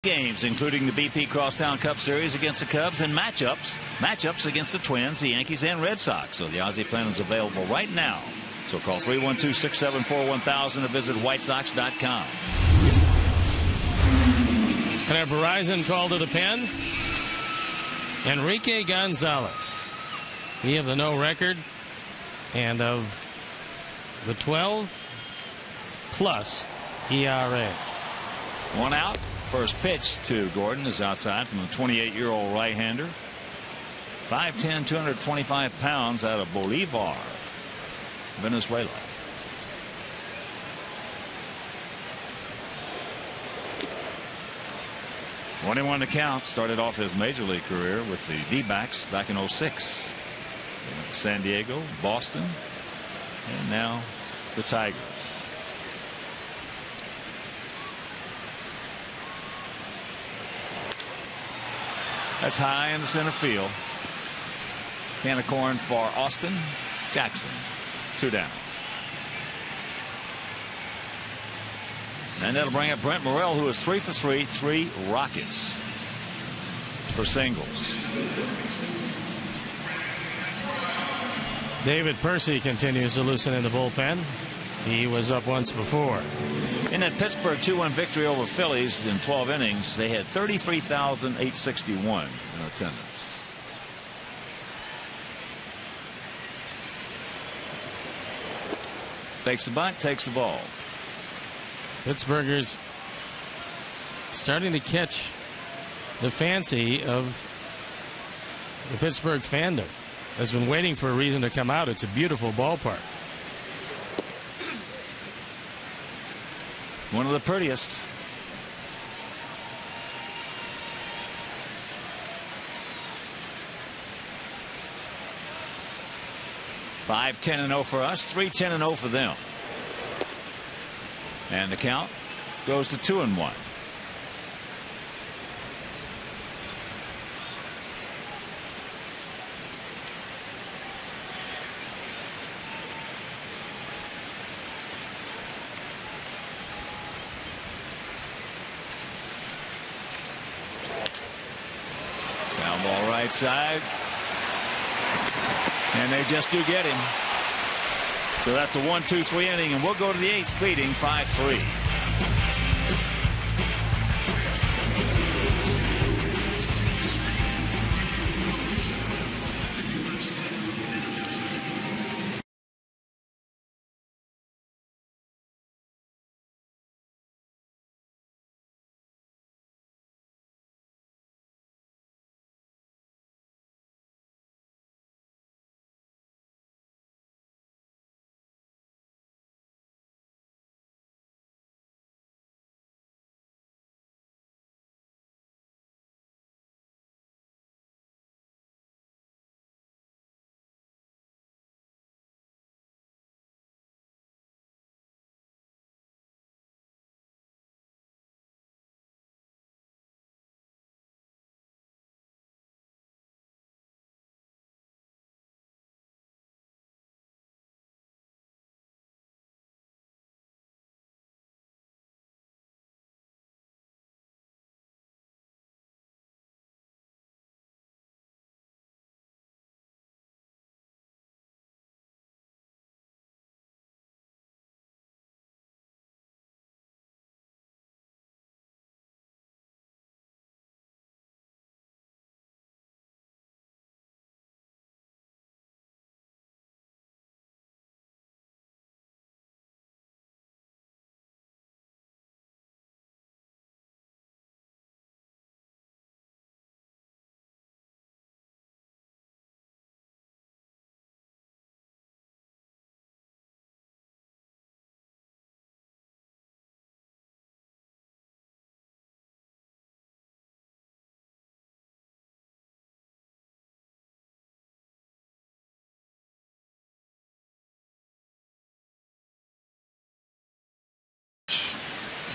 Games, including the BP Crosstown Cup Series against the Cubs and matchups against the Twins, the Yankees, and Red Sox. So the Aussie plan is available right now. So call 312-674-1000 or visit whitesox.com. And our Verizon call to the pen, Enrique Gonzalez. He of the no record and of the 12+ ERA. 1 out. First pitch to Gordon is outside from the 28-year-old right-hander. 5'10", 225 pounds out of Bolivar, Venezuela. (21) to count. Started off his major league career with the D-backs back in '06. They went to San Diego, Boston, and now the Tigers. That's high in the center field. Can of corn for Austin Jackson. 2 down. And that'll bring up Brent Morrell, who is 3 for 3, 3 rockets for singles. David Percy continues to loosen in the bullpen. He was up once before. In that Pittsburgh 2-1 victory over Phillies in 12 innings, they had 33,861 in attendance. Takes the bunt, takes the ball. Pittsburghers starting to catch the fancy of the Pittsburgh fandom. Has been waiting for a reason to come out. It's a beautiful ballpark. One of the prettiest. Five 10-0 for us, 3-10-0 for them. And the count goes to 2-1. Down ball right side. And they just do get him. So that's a 1-2-3 inning, and we'll go to the 8th, leading 5-3.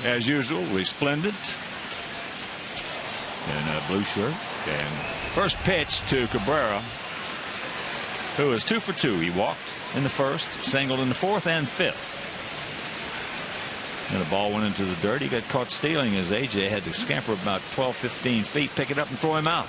as usual, resplendent in a blue shirt. And first pitch to Cabrera, who is 2 for 2. He walked in the first, singled in the fourth and fifth. And the ball went into the dirt. He got caught stealing as AJ had to scamper about 12-15 feet, pick it up and throw him out.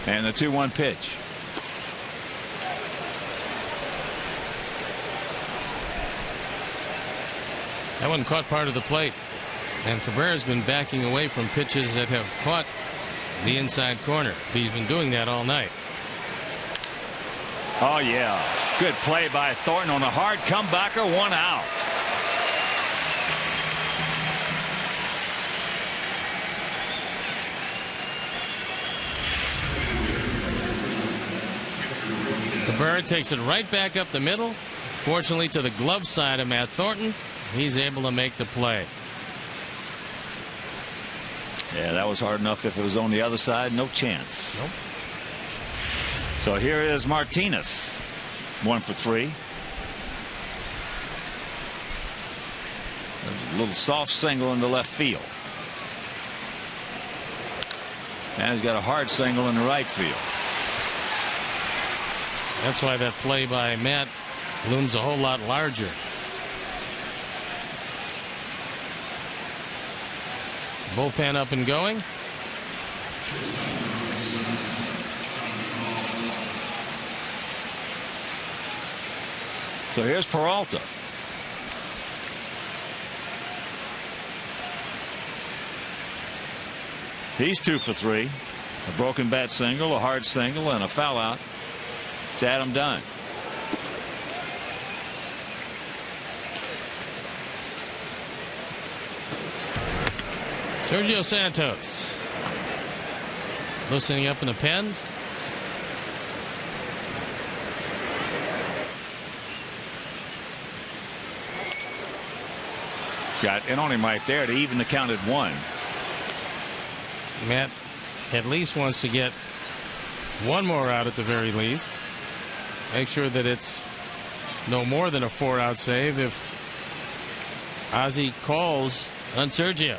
And the 2-1 pitch. That one caught part of the plate. And Cabrera's been backing away from pitches that have caught the inside corner. He's been doing that all night. Oh, yeah. Good play by Thornton on a hard comebacker, 1 out. Cabrera takes it right back up the middle. Fortunately to the glove side of Matt Thornton. He's able to make the play. Yeah, that was hard enough. If it was on the other side, no chance. Nope. So here is Martinez, 1 for 3. A little soft single into left field. And he's got a hard single in the right field. That's why that play by Matt looms a whole lot larger. Bullpen up and going. So here's Peralta. He's 2 for 3. A broken bat single, a hard single, and a foul out to Adam Dunn. Sergio Santos loosening up in the pen. Got in on him right there to even the count at 1. Matt at least wants to get one more out at the very least. Make sure that it's no more than a 4-out save if Ozzie calls on Sergio.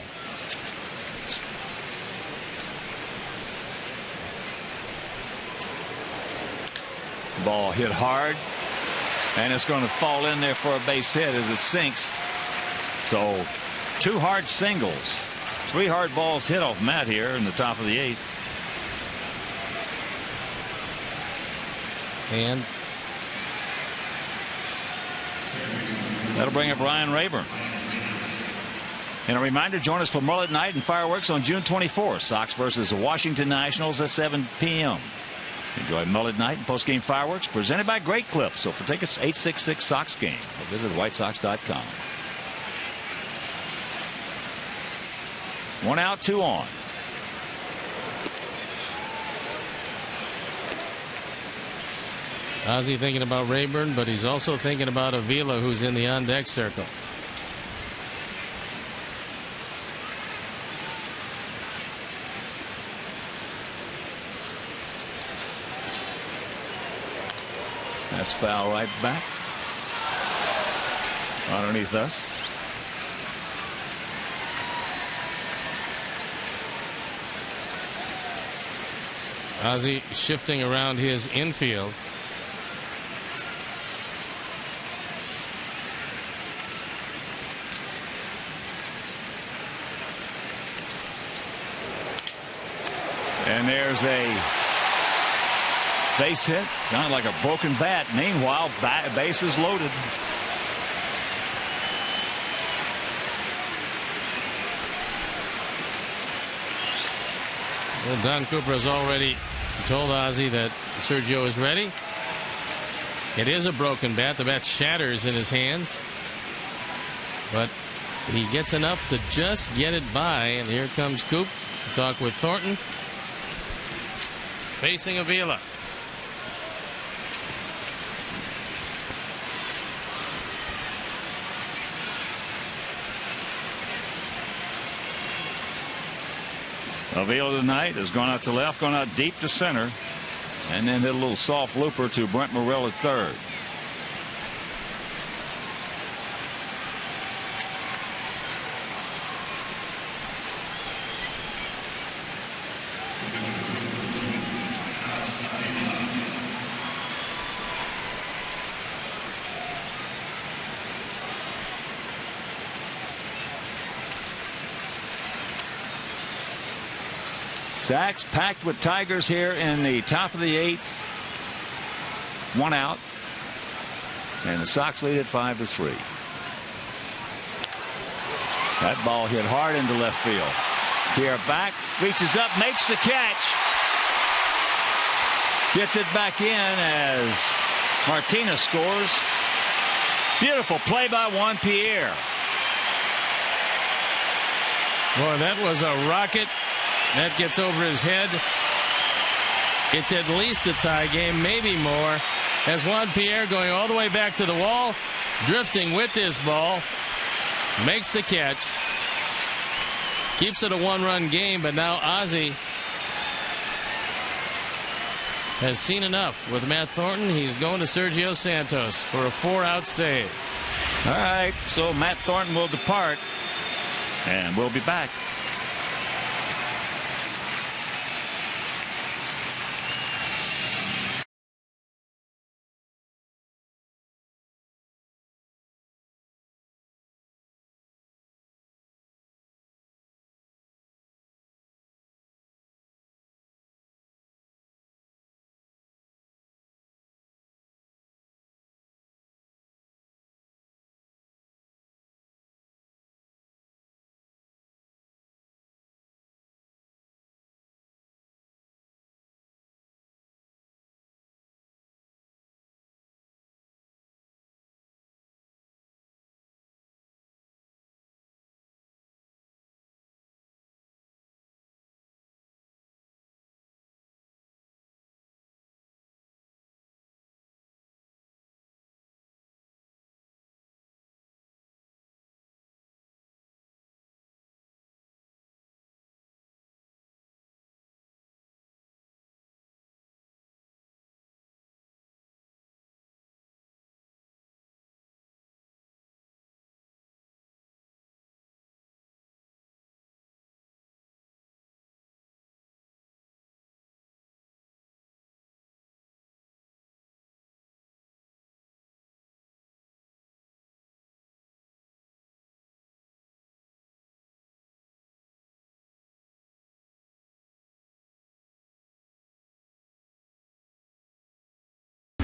Ball hit hard, and it's going to fall in there for a base hit as it sinks. So 2 hard singles, 3 hard balls hit off Matt here in the top of the 8th. And that'll bring up Ryan Rayburn. And a reminder, join us for Mullet Night and fireworks on June 24th. Sox versus the Washington Nationals at 7 p.m. Enjoy Mullet Night and postgame fireworks presented by Great Clips. So for tickets, 866 Sox Game or visit whitesox.com. 1 out, 2 on. Ozzie thinking about Rayburn, but he's also thinking about Avila, who's in the on-deck circle. That's foul right back underneath us. Ozzie shifting around his infield. And there's a base hit. Sounded like a broken bat. Meanwhile, bases loaded. Well, Don Cooper has already told Ozzie that Sergio is ready. It is a broken bat. The bat shatters in his hands. But he gets enough to just get it by. And here comes Coop to talk with Thornton. Facing Avila. Avila tonight has gone out to left, gone out deep to center, and then hit a little soft looper to Brent Morrell at third. Sacks packed with Tigers here in the top of the 8th. 1 out. And the Sox lead at 5-3. That ball hit hard into left field. Here back, reaches up, makes the catch. Gets it back in as Martinez scores. Beautiful play by Juan Pierre. Boy, that was a rocket. That gets over his head. It's at least a tie game, maybe more. As Juan Pierre going all the way back to the wall, drifting with this ball, makes the catch. Keeps it a 1-run game, but now Ozzie has seen enough with Matt Thornton. He's going to Sergio Santos for a 4-out save. All right, so Matt Thornton will depart, and we'll be back.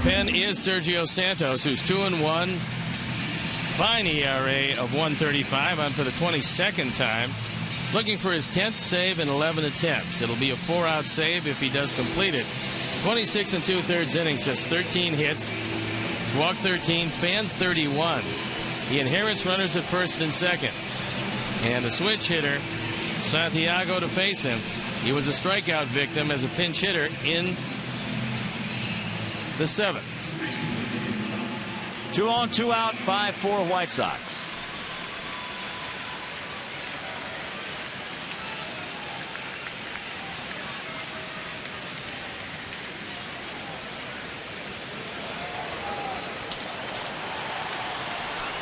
Pen is Sergio Santos, who's 2-1. Fine ERA of 1.35 on for the 22nd time. Looking for his 10th save in 11 attempts. It'll be a 4-out save if he does complete it. 26 2/3 innings, just 13 hits. He's walked 13, fanned 31. He inherits runners at first and second. And the switch hitter, Santiago, to face him. He was a strikeout victim as a pinch hitter in the 7th. 2 on, 2 out, 5-4 White Sox.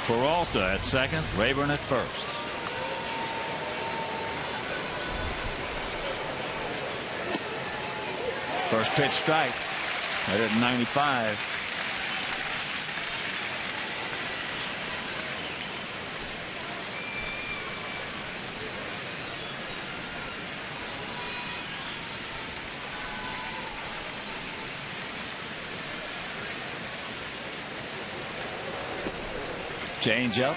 Peralta at second, Rayburn at first. First pitch strike. Right at 95. Change up.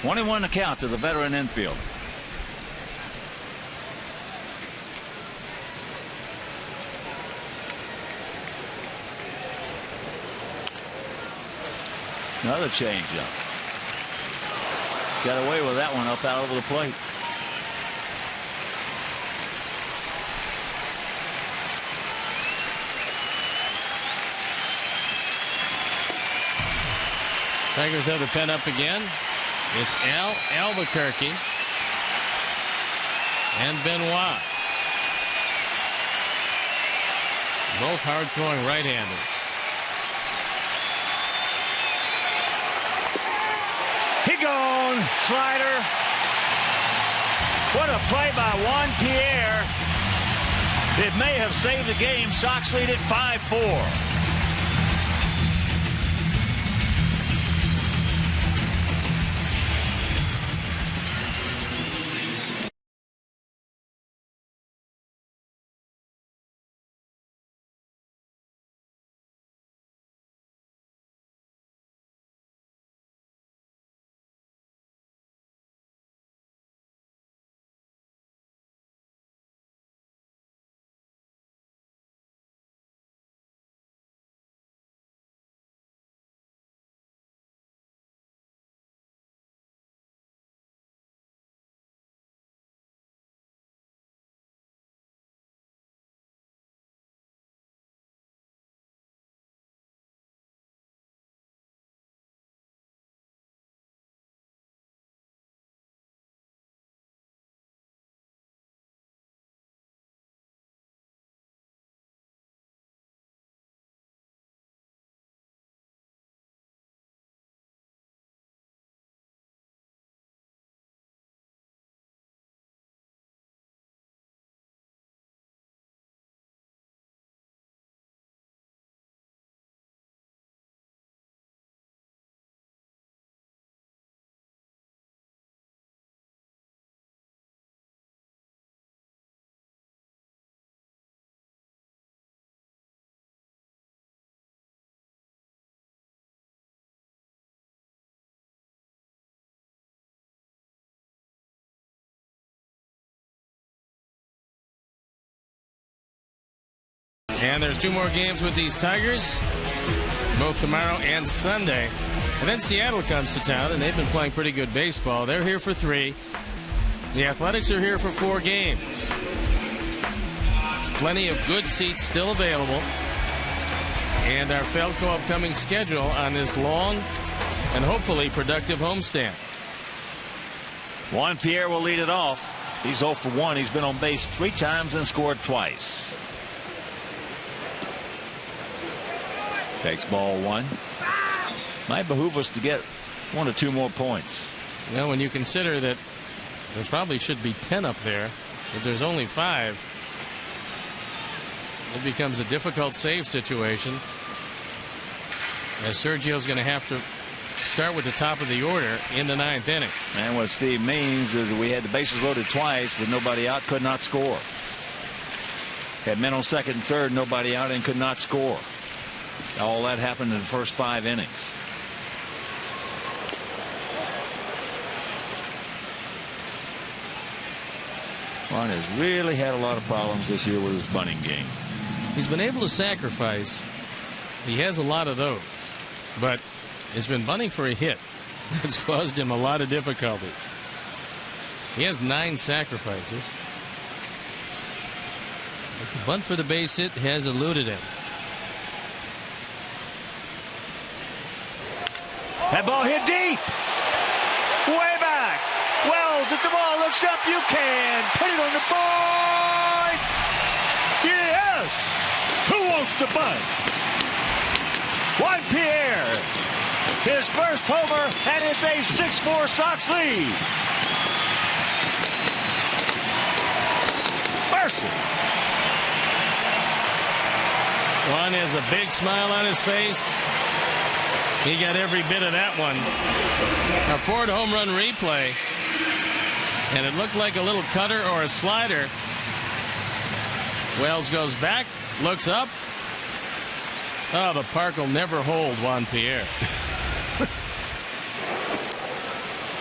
$21 to count to the veteran infield. Another change up. Got away with that one up out over the plate. Tigers have the pen up again. It's Al Albuquerque and Benoit. Both hard-throwing right-handers. He gone. Slider. What a play by Juan Pierre. It may have saved the game. Sox lead at 5-4. And there's 2 more games with these Tigers, both tomorrow and Sunday. And then Seattle comes to town, and they've been playing pretty good baseball. They're here for 3. The Athletics are here for 4 games. Plenty of good seats still available. And our Falco upcoming schedule on this long and hopefully productive homestand. Juan Pierre will lead it off. He's 0 for 1. He's been on base 3 times and scored twice. Takes ball 1. Might behoove us to get 1 or 2 more points. Well, when you consider that there probably should be 10 up there, but there's only 5, it becomes a difficult save situation. As Sergio's going to have to start with the top of the order in the 9th inning. And what Steve means is that we had the bases loaded twice with nobody out, could not score. Had men on second and third, nobody out, and could not score. All that happened in the first 5 innings. Juan has really had a lot of problems this year with his bunting game. He's been able to sacrifice. He has a lot of those, but he's been bunting for a hit. That's caused him a lot of difficulties. He has 9 sacrifices. But the bunt for the base hit has eluded him. That ball hit deep. Way back. Wells at the ball. Looks up. You can put it on the board. Yes. Who wants to bunt? Juan Pierre. His first homer, and it's a 6-4 Sox lead. Mercy. Juan has a big smile on his face. He got every bit of that one. A Ford home run replay. And it looked like a little cutter or a slider. Wells goes back, looks up. Oh, the park will never hold Juan Pierre.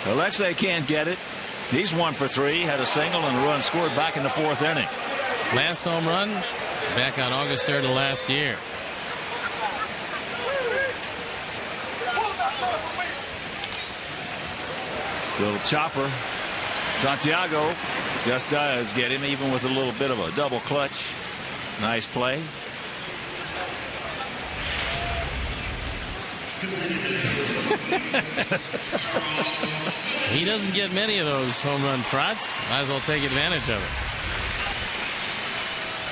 Alexei can't get it. He's 1 for 3. Had a single and a run scored back in the 4th inning. Last home run back on August 3rd of last year. Little chopper. Santiago just does get him, even with a little bit of a double clutch. Nice play. He doesn't get many of those home run trots. Might as well take advantage of it.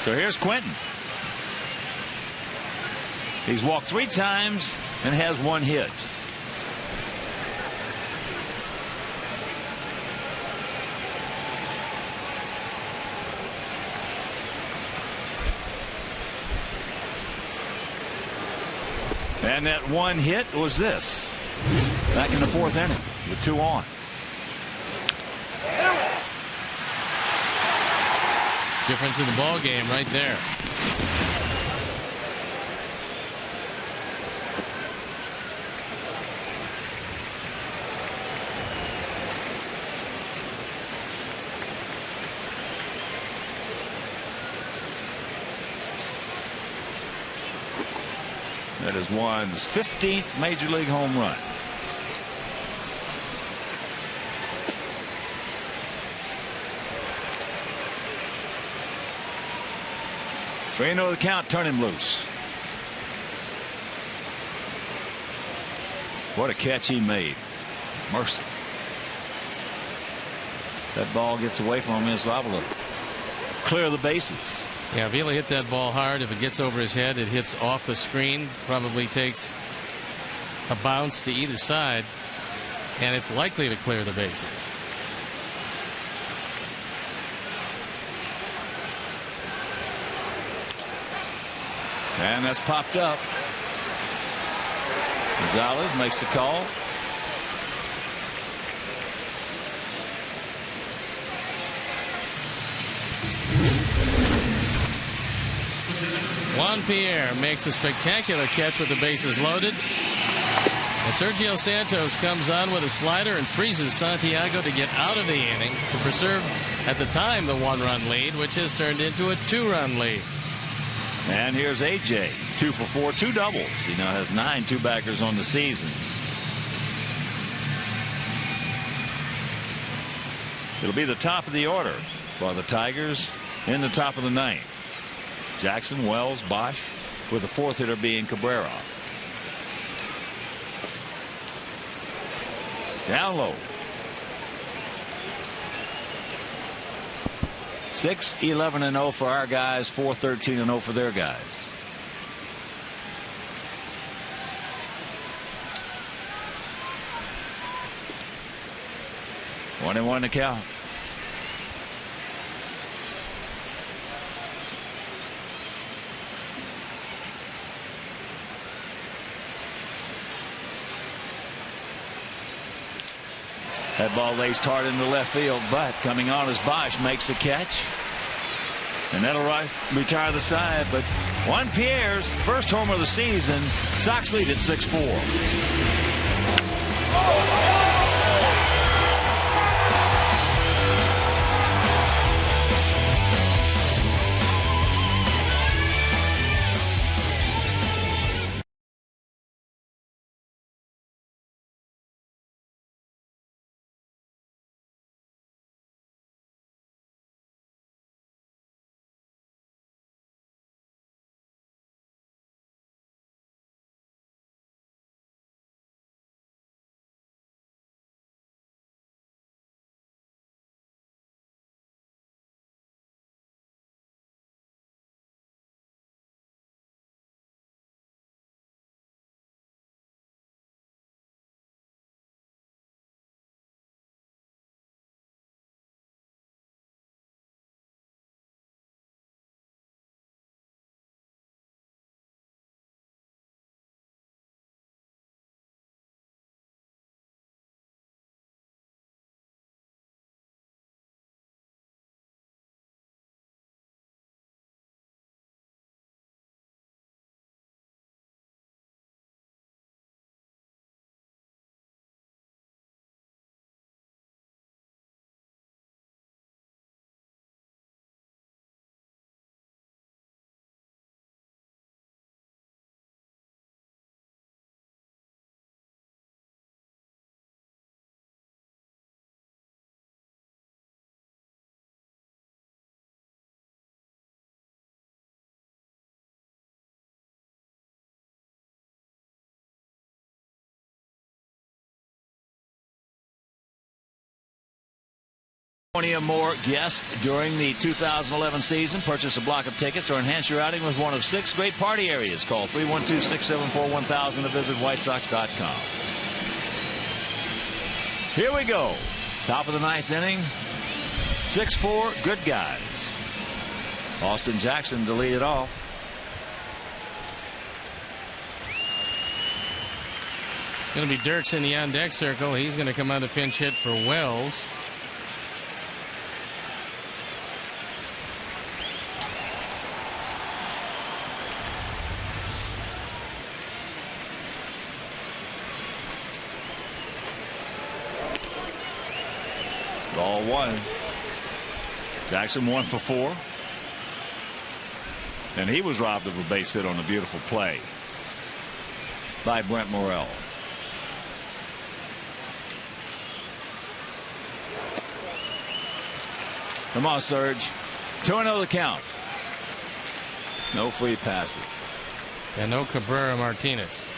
So here's Quentin. He's walked 3 times and has 1 hit. And that 1 hit was this back in the 4th inning with 2 on. Difference in the ball game right there. That is Juan's 15th Major League home run. Three into the count, turn him loose. What a catch he made. Mercy. That ball gets away from him. It's liable to clear the bases. Yeah, if he'll hit that ball hard, if it gets over his head, it hits off the screen, probably takes a bounce to either side, and it's likely to clear the bases. And that's popped up. Gonzalez makes the call. Juan Pierre makes a spectacular catch with the bases loaded. And Sergio Santos comes on with a slider and freezes Santiago to get out of the inning to preserve, at the time, the 1-run lead, which has turned into a 2-run lead. And here's AJ, 2 for 4, 2 doubles. He now has 9 two-baggers on the season. It'll be the top of the order for the Tigers in the top of the 9th. Jackson, Wells, Bosch, with the 4th hitter being Cabrera. Down low. 6-11-0 for our guys, 4-13-0 for their guys. One and one to count. That ball lays hard into left field, but coming on as Bosch makes the catch. And that'll retire the side. But Juan Pierre's first homer of the season. Sox lead at 6-4. 20 or more guests during the 2011 season. Purchase a block of tickets or enhance your outing with one of 6 great party areas. Call 312-674-1000 to visit whitesox.com. Here we go. Top of the 9th inning. 6-4, good guys. Austin Jackson to lead it off. It's going to be Dirks in the on-deck circle. He's going to come out to pinch hit for Wells. Ball 1. Jackson 1 for 4. And he was robbed of a base hit on a beautiful play by Brent Morrell. Come on, Serge. 2-0 the count. No free passes. And no Cabrera Martinez.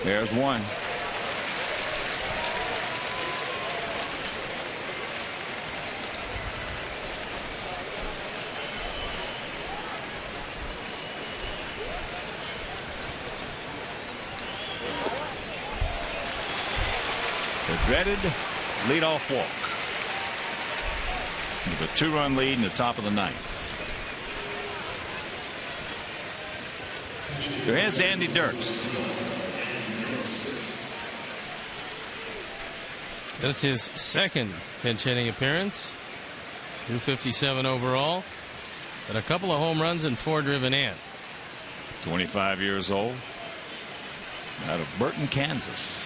There's 1. The dreaded leadoff walk. With a 2-run lead in the top of the 9th. So here's Andy Dirks. That's his second pinch hitting appearance. 257 overall. But a couple of home runs and 4 driven in. 25 years old. Out of Burton, Kansas.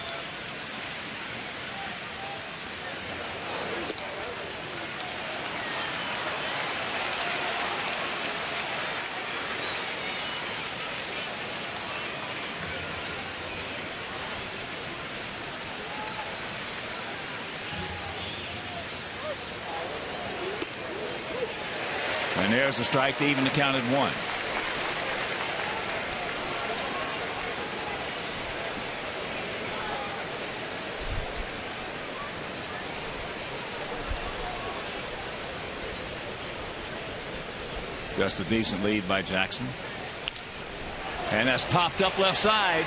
And there's a strike to even the count at 1. Just a decent lead by Jackson. And that's popped up left side.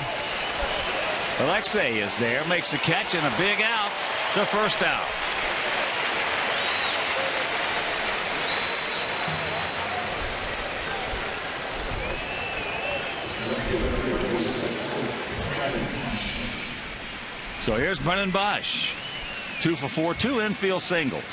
Alexei is there, makes a catch and a big out. The first out. So here's Brennan Bosch. 2 for 4, 2 infield singles.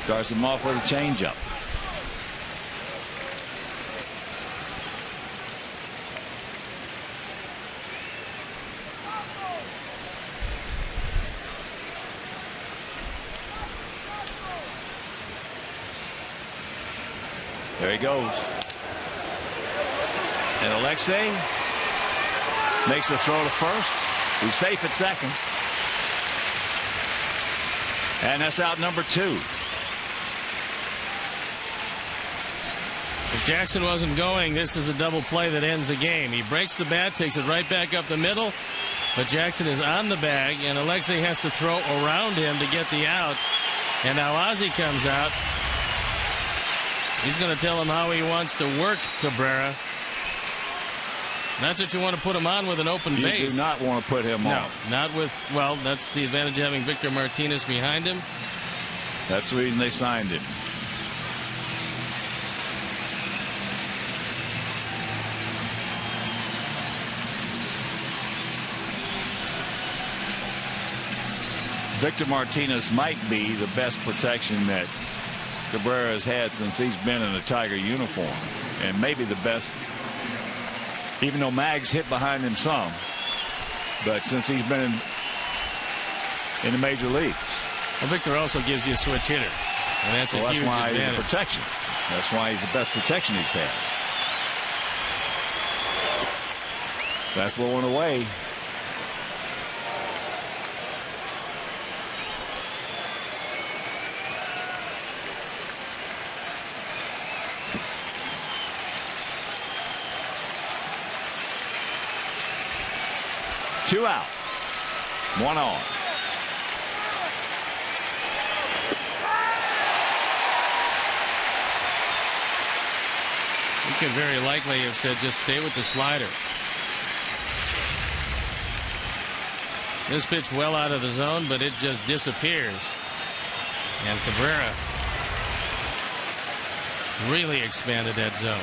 Starts him off with a changeup. There he goes. And Alexei makes the throw to first. He's safe at second. And that's out number 2. If Jackson wasn't going, this is a double play that ends the game. He breaks the bat, takes it right back up the middle, but Jackson is on the bag, and Alexei has to throw around him to get the out. And now Ozzie comes out. He's going to tell him how he wants to work Cabrera. That's what you want to put him on with an open base. You do not want to put him on. No, not with, well, that's the advantage of having Victor Martinez behind him. That's the reason they signed him. Victor Martinez might be the best protection that Cabrera has had since he's been in a Tiger uniform, and maybe the best, even though Mag's hit behind him some, but since he's been in the major leagues. Well, Victor also gives you a switch hitter, and that's a huge why advantage. He's a protection. That's why he's the best protection he's had. That's blowing away. Two out. One on. You could very likely have said just stay with the slider. This pitch well out of the zone, but it just disappears. And Cabrera really expanded that zone.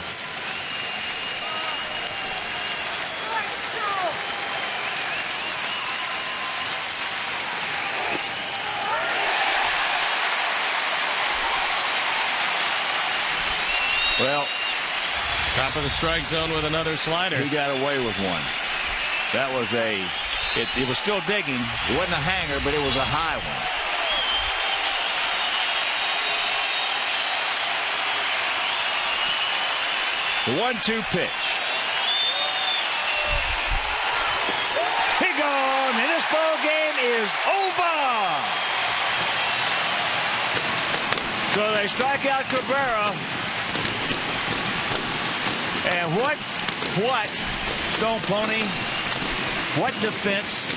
Well, top of the strike zone with another slider. He got away with one. That was it was still digging. It wasn't a hanger, but it was a high one. The 1-2 pitch. He gone, and this ball game is over. So they strike out Cabrera. And what, Stone Pony, what defense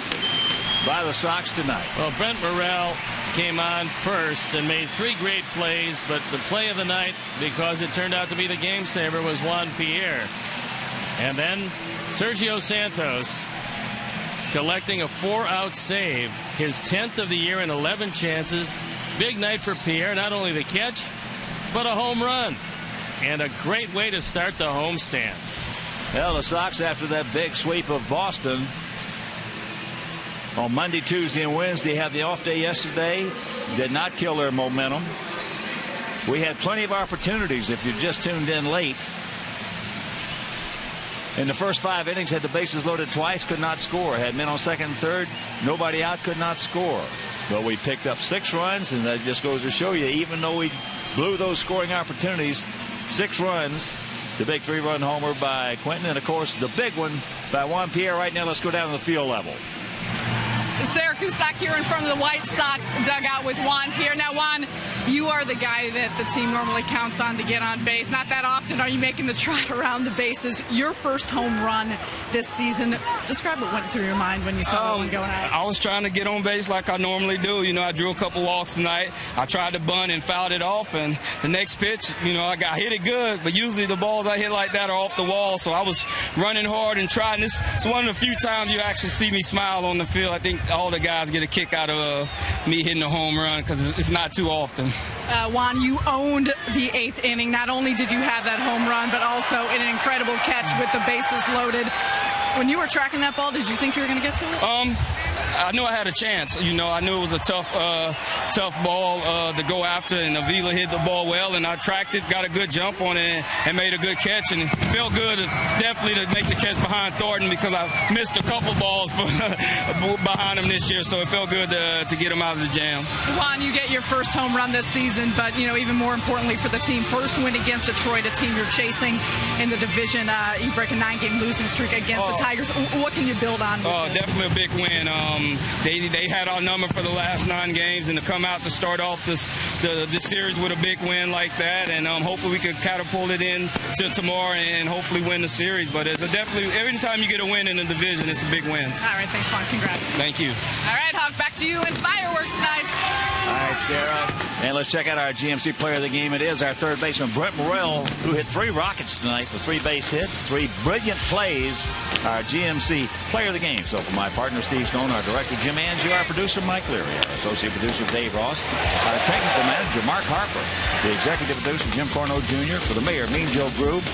by the Sox tonight? Well, Brent Morrell came on first and made 3 great plays, but the play of the night, because it turned out to be the game saver, was Juan Pierre. And then Sergio Santos collecting a 4-out save, his 10th of the year in 11 chances. Big night for Pierre, not only the catch, but a home run. And a great way to start the homestand. Well, the Sox, after that big sweep of Boston on Monday, Tuesday, and Wednesday, had the off day yesterday. Did not kill their momentum. We had plenty of opportunities. If you just tuned in late, in the first 5 innings, had the bases loaded twice, could not score. Had men on second and third, nobody out, could not score. But we picked up 6 runs, and that just goes to show you, even though we blew those scoring opportunities, 6 runs, the big 3-run homer by Quentin, and of course the big one by Juan Pierre. Right now, let's go down to the field level. Sarah Cusack here in front of the White Sox dugout with Juan Pierre. Now, Juan, you are the guy that the team normally counts on to get on base. Not that often are you making the trot around the bases. Your first home run this season. Describe what went through your mind when you saw that one going out. I was trying to get on base like I normally do. You know, I drew a couple walks tonight. I tried to bunt and fouled it off. And the next pitch, you know, I hit it good. But usually the balls I hit like that are off the wall. So I was running hard and trying. This is one of the few times you actually see me smile on the field. I think all the guys get a kick out of me hitting a home run because it's not too often. Juan, you owned the 8th inning. Not only did you have that home run, but also an incredible catch with the bases loaded. When you were tracking that ball, did you think you were going to get to it? I knew I had a chance. You know, I knew it was a tough ball to go after, and Avila hit the ball well, and I tracked it, got a good jump on it, and made a good catch, and it felt good definitely to make the catch behind Thornton because I missed a couple balls behind him this year, so it felt good to get him out of the jam. Juan, you get your first home run this season, but, you know, even more importantly for the team, first win against Detroit, a team you're chasing in the division. You break a 9-game losing streak against the Tigers. What can you build on? Definitely a big win. They had our number for the last 9 games, and to come out to start off this series with a big win like that, and hopefully we could catapult it in to tomorrow and hopefully win the series. But it's definitely, every time you get a win in the division, it's a big win. All right, thanks, Juan. Congrats. Thank you. All right, Hawk, back to you in fireworks tonight. All right, Sarah. And let's check out our GMC player of the game. It is our third baseman, Brent Morrell, who hit 3 rockets tonight with 3 base hits, 3 brilliant plays. Our GMC player of the game. So for my partner, Steve Stone, our director, Jim Angie, our producer, Mike Leary, our associate producer, Dave Ross, our technical manager, Mark Harper, the executive producer, Jim Corno Jr., for the mayor, Mean Joe Grube.